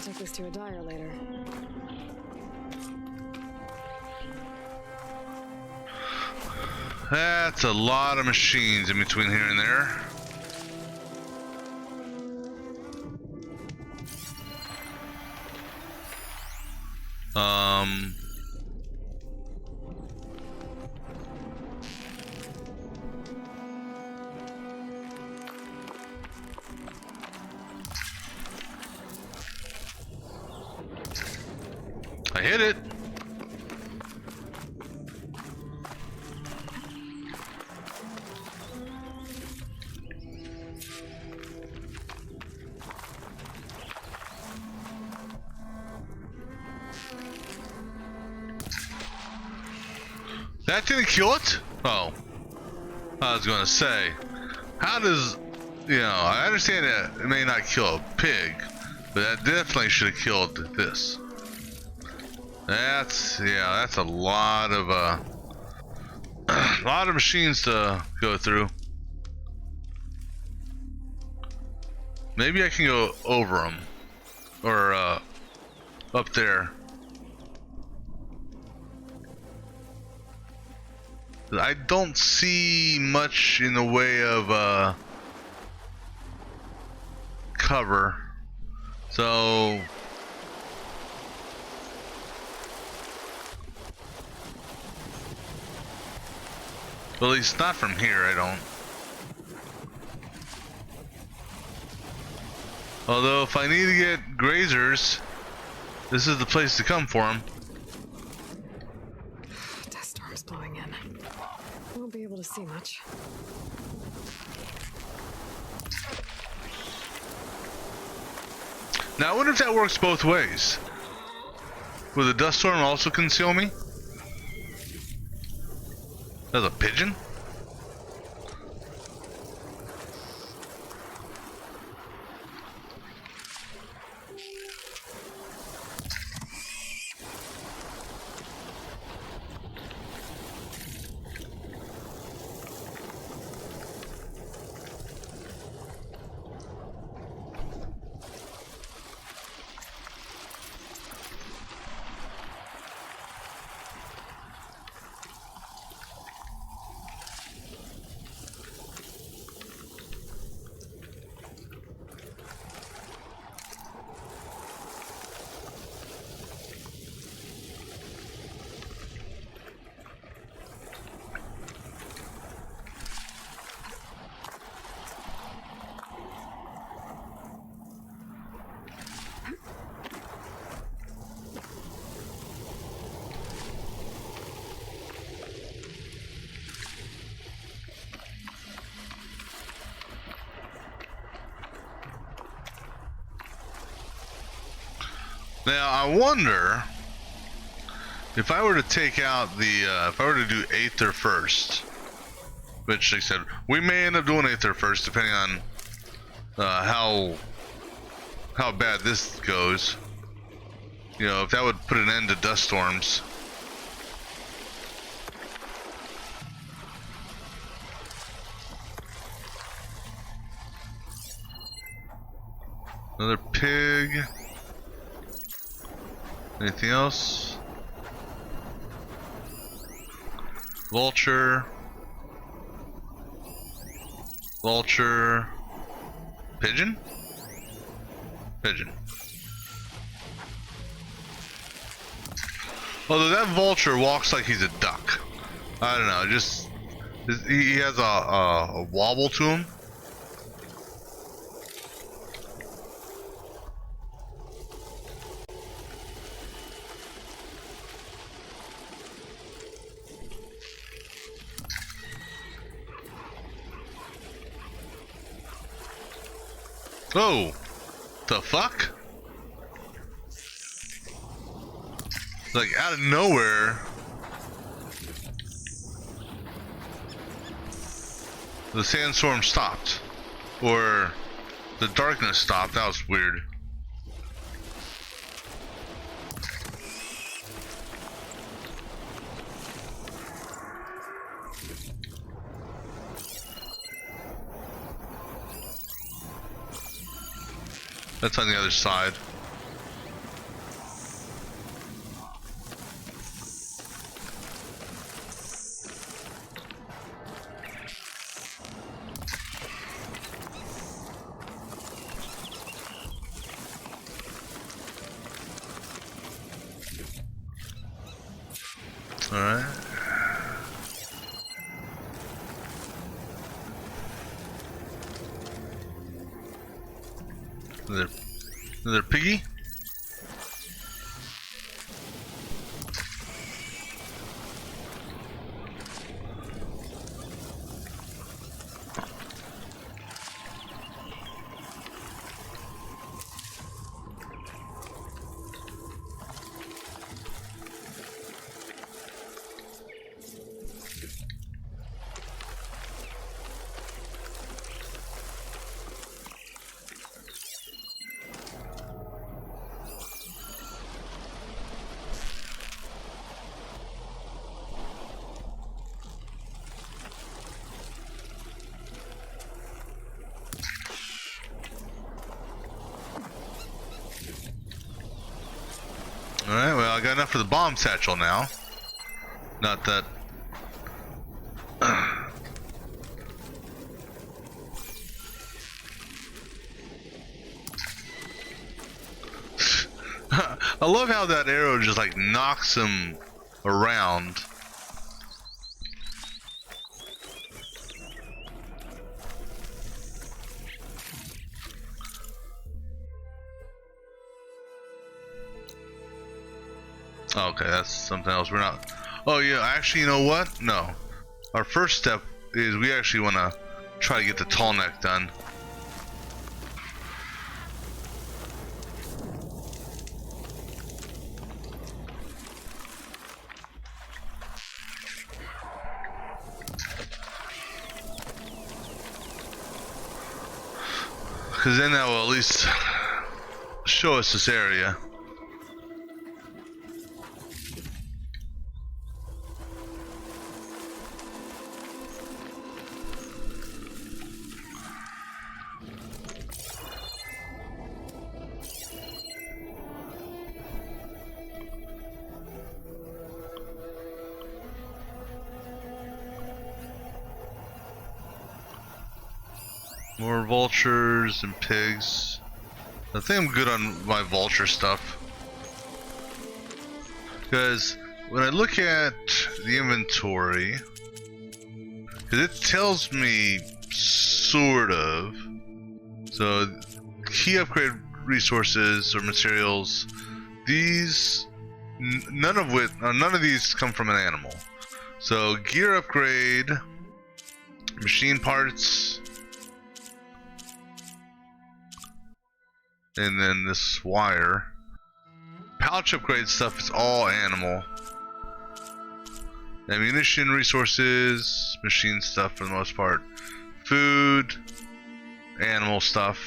Speaker 2: Take this to a dyer later.
Speaker 1: That's a lot of machines in between here and there. I hit it. That didn't kill it? Oh. I was gonna say, how does You know, I understand that it may not kill a pig, but that definitely should have killed this. That's a lot of a lot of machines to go through. Maybe I can go over them, or up there. I don't see much in the way of cover, so well, at least not from here, I don't. Although if I need to get grazers, this is the place to come for them.
Speaker 2: Dust storm's blowing in. Won't be able to see much.
Speaker 1: Now I wonder if that works both ways. Will the dust storm also conceal me? That's a pigeon? Now I wonder if I were to take out the if I were to do Aether first, which they said we may end up doing Aether first depending on how bad this goes. You know, if that would put an end to dust storms. Another pig. Anything else? Vulture. Vulture. Pigeon? Pigeon. Although that vulture walks like he's a duck. I don't know, just he has a wobble to him. Oh, the fuck? Like out of nowhere, the sandstorm stopped, or the darkness stopped. That was weird. That's on the other side. All right. Another piggy? I got enough for the bomb satchel now. Not that. I love how that arrow just like knocks him around. Okay, that's something else. We're not. Oh yeah, actually, you know what? No. Our first step is we actually want to try to get the tall neck done. Because then that will at least show us this area. More vultures and pigs. I think I'm good on my vulture stuff. Because when I look at the inventory, because it tells me sort of. So key upgrade resources or materials. These, none of these come from an animal. So gear upgrade, machine parts. And then this wire. Pouch upgrade stuff is all animal. Ammunition resources, machine stuff for the most part. Food, animal stuff.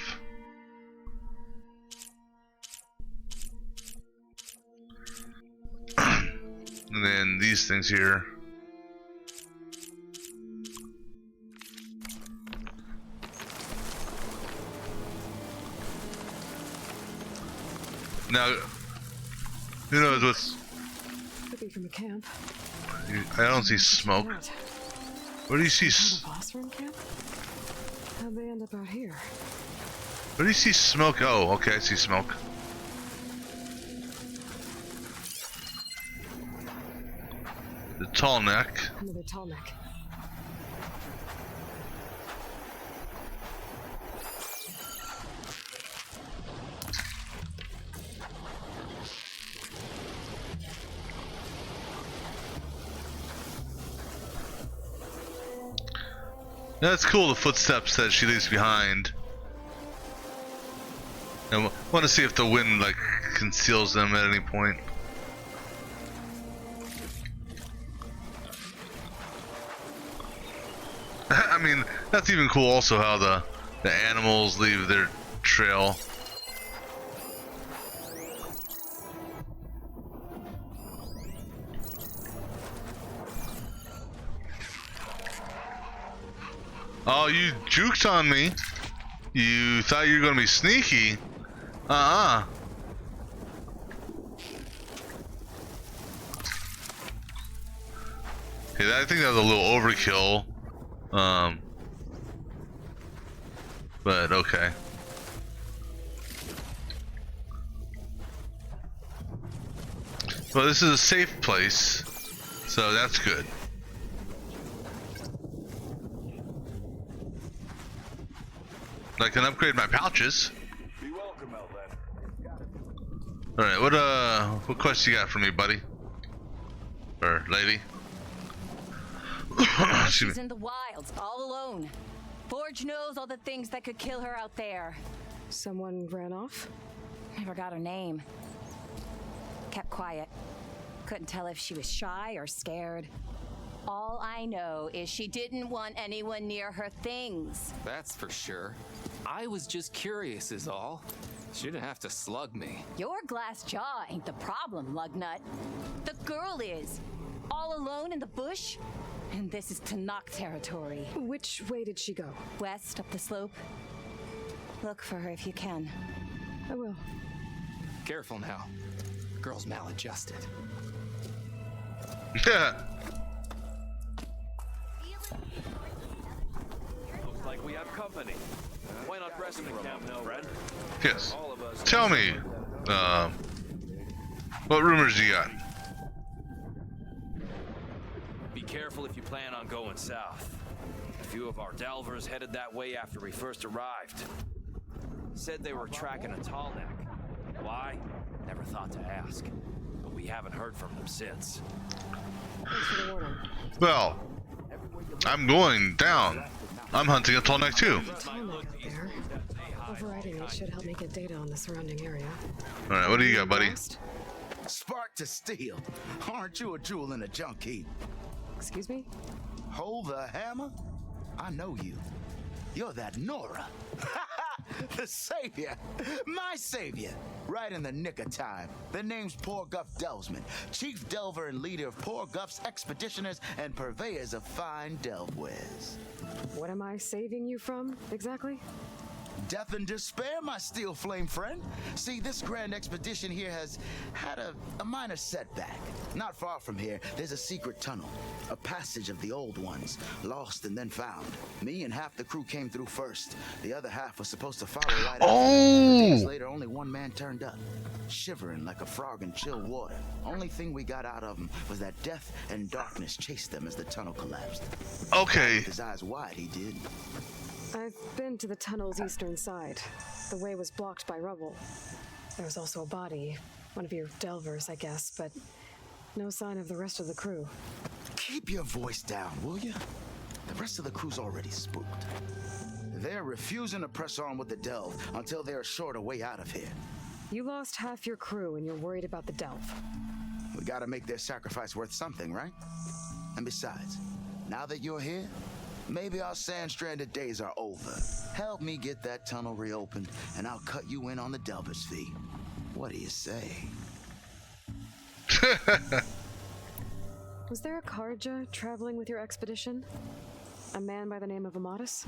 Speaker 1: And then these things here. Now, who knows what's...
Speaker 2: Could be from a camp.
Speaker 1: I don't see smoke. Where do you see...
Speaker 2: The boss room camp? How'd they end up out here?
Speaker 1: Where do you see smoke? Oh, okay, I see smoke. The tall neck.
Speaker 2: Another tall neck.
Speaker 1: That's cool, the footsteps that she leaves behind. And want to see if the wind like conceals them at any point. I mean, that's even cool also how the animals leave their trail. Oh, you juked on me. You thought you were gonna be sneaky. Uh-uh. Okay, I think that was a little overkill. But okay. Well, this is a safe place, so that's good. I can upgrade my pouches.
Speaker 5: Be welcome, Outlander.
Speaker 1: Alright, what quest you got for me, buddy? Or lady?
Speaker 6: She's in the wilds, all alone. Forge knows all the things that could kill her out there.
Speaker 2: Someone ran off?
Speaker 6: Never got her name. Kept quiet. Couldn't tell if she was shy or scared. All I know is she didn't want anyone near her things.
Speaker 10: That's for sure. I was just curious is all. She didn't have to slug me.
Speaker 6: Your glass jaw ain't the problem, Lugnut. The girl is. All alone in the bush? And this is Tanakh territory.
Speaker 2: Which way did she go?
Speaker 6: West, up the slope. Look for her if you can.
Speaker 2: I will.
Speaker 10: Careful now. Girl's maladjusted.
Speaker 5: Looks like we have company. Why not rest for a moment, friend?
Speaker 1: Yes.
Speaker 5: All of us.
Speaker 1: Tell me, what rumors you got?
Speaker 5: Be careful if you plan on going south. A few of our delvers headed that way after we first arrived. Said they were tracking a tall neck. Why? Never thought to ask. But we haven't heard from them since.
Speaker 2: Thanks for the warning.
Speaker 1: Well, I'm going down. I'm hunting a tall neck too.
Speaker 2: Tallneck up there. Overriding it should help me get data on the surrounding area.
Speaker 1: All right, what do you got, buddy?
Speaker 2: Lost?
Speaker 11: Spark to steel. Aren't you a jewel in a junk heap?
Speaker 2: Excuse me?
Speaker 11: Hold the hammer? I know you. You're that Nora. The savior. My savior. Right in the nick of time. The name's Poor Guff Delvesman, chief delver and leader of Poor Guff's expeditioners and purveyors of fine delve wares.
Speaker 2: What am I saving you from, exactly?
Speaker 11: Death and despair, my steel flame friend. See, this grand expedition here has had a minor setback. Not far from here, there's a secret tunnel, a passage of the old ones, lost and then found. Me and half the crew came through first. The other half was supposed to follow right after. Days later, only one man turned up, shivering like a frog in chill water. Only thing we got out of him was that death and darkness chased them as the tunnel collapsed.
Speaker 1: Okay.
Speaker 11: With his eyes wide, he did.
Speaker 2: I've been to the tunnel's eastern side. The way was blocked by rubble. There was also a body, one of your delvers, I guess, but no sign of the rest of the crew.
Speaker 11: Keep your voice down, will you? The rest of the crew's already spooked. They're refusing to press on with the delve until they're assured a way out of here.
Speaker 2: You lost half your crew and you're worried about the delve.
Speaker 11: We gotta make their sacrifice worth something, right? And besides, now that you're here, maybe our sand-stranded days are over. Help me get that tunnel reopened, and I'll cut you in on the delver's fee. What do you say?
Speaker 2: Was there a Karja traveling with your expedition? A man by the name of Amatus?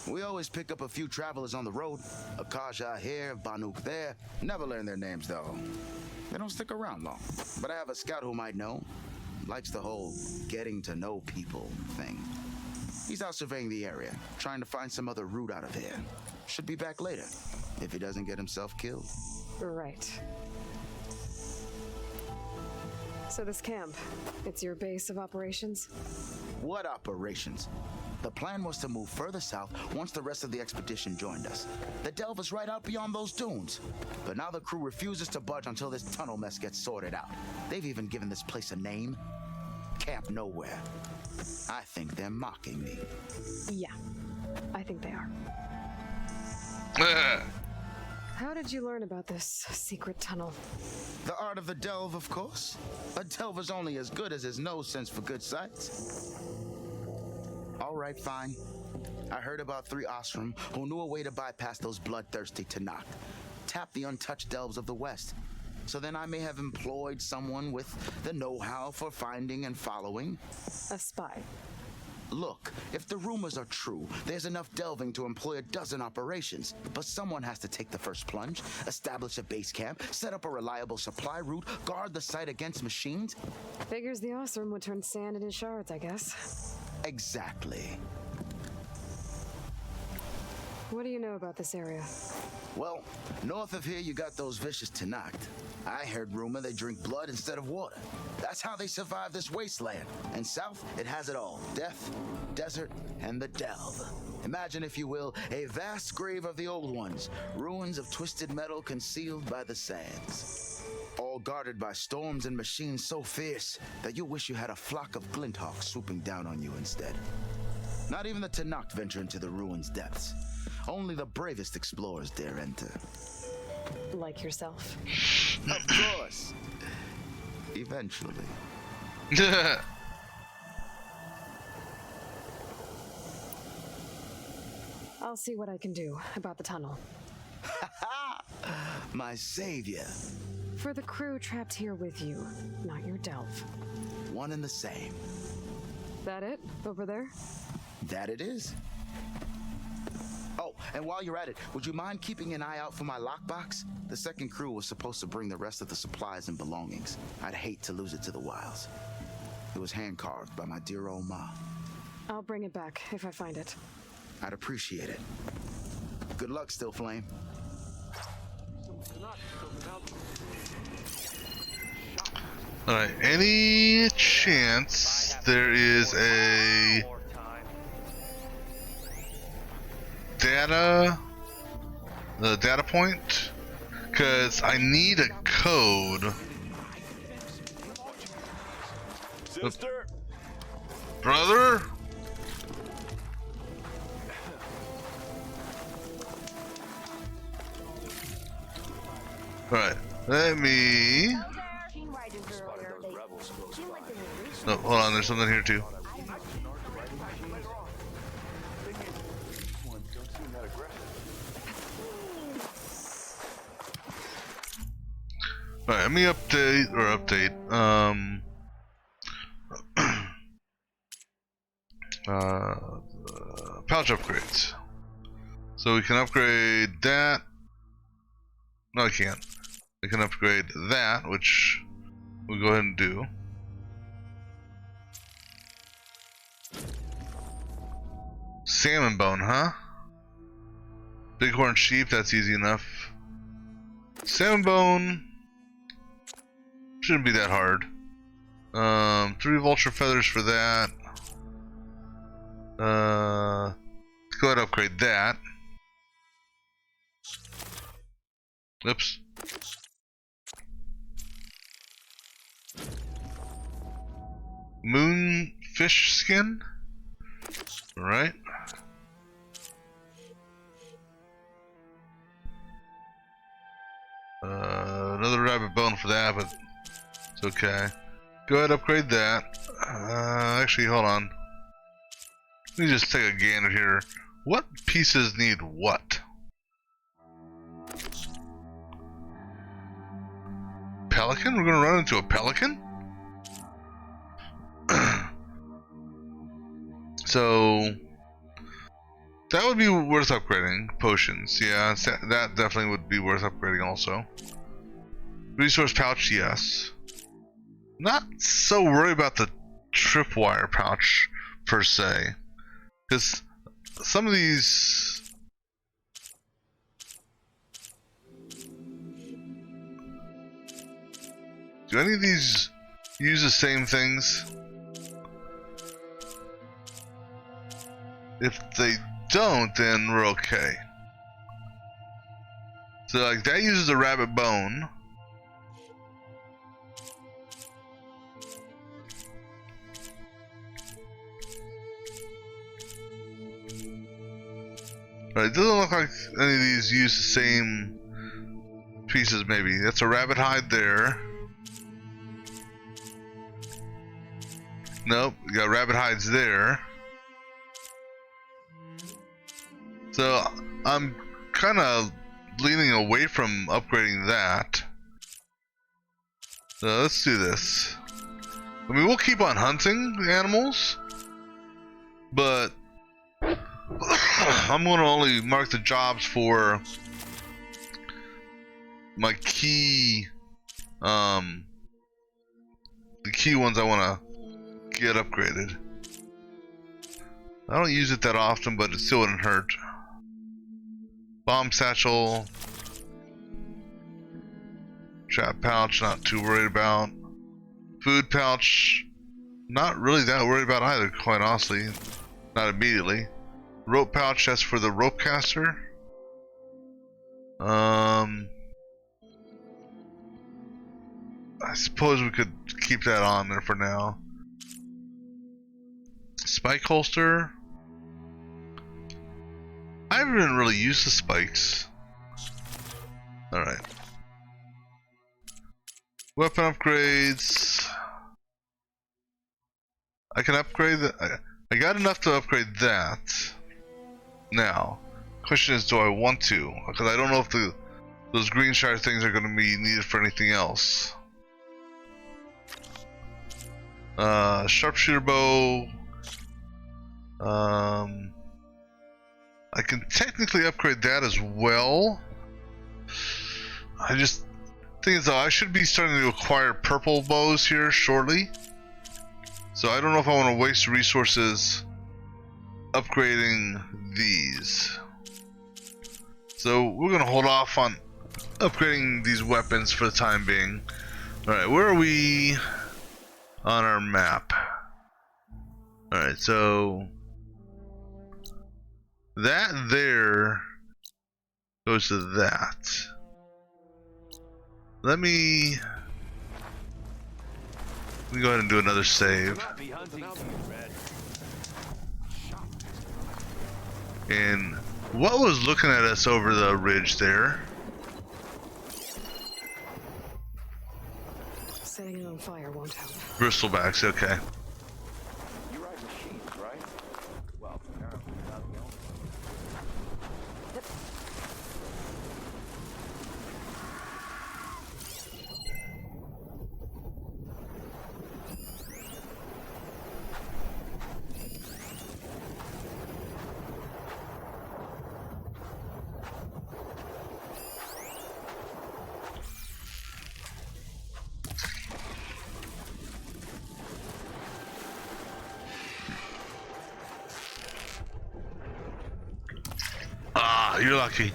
Speaker 11: We always pick up a few travelers on the road. A Kaja here, Banuk there. Never learn their names, though. They don't stick around long. But I have a scout who might know. Likes the whole getting to know people thing. He's out surveying the area, trying to find some other route out of here. Should be back later, if he doesn't get himself killed.
Speaker 2: Right. So this camp, it's your base of operations?
Speaker 11: What operations? The plan was to move further south once the rest of the expedition joined us. The delve is right out beyond those dunes. But now the crew refuses to budge until this tunnel mess gets sorted out. They've even given this place a name. Camp Nowhere. I think they're mocking me.
Speaker 2: Yeah, I think they are. How did you learn about this secret tunnel?
Speaker 11: The art of the delve, of course. A delver's only as good as his nose sense for good sights. All right, fine. I heard about 3 Osram who knew a way to bypass those bloodthirsty Tanakh. Tap the untouched delves of the West. So then I may have employed someone with the know-how for finding and following.
Speaker 2: A spy.
Speaker 11: Look, if the rumors are true, there's enough delving to employ a dozen operations. But someone has to take the first plunge, establish a base camp, set up a reliable supply route, guard the site against machines.
Speaker 2: Figures the Osram would turn sand into shards, I guess.
Speaker 11: Exactly.
Speaker 2: What do you know about this area?
Speaker 11: Well, north of here you got those vicious Tanakh. I heard rumor they drink blood instead of water. That's how they survive this wasteland. And south, it has it all. Death, desert, and the delve. Imagine, if you will, a vast grave of the old ones. Ruins of twisted metal concealed by the sands. All guarded by storms and machines so fierce that you wish you had a flock of glinthawks swooping down on you instead. Not even the Tanakh venture into the ruins' depths. Only the bravest explorers dare enter.
Speaker 2: Like yourself.
Speaker 11: Of course. Eventually.
Speaker 2: I'll see what I can do about the tunnel.
Speaker 11: My savior.
Speaker 2: For the crew trapped here with you, not your delve.
Speaker 11: One and the same.
Speaker 2: That it? Over there?
Speaker 11: That it is. Oh, And while you're at it, would you mind keeping an eye out for my lockbox? The second crew was supposed to bring the rest of the supplies and belongings. I'd hate to lose it to the wilds. It was hand-carved by my dear old ma.
Speaker 2: I'll bring it back if I find it.
Speaker 11: I'd appreciate it. Good luck, Still Flame.
Speaker 1: Alright, any chance there is a data point? Because I need a code.
Speaker 9: Sister!
Speaker 1: Brother? Alright, let me... No, hold on, there's something here too. Alright, let me update, pouch upgrades. So we can upgrade that. No, I can't. I can upgrade that, which we'll go ahead and do. Salmon bone, huh? Bighorn sheep, that's easy enough. Salmon bone shouldn't be that hard. 3 vulture feathers for that. Let's go ahead and upgrade that. Oops. Moonfish skin. All right. Another rabbit bone for that, but it's okay. Go ahead, upgrade that. Actually, hold on. Let me just take a gander here. What pieces need what? Pelican? We're gonna run into a pelican? So that would be worth upgrading. Potions, yeah, that definitely would be worth upgrading also. Resource pouch, yes. Not so worried about the tripwire pouch per se, because some of these do any of these use the same things? If they don't, then we're okay. So like that uses a rabbit bone. Right, it doesn't look like any of these use the same pieces maybe. That's a rabbit hide there. Nope, you got rabbit hides there. So I'm kind of leaning away from upgrading that. So let's do this. I mean, we'll keep on hunting animals, but I'm going to only mark the jobs for my key, the key ones I want to get upgraded. I don't use it that often, but it still wouldn't hurt. Bomb satchel, trap pouch, not too worried about. Food pouch, not really that worried about either, quite honestly. Not immediately. Rope pouch, that's for the rope caster. I suppose we could keep that on there for now. Spike holster. I haven't even really used the spikes. Alright. Weapon upgrades. I can upgrade the. I got enough to upgrade that. Now, question is, do I want to? Because I don't know if those green shard things are going to be needed for anything else. Sharpshooter bow. I can technically upgrade that as well. I just think as though I should be starting to acquire purple bows here shortly. So I don't know if I want to waste resources upgrading these. So we're going to hold off on upgrading these weapons for the time being. Alright, where are we on our map? Alright, so that there goes to that. Let me go ahead and do another save. And what was looking at us over the ridge there?
Speaker 2: Setting it on fire won't help.
Speaker 1: Bristlebacks, okay.
Speaker 9: You ride machines, right? Well, apparently not the only
Speaker 1: Ah, you're lucky.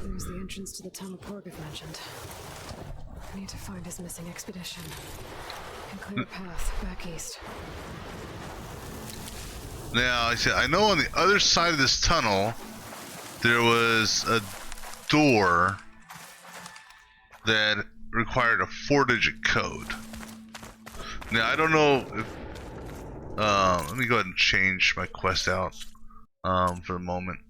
Speaker 2: There's the entrance to the tunnel Porgeth mentioned. I need to find his missing expedition and clear a path back east.
Speaker 1: Now, I know on the other side of this tunnel, there was a door that required a 4-digit code. Now, I don't know if... let me go ahead and change my quest out for the moment.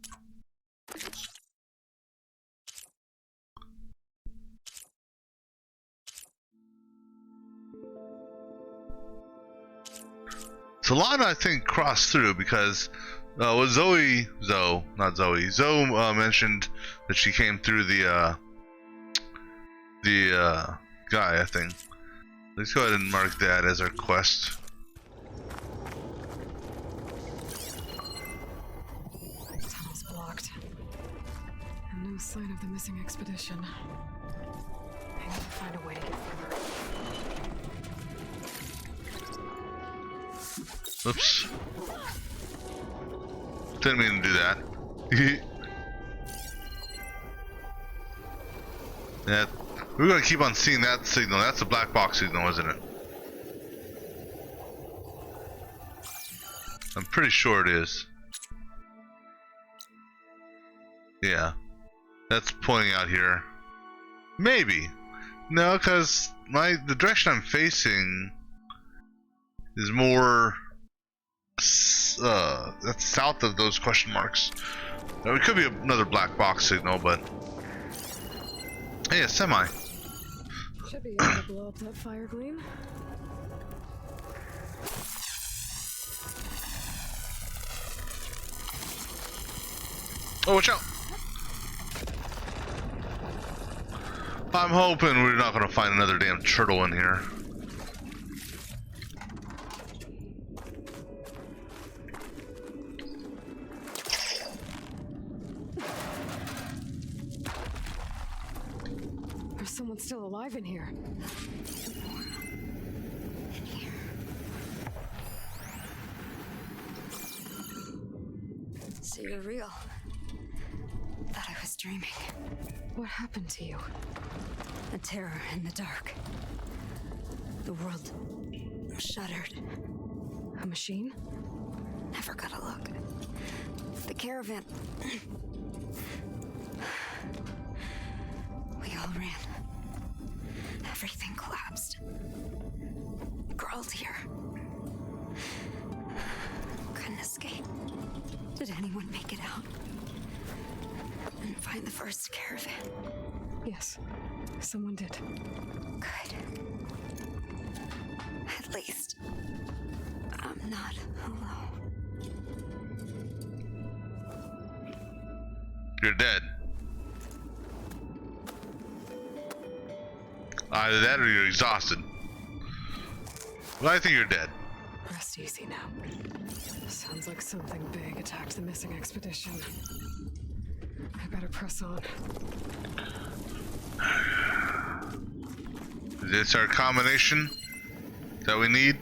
Speaker 1: Solana, I think, crossed through because Zoe mentioned that she came through the guy, I think. Let's go ahead and mark that as our quest.
Speaker 2: The tunnel's blocked. And no sign of the missing expedition. I need to find a way to get through.
Speaker 1: Oops. Didn't mean to do that. Yeah, we're gonna keep on seeing that signal. That's a black box signal, isn't it? I'm pretty sure it is. Yeah. That's pointing out here. Maybe. No, because the direction I'm facing is more that's south of those question marks. Now, it could be another black box signal, but hey, a semi.
Speaker 2: Should be able to blow up that fire gleam.
Speaker 1: Oh, watch out! I'm hoping we're not gonna find another damn turtle in here.
Speaker 2: There's someone still alive in here.
Speaker 6: So you're real. Thought I was dreaming.
Speaker 2: What happened to you?
Speaker 6: A terror in the dark. The world shuddered.
Speaker 2: A machine?
Speaker 6: Never got a look. The caravan. We all ran. Everything collapsed. Crawled here. Couldn't escape. Did anyone make it out? And find the first caravan?
Speaker 2: Yes, someone did.
Speaker 6: Good. At least I'm not alone.
Speaker 1: You're dead. Either that or you're exhausted. Well, I think you're dead.
Speaker 2: Rest easy now. Sounds like something big attacked the missing expedition. I better press on.
Speaker 1: Is this our combination that we need?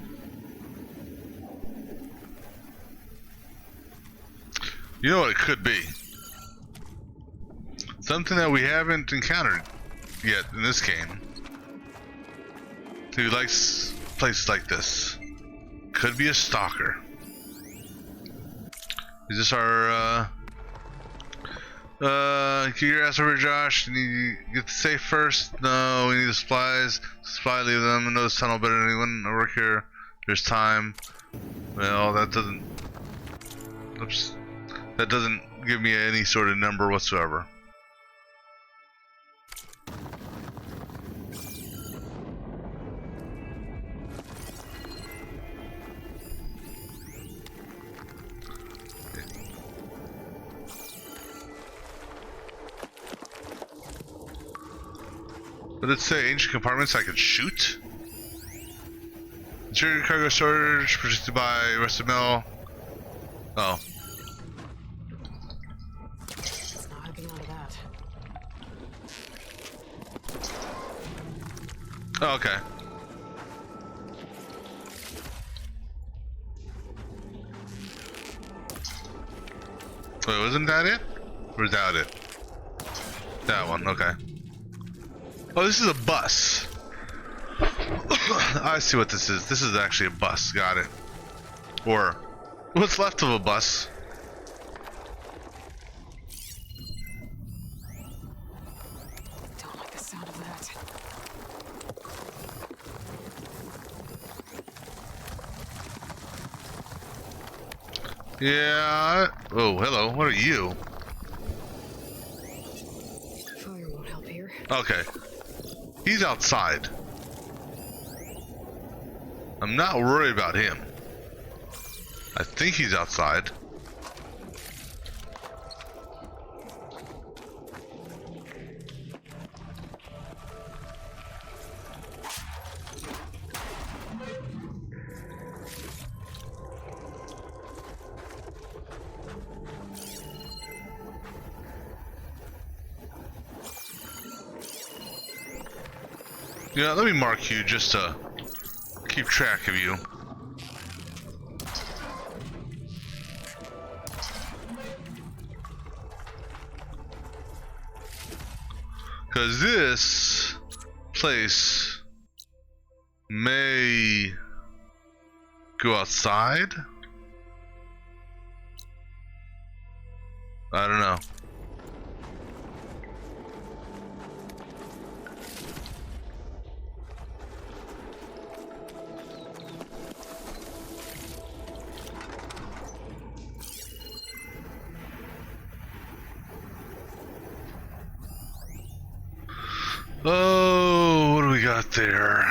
Speaker 1: You know what it could be? Something that we haven't encountered yet in this game. Who likes places like this? Could be a stalker. Is this our get your ass over, Josh. You need to get the safe first. No, we need the supplies. Supply, leave them. I know this tunnel better than anyone. I work here. There's time. Well, that doesn't. Oops. That doesn't give me any sort of number whatsoever. But let's say ancient compartments I could shoot. Interior cargo storage protected by rusted metal. Oh.
Speaker 2: It's not happening out of that.
Speaker 1: Oh, okay. Wait, wasn't that it? Or was that it? That one, okay. Oh, this is a bus. I see what this is. This is actually a bus. Got it. Or what's left of a bus.
Speaker 2: Don't like the sound of that.
Speaker 1: Yeah. Oh, hello. What are you?
Speaker 2: Fire won't help here.
Speaker 1: Okay. He's outside. I'm not worried about him. I think he's outside. Yeah, let me mark you just to keep track of you. Because this place may go outside. I don't know. Oh, what do we got there?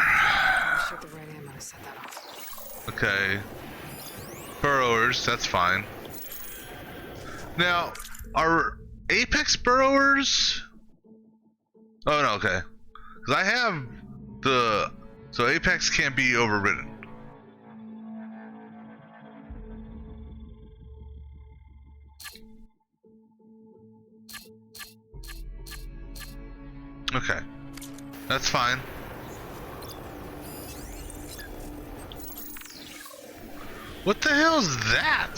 Speaker 2: Shoot the right ammo to set that off.
Speaker 1: Okay. Burrowers, that's fine. Now, are Apex burrowers? Oh no, okay. Because I have the... So Apex can't be overridden. Okay. That's fine. What the hell is that?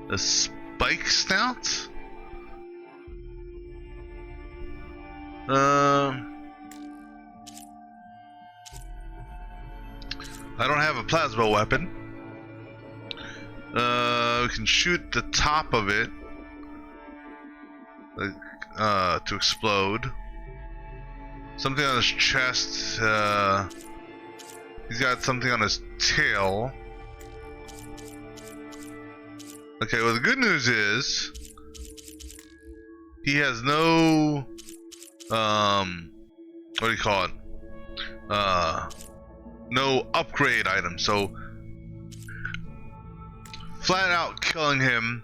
Speaker 1: A spike snout? I don't have a plasma weapon. We can shoot the top of it. To explode. Something on his chest. He's got something on his tail. Okay, well the good news is he has no what do you call it? No upgrade item. So flat out killing him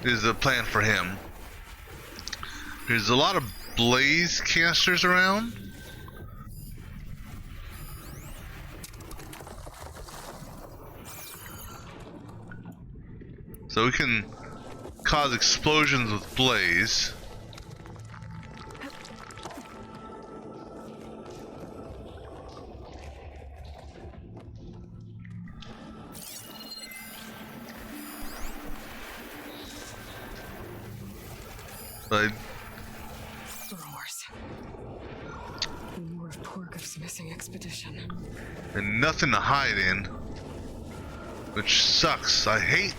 Speaker 1: is the plan for him. There's a lot of blaze casters around. So we can cause explosions with blaze. But
Speaker 2: Remorse. More of Torgov's missing expedition.
Speaker 1: and nothing to hide in, which sucks. I hate.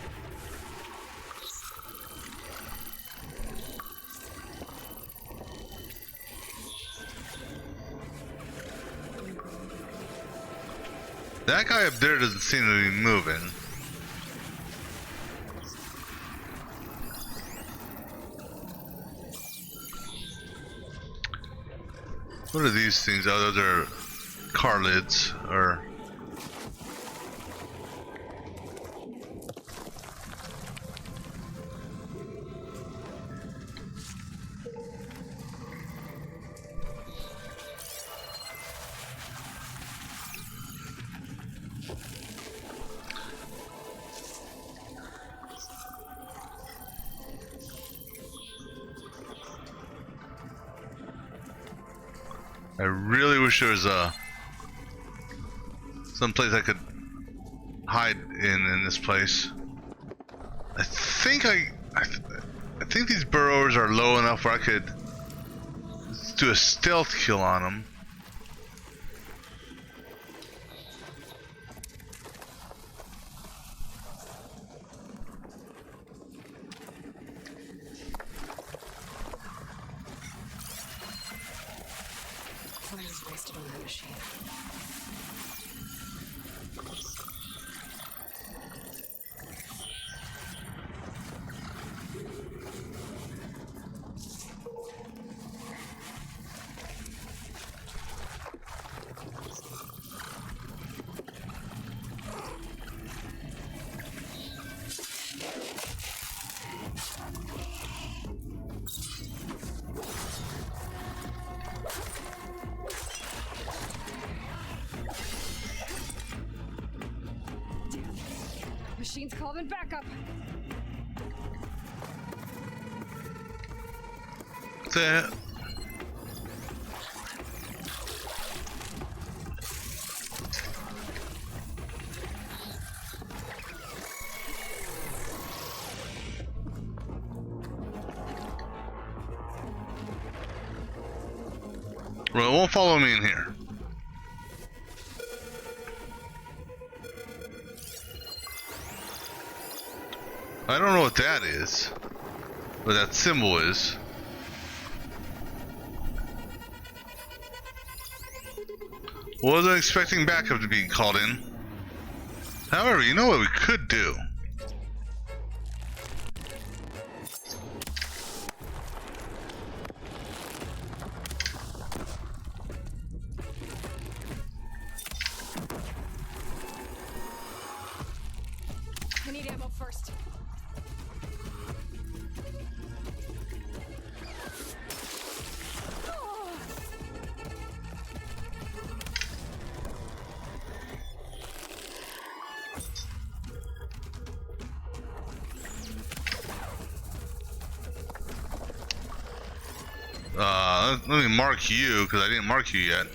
Speaker 1: That guy up there doesn't seem to be moving. What are these things? Oh, those are car lids, or... I really wish there was some place I could hide in this place. I think I think these burrowers are low enough where I could do a stealth kill on them.
Speaker 2: Fire's wasted on that machine. Machine's calling backup.
Speaker 1: That. Well, it won't follow me in here. I don't know what that is, what that symbol is. Wasn't expecting backup to be called in. However, you know what we could do?
Speaker 2: I need ammo first.
Speaker 1: Let me mark you, because I didn't mark you yet.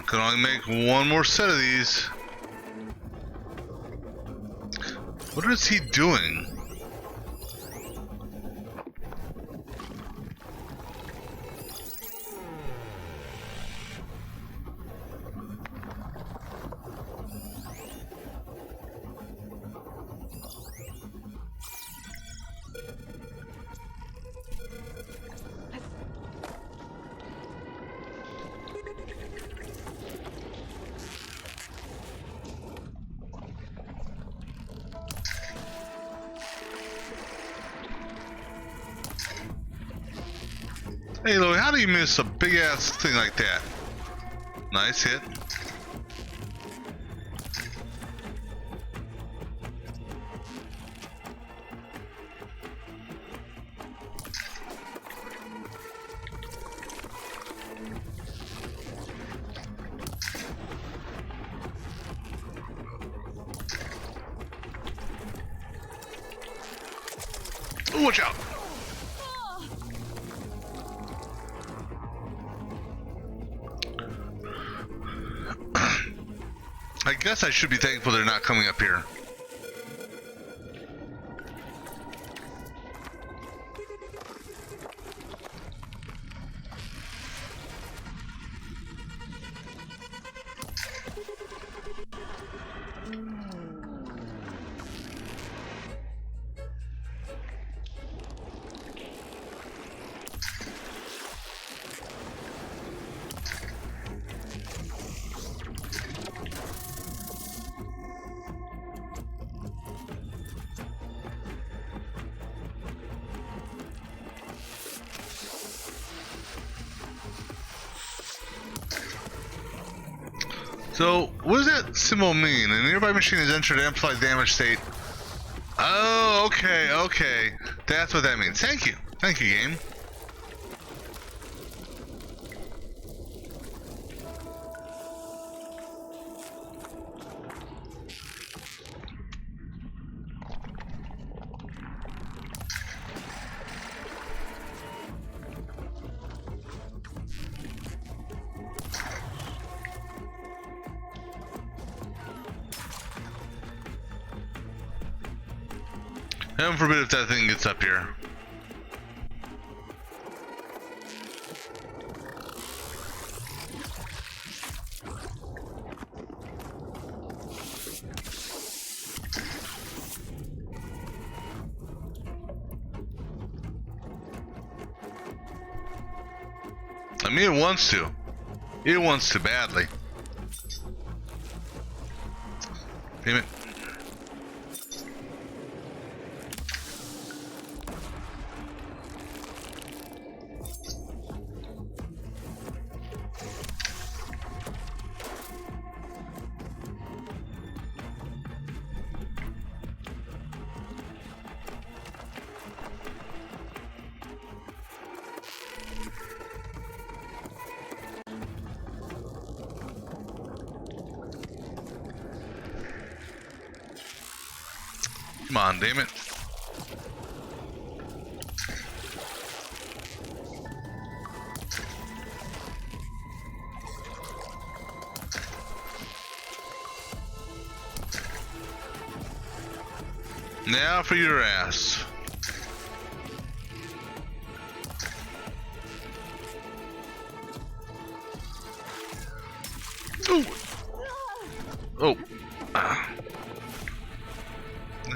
Speaker 1: Can only make one more set of these. What is he doing? Hey, Louie, how do you miss a big ass thing like that? Nice hit. Ooh, watch out! I guess I should be thankful they're not coming up here. So, what does that symbol mean? A nearby machine has entered amplified damage state. Oh, okay, okay. That's what that means. Thank you. Thank you, game. Heaven forbid if that thing gets up here. I mean, it wants to. It wants to badly. Damn it. Come on, damn it. Now for your ass. Ooh. Oh.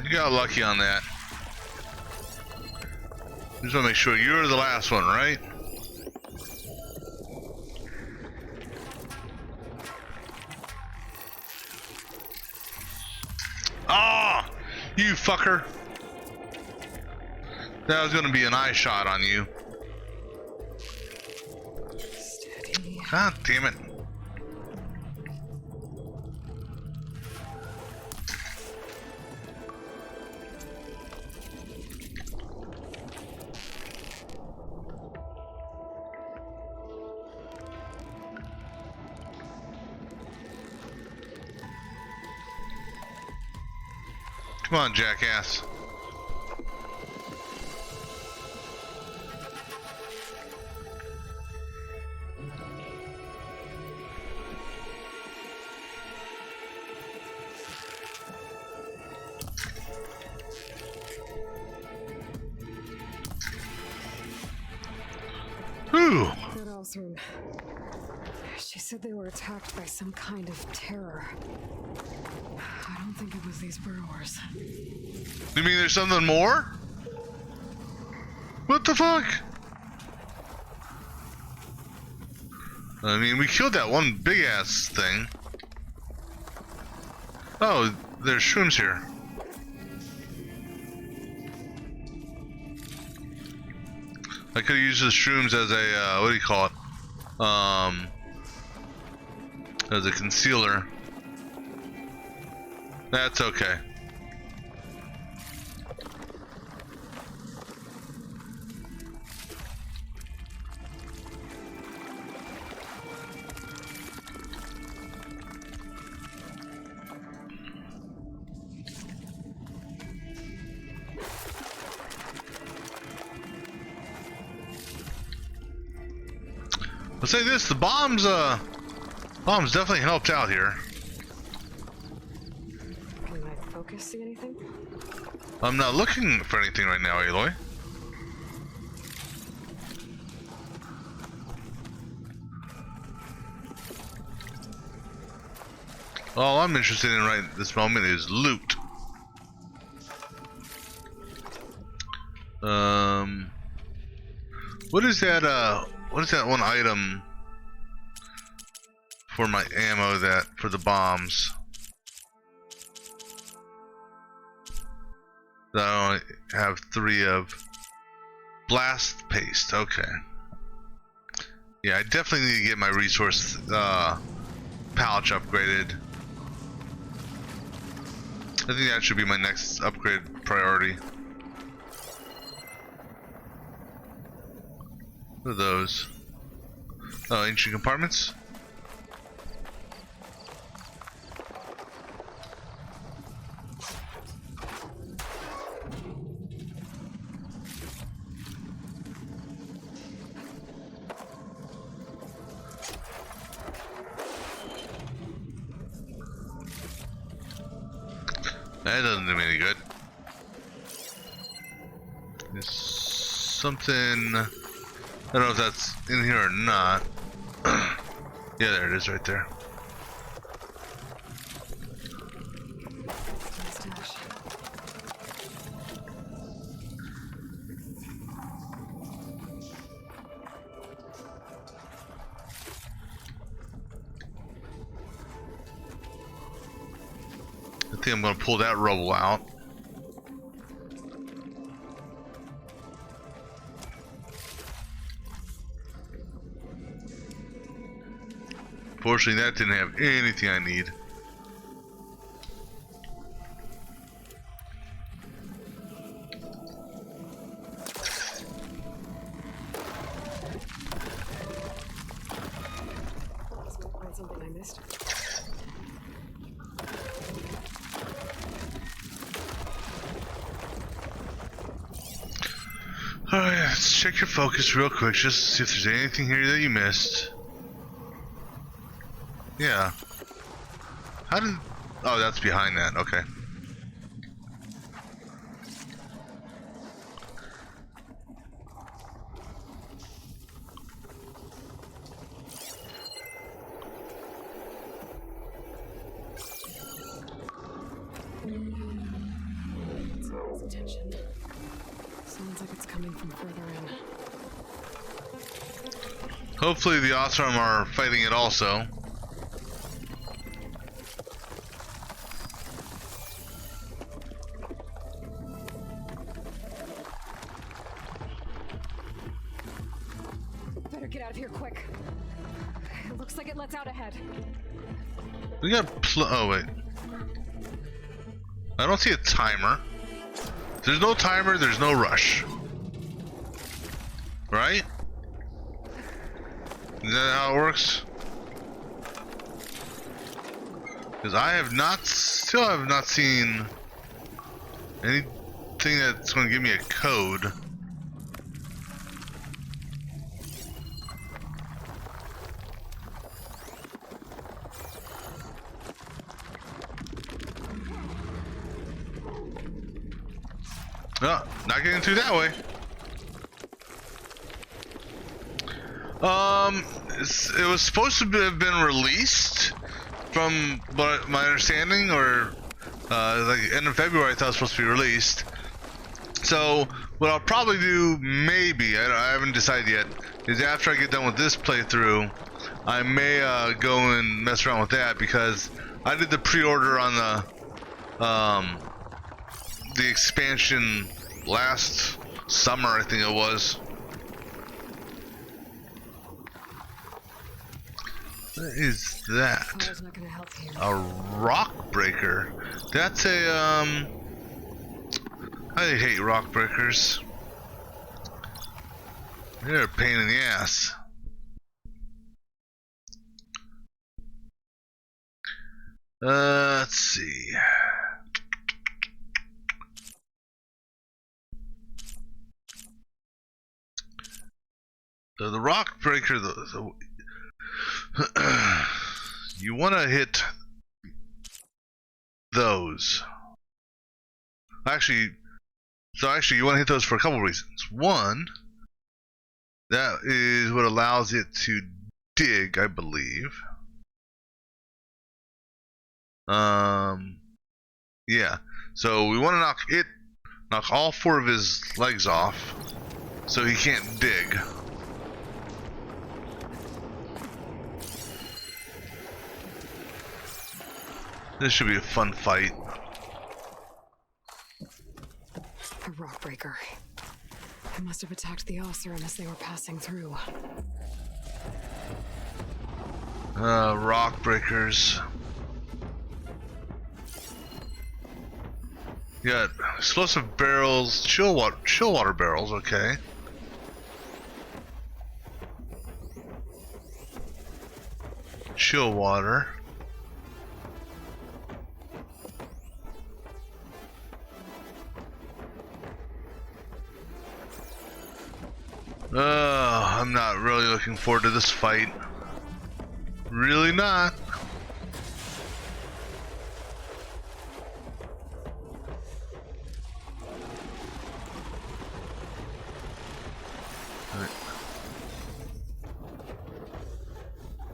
Speaker 1: You got lucky on that. Just want to make sure you're the last one, right? Ah, you fucker! That was going to be an eye shot on you.
Speaker 2: Steady.
Speaker 1: God damn it. Come on, jackass. Ooh.
Speaker 2: Rudolph's room. She said they were attacked by some kind of terror. I don't think it was these burrowers.
Speaker 1: You mean there's something more? What the fuck? I mean, we killed that one big ass thing. Oh, there's shrooms here. I could have used the shrooms as a what do you call it? As a concealer. That's okay. I'll say this, the bombs definitely helped out here.
Speaker 2: Can my focus see anything?
Speaker 1: I'm not looking for anything right now, Aloy. All I'm interested in right this moment is loot. What is that one item for my ammo that for the bombs that I only have 3 of? Blast paste, okay. Yeah, I definitely need to get my resource pouch upgraded. I think that should be my next upgrade priority. What are those? Oh, ancient compartments? That doesn't do me any good. There's something... I don't know if that's in here or not. Yeah, there it is right there. I think I'm gonna pull that rubble out. Fortunately, that didn't have anything I need.
Speaker 2: Find something I missed.
Speaker 1: Alright, let's check your focus real quick, just to see if there's anything here that you missed. Yeah. How did... Oh, that's behind that. Okay.
Speaker 2: Attention. Sounds like it's coming from further in.
Speaker 1: Hopefully the Oseram are fighting it also.
Speaker 2: Better get out of here quick. It looks like it lets out ahead.
Speaker 1: We got oh wait. I don't see a timer. If there's no timer, there's no rush. Right? Is that how it works? Because I have not, still have not seen anything that's going to give me a code. No, not getting through that way. It was supposed to have been released, from what my understanding, or like end of February. I thought it was supposed to be released. So what I'll probably do, maybe I haven't decided yet, is after I get done with this playthrough, I may go and mess around with that, because I did the pre-order on the expansion last summer, I think it was. What is that?
Speaker 2: Fire's not gonna help here.
Speaker 1: A rock breaker. That's a I hate rock breakers. They're a pain in the ass. Let's see. So the rock breaker, you want to hit those. Actually, you want to hit those for a couple reasons. One, that is what allows it to dig, I believe. Yeah. So we want to knock all 4 of his legs off, so he can't dig. This should be a fun fight.
Speaker 2: A rock breaker. It must have attacked the Oseram as they were passing through.
Speaker 1: Rock breakers. Yeah, explosive barrels, chill water barrels, okay. Chill water. I'm not really looking forward to this fight. Really not.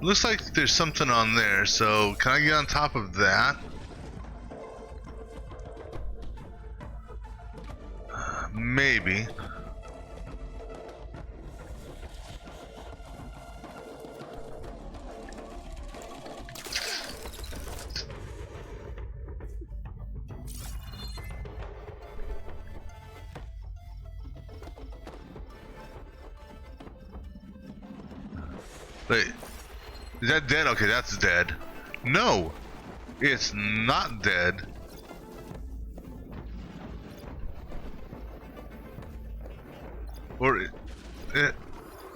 Speaker 1: Looks like there's something on there, so can I get on top of that? Maybe. Wait, is that dead? Okay, that's dead. No, it's not dead. Or,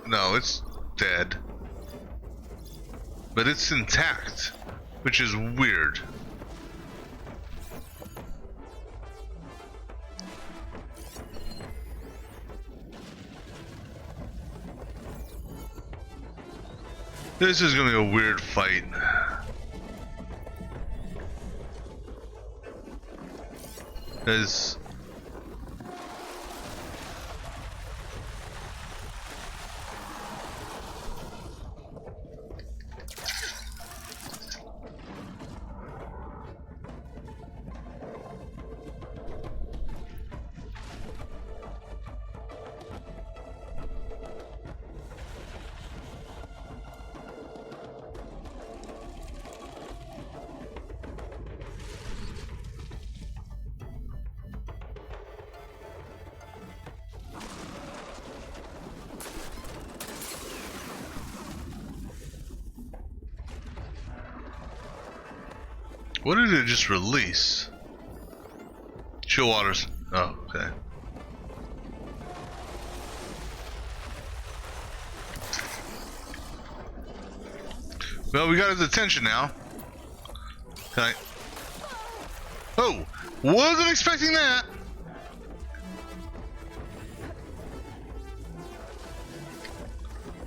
Speaker 1: no, it's dead. But it's intact, which is weird. This is gonna be a weird fight. Because what did it just release? Chill waters. Oh, okay. Well, we got his attention now. Okay. Oh, wasn't expecting that.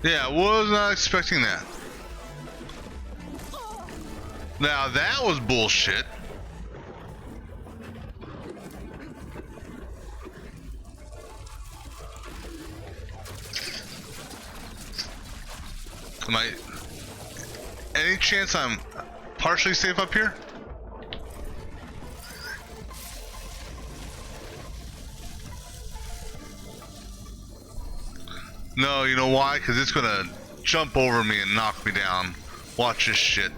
Speaker 1: Yeah, was not expecting that. Now that was bullshit. Am I... Any chance I'm partially safe up here? No, you know why? Because it's gonna jump over me and knock me down. Watch this shit.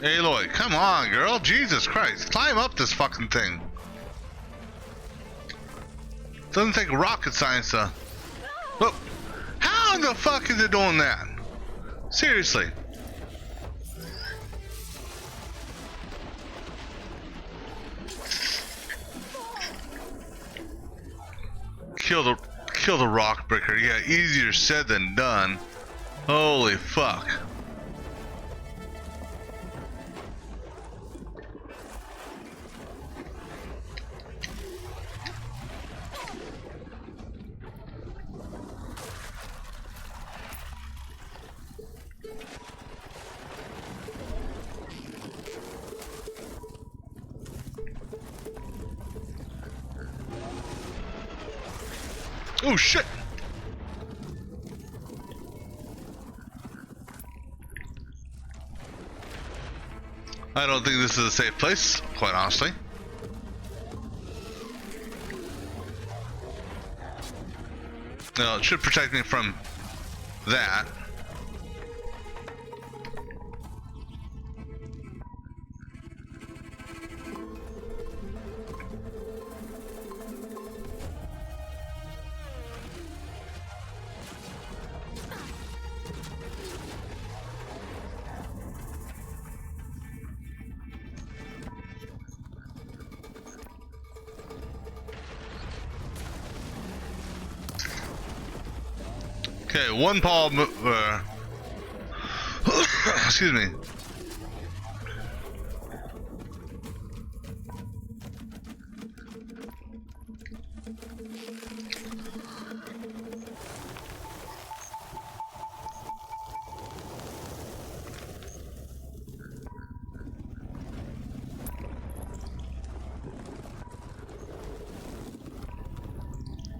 Speaker 1: Aloy, come on, girl. Jesus Christ. Climb up this fucking thing. Doesn't take rocket science to... Look. How the fuck is it doing that? Seriously. Kill the rock breaker. Yeah, easier said than done. Holy fuck. Oh shit! I don't think this is a safe place, quite honestly. No, it should protect me from that. Okay, one paw. Excuse me.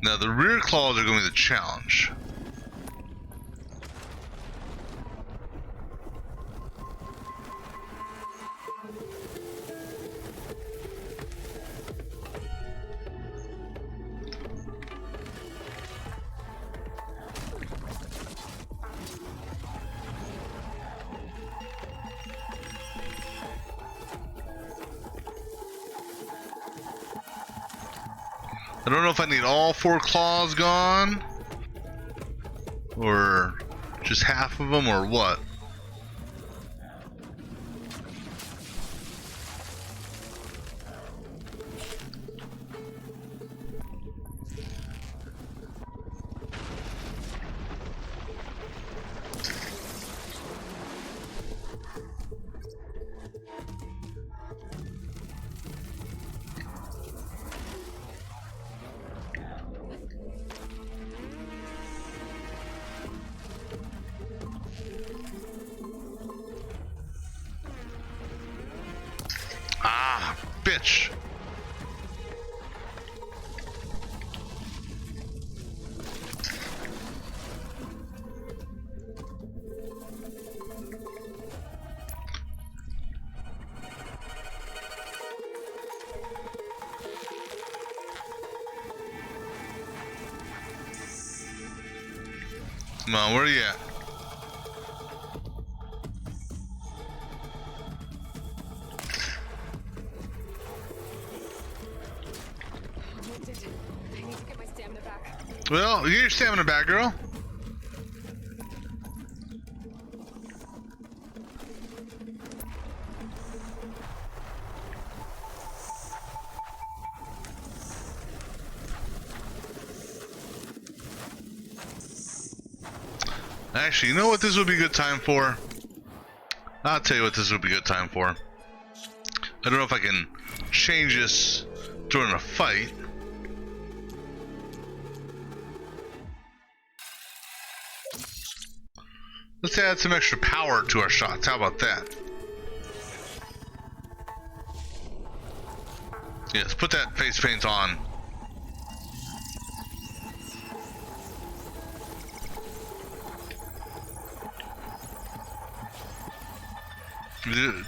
Speaker 1: Now the rear claws are going to be the challenge. I don't know if I need all 4 claws gone, or just half of them, or what. Bitch. Come on, where are you at? Well, you get your stamina back, girl. Actually, you know what this would be a good time for? I'll tell you what this would be a good time for. I don't know if I can change this during a fight. Let's add some extra power to our shots. How about that? Yes, put that face paint on.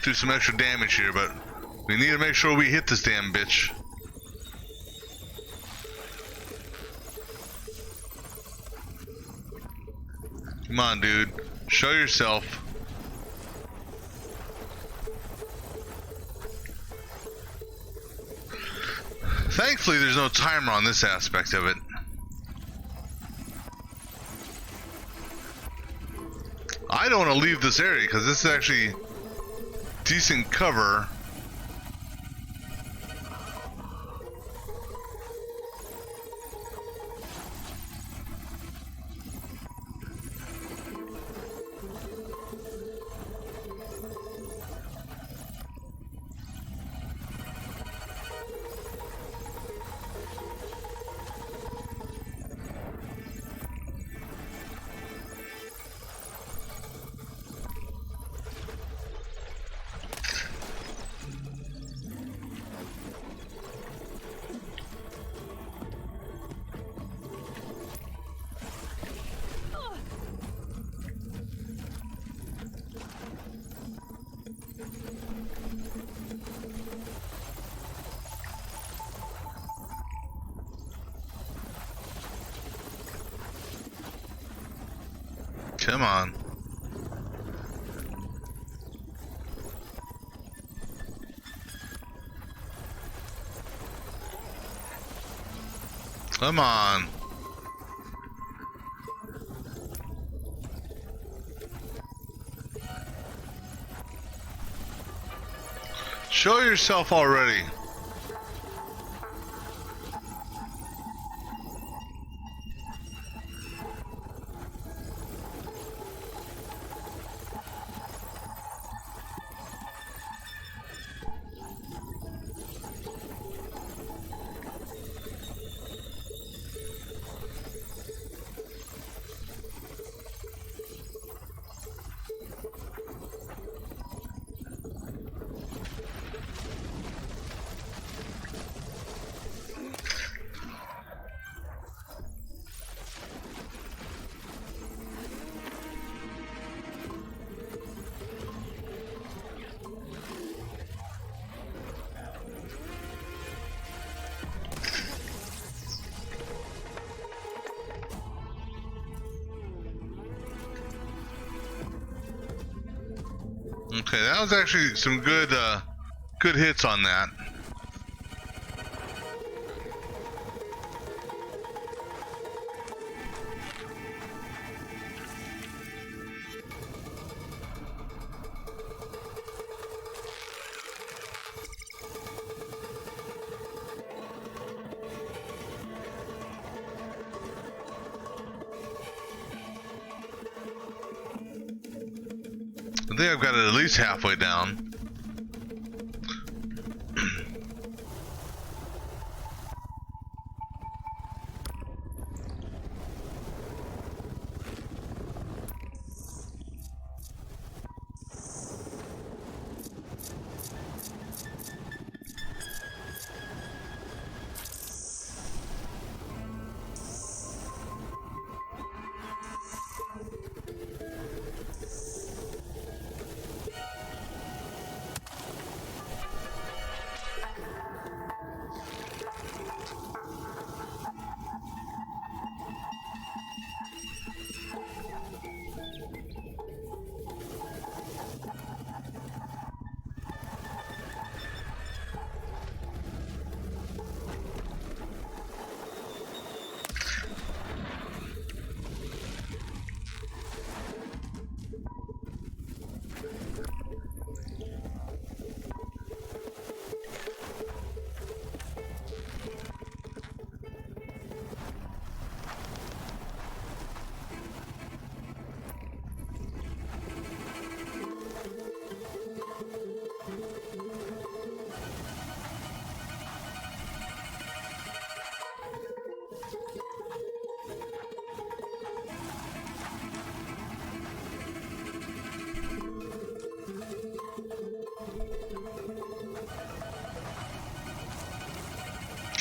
Speaker 1: Do some extra damage here, but we need to make sure we hit this damn bitch. Come on, dude. Show yourself. Thankfully, there's no timer on this aspect of it. I don't want to leave this area because this is actually decent cover. Come on. Come on. Show yourself already. Okay, that was actually some good hits on that. I think I've got it at least halfway down.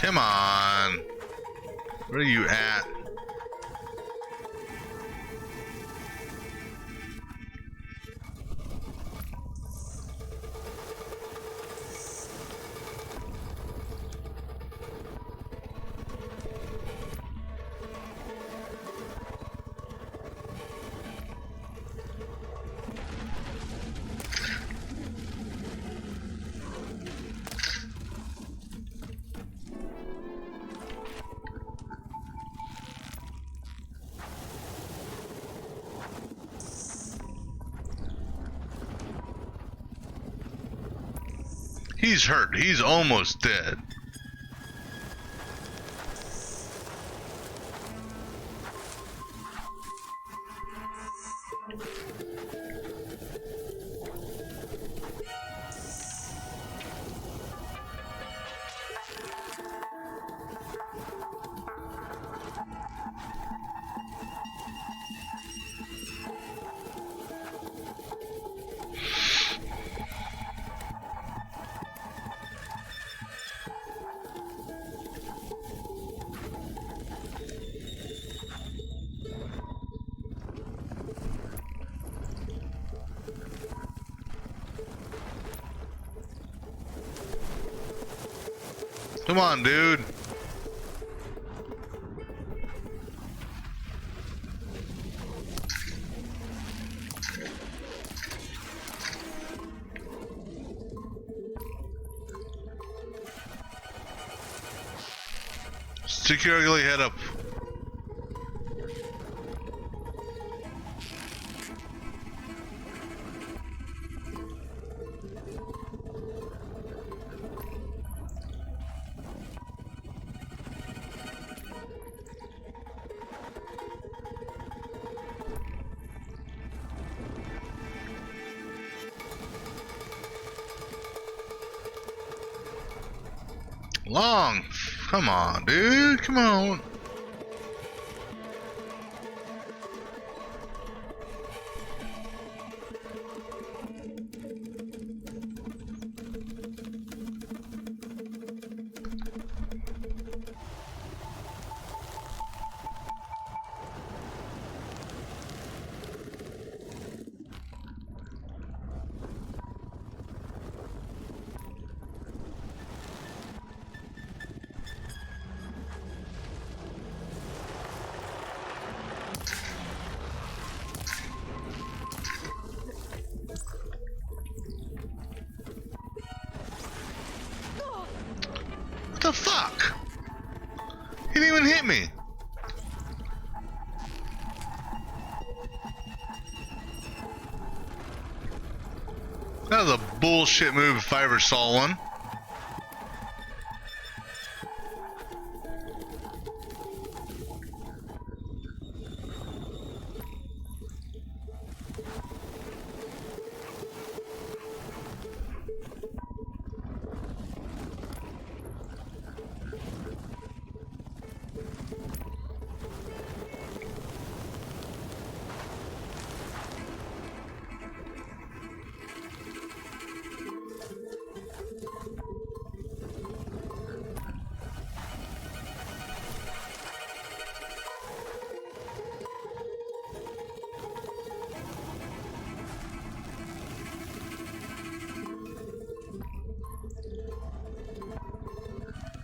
Speaker 1: Come on. Where are you at? He's hurt. He's almost dead. Come on, dude. Stick your ugly head up. Long. Come on, dude. Come on. What the fuck? He didn't even hit me. That was a bullshit move if I ever saw one.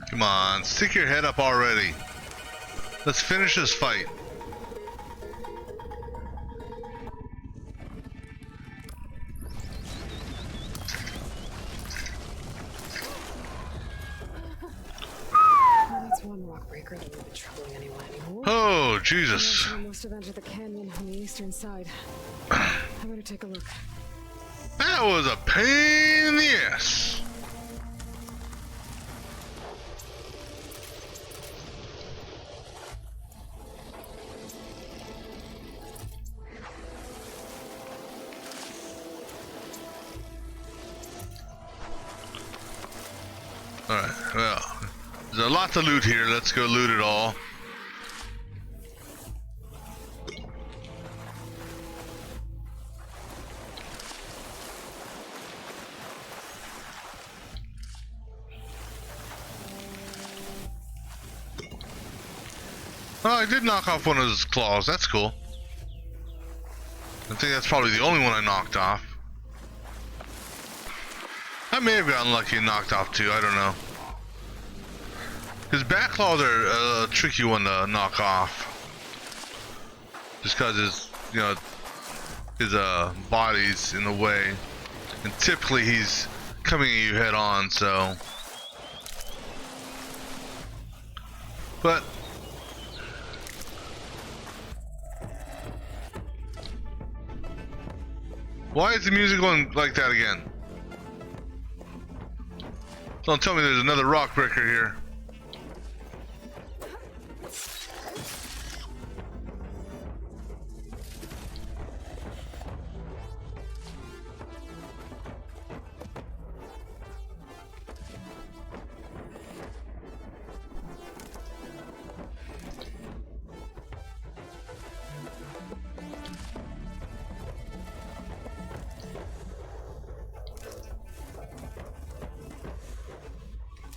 Speaker 1: Come on, stick your head up already. Let's finish this fight.
Speaker 2: That's one rock breaker that won't be troubling anyone anymore.
Speaker 1: Oh, Jesus.
Speaker 2: I must have entered the canyon on the eastern side. I better take a look.
Speaker 1: That was a pain in the ass. Alright, well, there's a lot to loot here. Let's go loot it all. Oh, I did knock off one of his claws. That's cool. I think that's probably the only one I knocked off. I may have gotten lucky and knocked off two, I don't know. His back claws are a tricky one to knock off. Just cause his, you know, his body's in the way. And typically he's coming at you head on, so. But why is the music going like that again? Don't tell me there's another rock breaker here.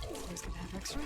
Speaker 2: Always gonna have extra.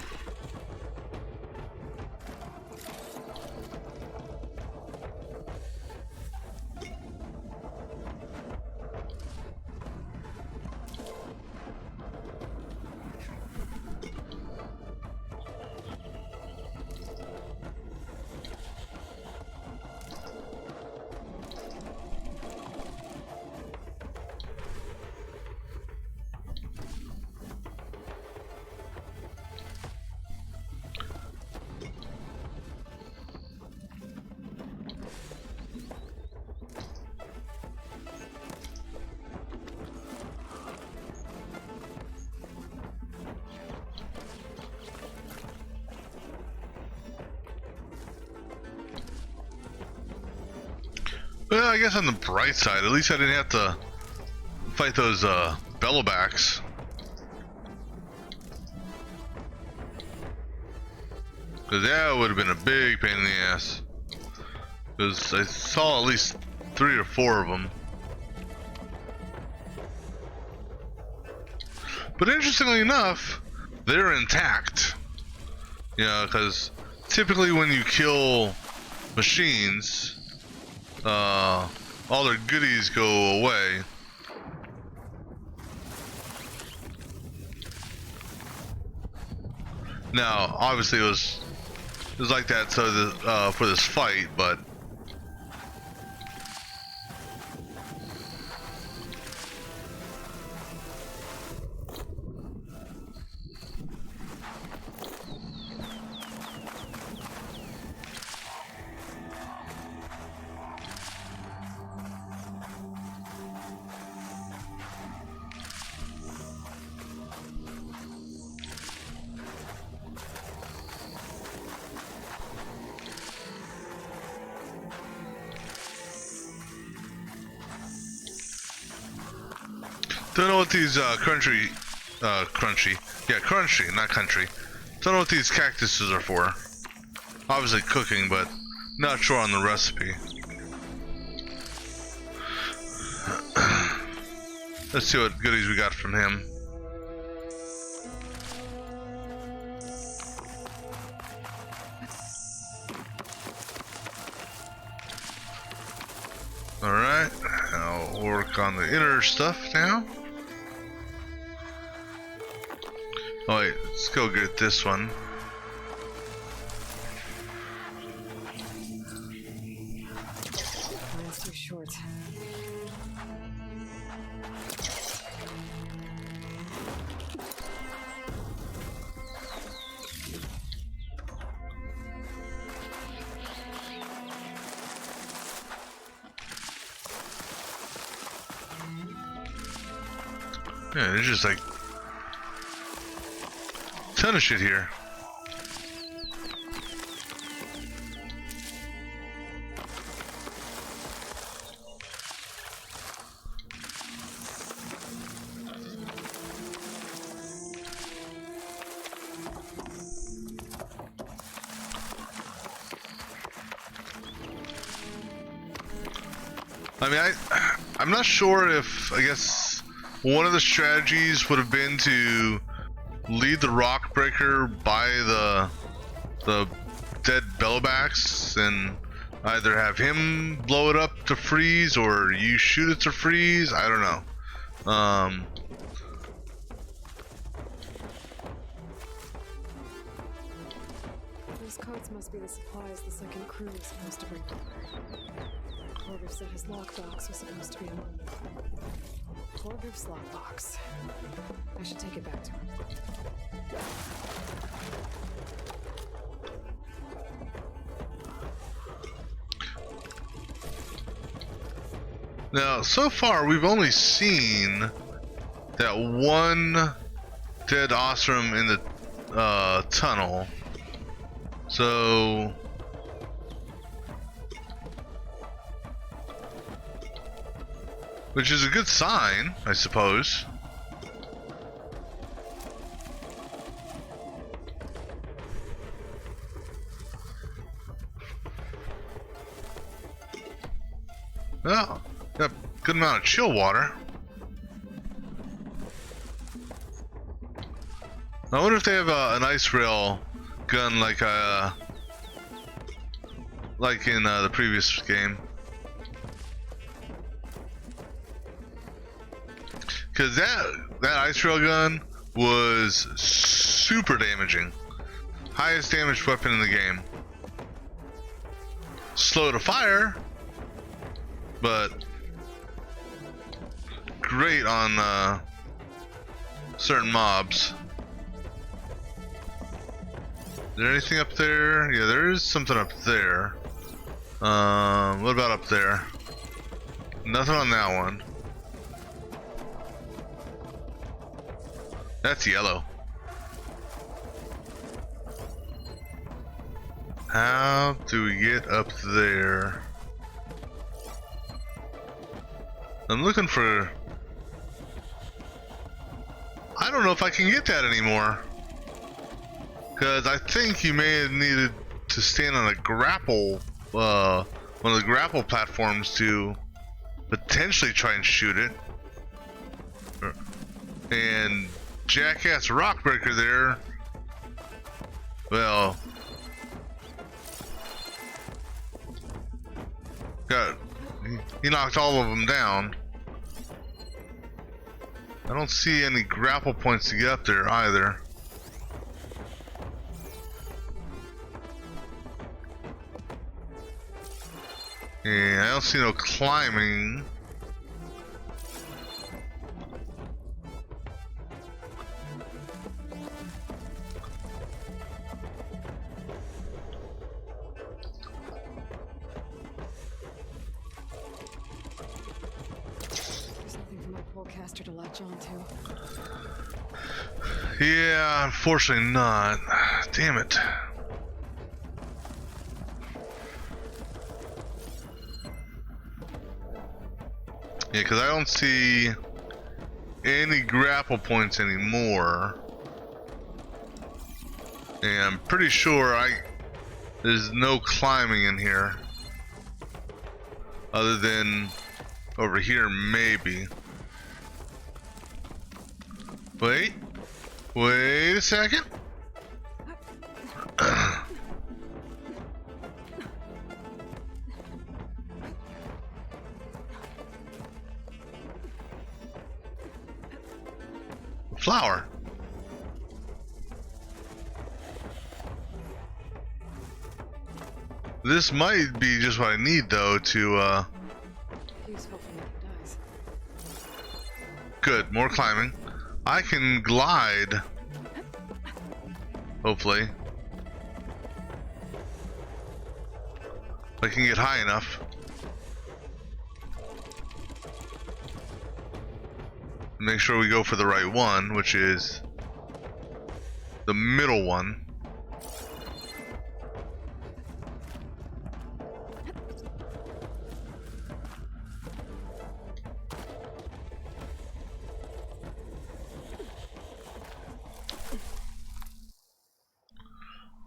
Speaker 1: Well, I guess on the bright side, at least I didn't have to fight those bellowbacks. Because that would have been a big pain in the ass. Because I saw at least 3 or 4 of them. But interestingly enough, they're intact. You know, because typically when you kill machines, all their goodies go away. Now, obviously, it was like that so the, for this fight, but don't know what these crunchy, not country. Don't know what these cactuses are for. Obviously cooking, but not sure on the recipe. Let's see what goodies we got from him. Alright, I'll work on the inner stuff now. Oh wait, let's go get this one.
Speaker 2: Mine's too short.
Speaker 1: Yeah, there's just like a ton of shit here. I mean, I'm not sure if, I guess, one of the strategies would have been to lead the rock breaker by the dead bellowbacks and either have him blow it up to freeze or you shoot it to freeze. I don't know.
Speaker 2: Those codes must be the supplies the second crew was supposed to bring over. Horgriff said his lockbox was supposed to be among them. Horgriff's lockbox. I should take it back to him.
Speaker 1: Now, so far we've only seen that one dead Ostrom in the tunnel. So which is a good sign, I suppose. Well, got a good amount of chill water. I wonder if they have an ice rail gun like in the previous game. Cause that ice rail gun was super damaging. Highest damaged weapon in the game. Slow to fire, but great on certain mobs. Is there anything up there? Yeah, there is something up there. What about up there? Nothing on that one. That's yellow. How do we get up there? I'm looking for... I don't know if I can get that anymore. Because I think you may have needed to stand on a grapple, one of the grapple platforms to potentially try and shoot it. And jackass Rockbreaker there, well, he knocked all of them down. I don't see any grapple points to get up there either. Yeah, I don't see no climbing.
Speaker 2: There's nothing for my poor caster to latch on to.
Speaker 1: Yeah, unfortunately not. Damn it. Yeah, because I don't see any grapple points anymore. And I'm pretty sure there's no climbing in here. Other than over here, maybe. Wait a second. Flower. This might be just what I need though to
Speaker 2: Useful for making dice.
Speaker 1: good, more climbing. I can glide. Hopefully. If I can get high enough. Make sure we go for the right one, which is the middle one.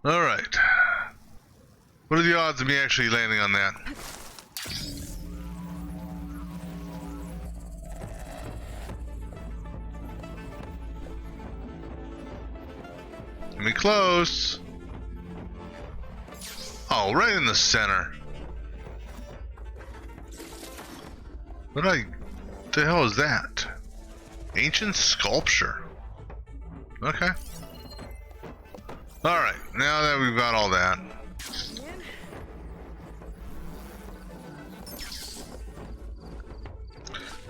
Speaker 1: All right. What are the odds of me actually landing on that? Get me close. Oh, right in the center. The hell is that? Ancient sculpture. Okay. Alright, now that we've got all that.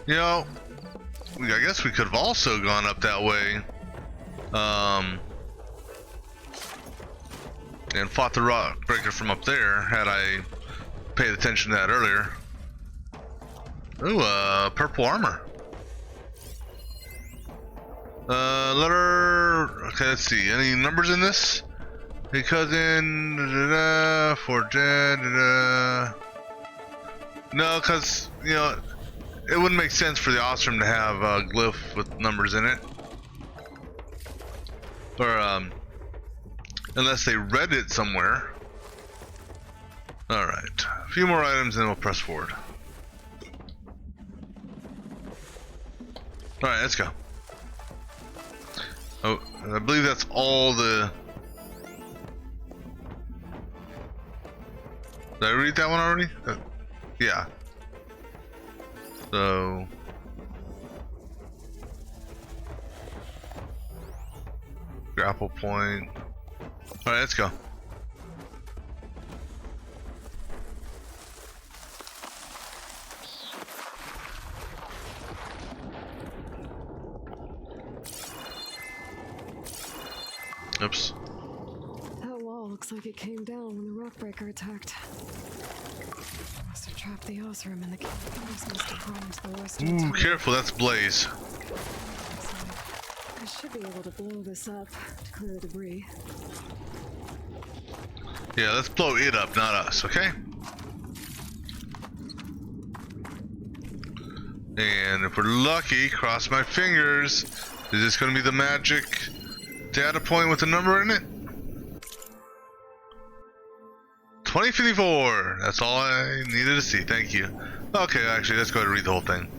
Speaker 1: You know, I guess we could have also gone up that way. And fought the rock breaker from up there, had I paid attention to that earlier. Ooh, purple armor. Letter Okay, let's see. Any numbers in this? Hey cousin, for dead. No, because you know it wouldn't make sense for the Ostrom to have a glyph with numbers in it, or unless they read it somewhere. All right, a few more items, and then we'll press forward. All right, let's go. Oh, I believe that's all the. Did I read that one already? Yeah. So. Grapple point. Alright, let's go. Oops.
Speaker 2: That wall looks like it came down when the Rockbreaker attacked. Must have trapped the Osram and the Chaos must have harmed the rest of the
Speaker 1: Ooh,
Speaker 2: tunnel.
Speaker 1: careful, that's Blaze.
Speaker 2: I should be able to blow this up to clear the debris.
Speaker 1: Yeah, let's blow it up, not us, okay? And if we're lucky, cross my fingers, is this going to be the magic data point with a number in it? 2054. That's all I needed to see. Thank you. Okay, actually, let's go ahead and read the whole thing.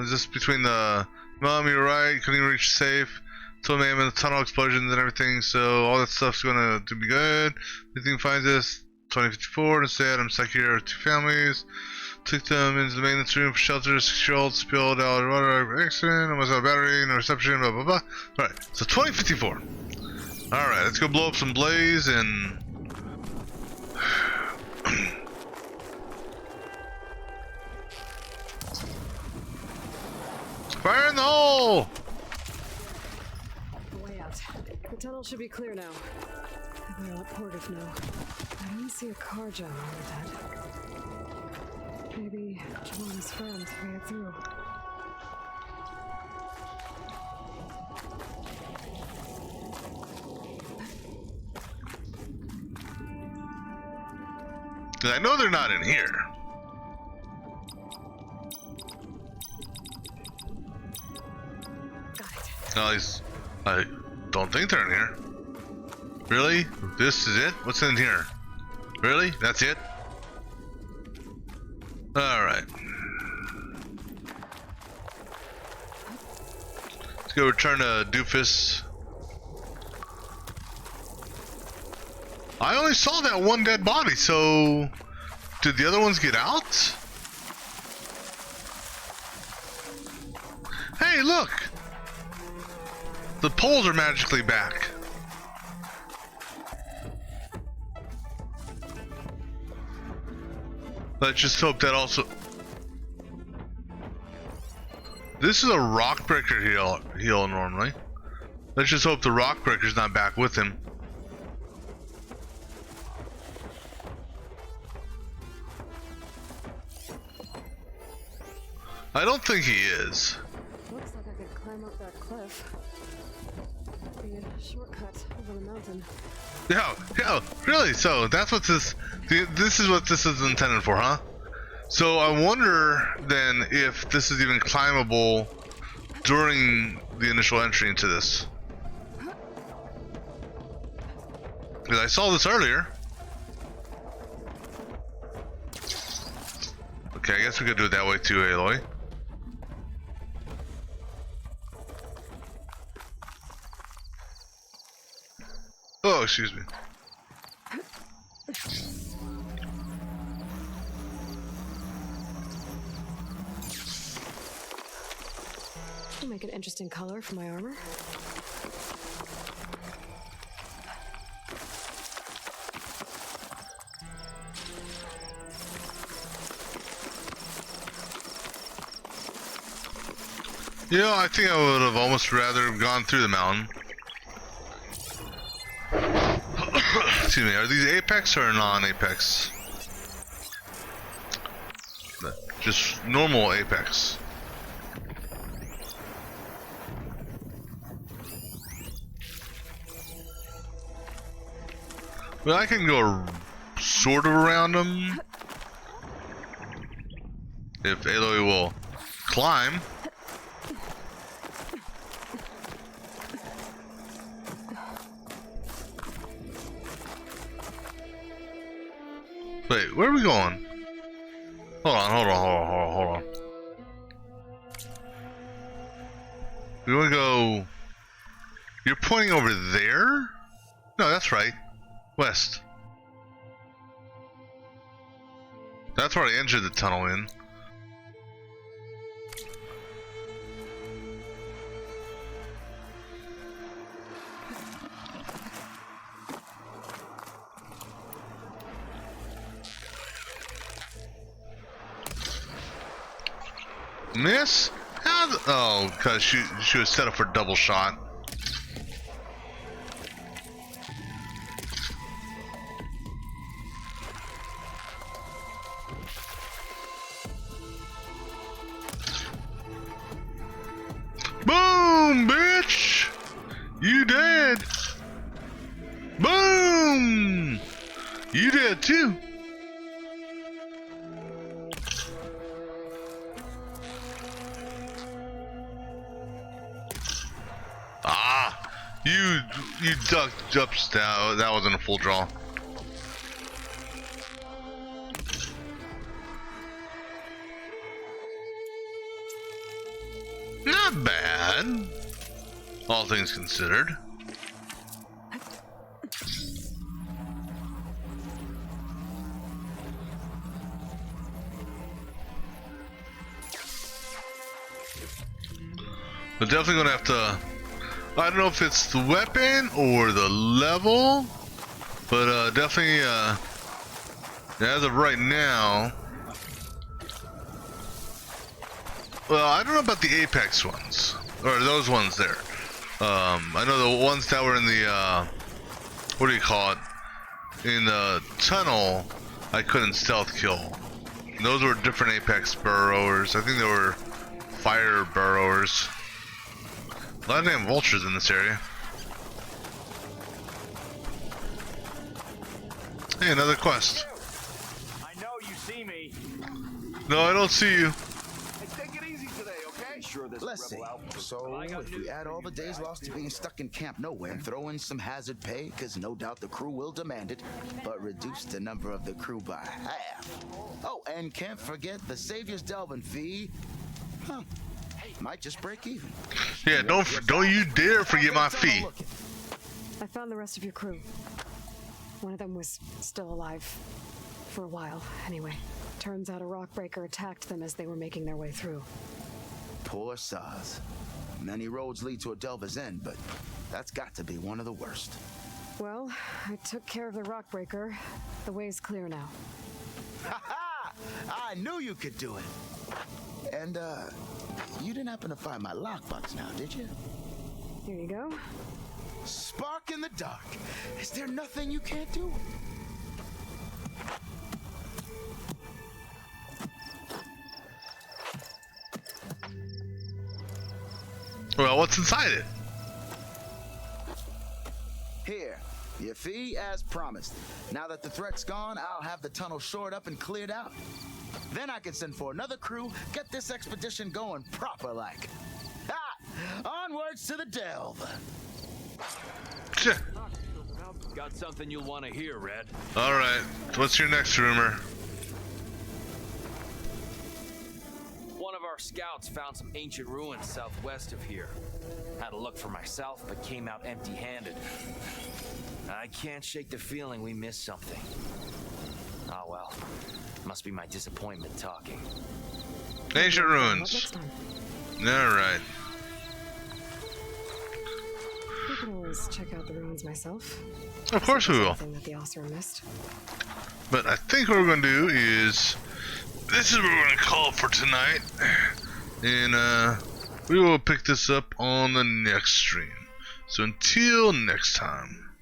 Speaker 1: Is this between the... Mom, you're right. Couldn't even reach safe. Told me I'm in the tunnel explosions and everything, so all that stuff's gonna be good. Anything finds us 2054. Instead, I'm stuck here with 2 families. Took them into the maintenance room for shelter. 6-year-old spilled out water accident. Almost out of battery. No reception. Blah blah blah. All right. So 2054. All right. Let's go blow up some Blaze and. Fire in the hole!
Speaker 2: Way out. The tunnel should be clear now. I better let Portiff know. I didn't see a car jam over that. Maybe Giovanna's friends made it through.
Speaker 1: I know they're not in here. No, I don't think they're in here. Really? This is it? What's in here? Really? That's it? Alright. Let's go return to Doofus. I only saw that one dead body, so... Did the other ones get out? Hey, look! The poles are magically back. Let's just hope that also... This is a Rockbreaker heal normally. Let's just hope the Rockbreaker's not back with him. I don't think he is.
Speaker 2: Looks like I could climb up that cliff. Be a shortcut over the mountain.
Speaker 1: Yeah, really? So that's what this is what this is intended for, huh? So I wonder then if this is even climbable during the initial entry into this. Because I saw this earlier. Okay, I guess we could do it that way too, Aloy. Oh, excuse me.
Speaker 2: It'll make an interesting color for my armor.
Speaker 1: You know, I think I would have almost rather gone through the mountain. Excuse me, are these Apex or non-Apex? Just normal Apex. Well, I can go sort of around them if Aloy will climb. Wait, where are we going? Hold on. We want to go... You're pointing over there? No, that's right. West. That's where I entered the tunnel in. Miss? How the, oh, because she was set up for double shot. Boom, bitch! You dead! Boom! You dead too! You ducked up. That wasn't a full draw. Not bad, all things considered. But definitely gonna have to. I don't know if it's the weapon or the level, but definitely as of right now. Well, I don't know about the Apex ones, or those ones there. I know the ones that were in the, what do you call it? In the tunnel, I couldn't stealth kill. Those were different Apex burrowers. I think they were fire burrowers. A lot of damn vultures in this area. Hey, another quest.
Speaker 9: I know you see me.
Speaker 1: No, I don't see you.
Speaker 9: Hey, take it easy today, okay? Sure, this
Speaker 11: Let's see. So, if we add all the days lost to being stuck in Camp Nowhere and throw in some hazard pay, because no doubt the crew will demand it, but reduce the number of the crew by half. Oh, and can't forget the Savior's Delvin fee. Huh. Might just break even.
Speaker 1: Yeah, don't you dare forget my fee.
Speaker 2: I found the rest of your crew. One of them was still alive. For a while, anyway. Turns out a rockbreaker attacked them as they were making their way through.
Speaker 11: Poor Saz. Many roads lead to a Delver's End, but that's got to be one of the worst.
Speaker 2: Well, I took care of the rockbreaker. The way's clear now.
Speaker 11: Ha ha! I knew you could do it. And, you didn't happen to find my lockbox now, did you?
Speaker 2: Here you go.
Speaker 11: Spark in the dark. Is there nothing you can't do?
Speaker 1: Well, what's inside it?
Speaker 11: Here, your fee as promised. Now that the threat's gone, I'll have the tunnel shored up and cleared out. Then I can send for another crew, get this expedition going proper like. Ha! Onwards to the delve.
Speaker 5: Got something you'll want to hear, Red.
Speaker 1: Alright, what's your next rumor?
Speaker 5: One of our scouts found some ancient ruins southwest of here. Had a look for myself, but came out empty-handed. I can't shake the feeling we missed something. Oh well, must be my disappointment talking.
Speaker 1: Ancient ruins. Alright.
Speaker 2: I can always check out the ruins myself.
Speaker 1: Of course we will.
Speaker 2: That the Osra missed.
Speaker 1: But I think what we're going to do is... This is what we're going to call it for tonight. And we will pick this up on the next stream. So until next time.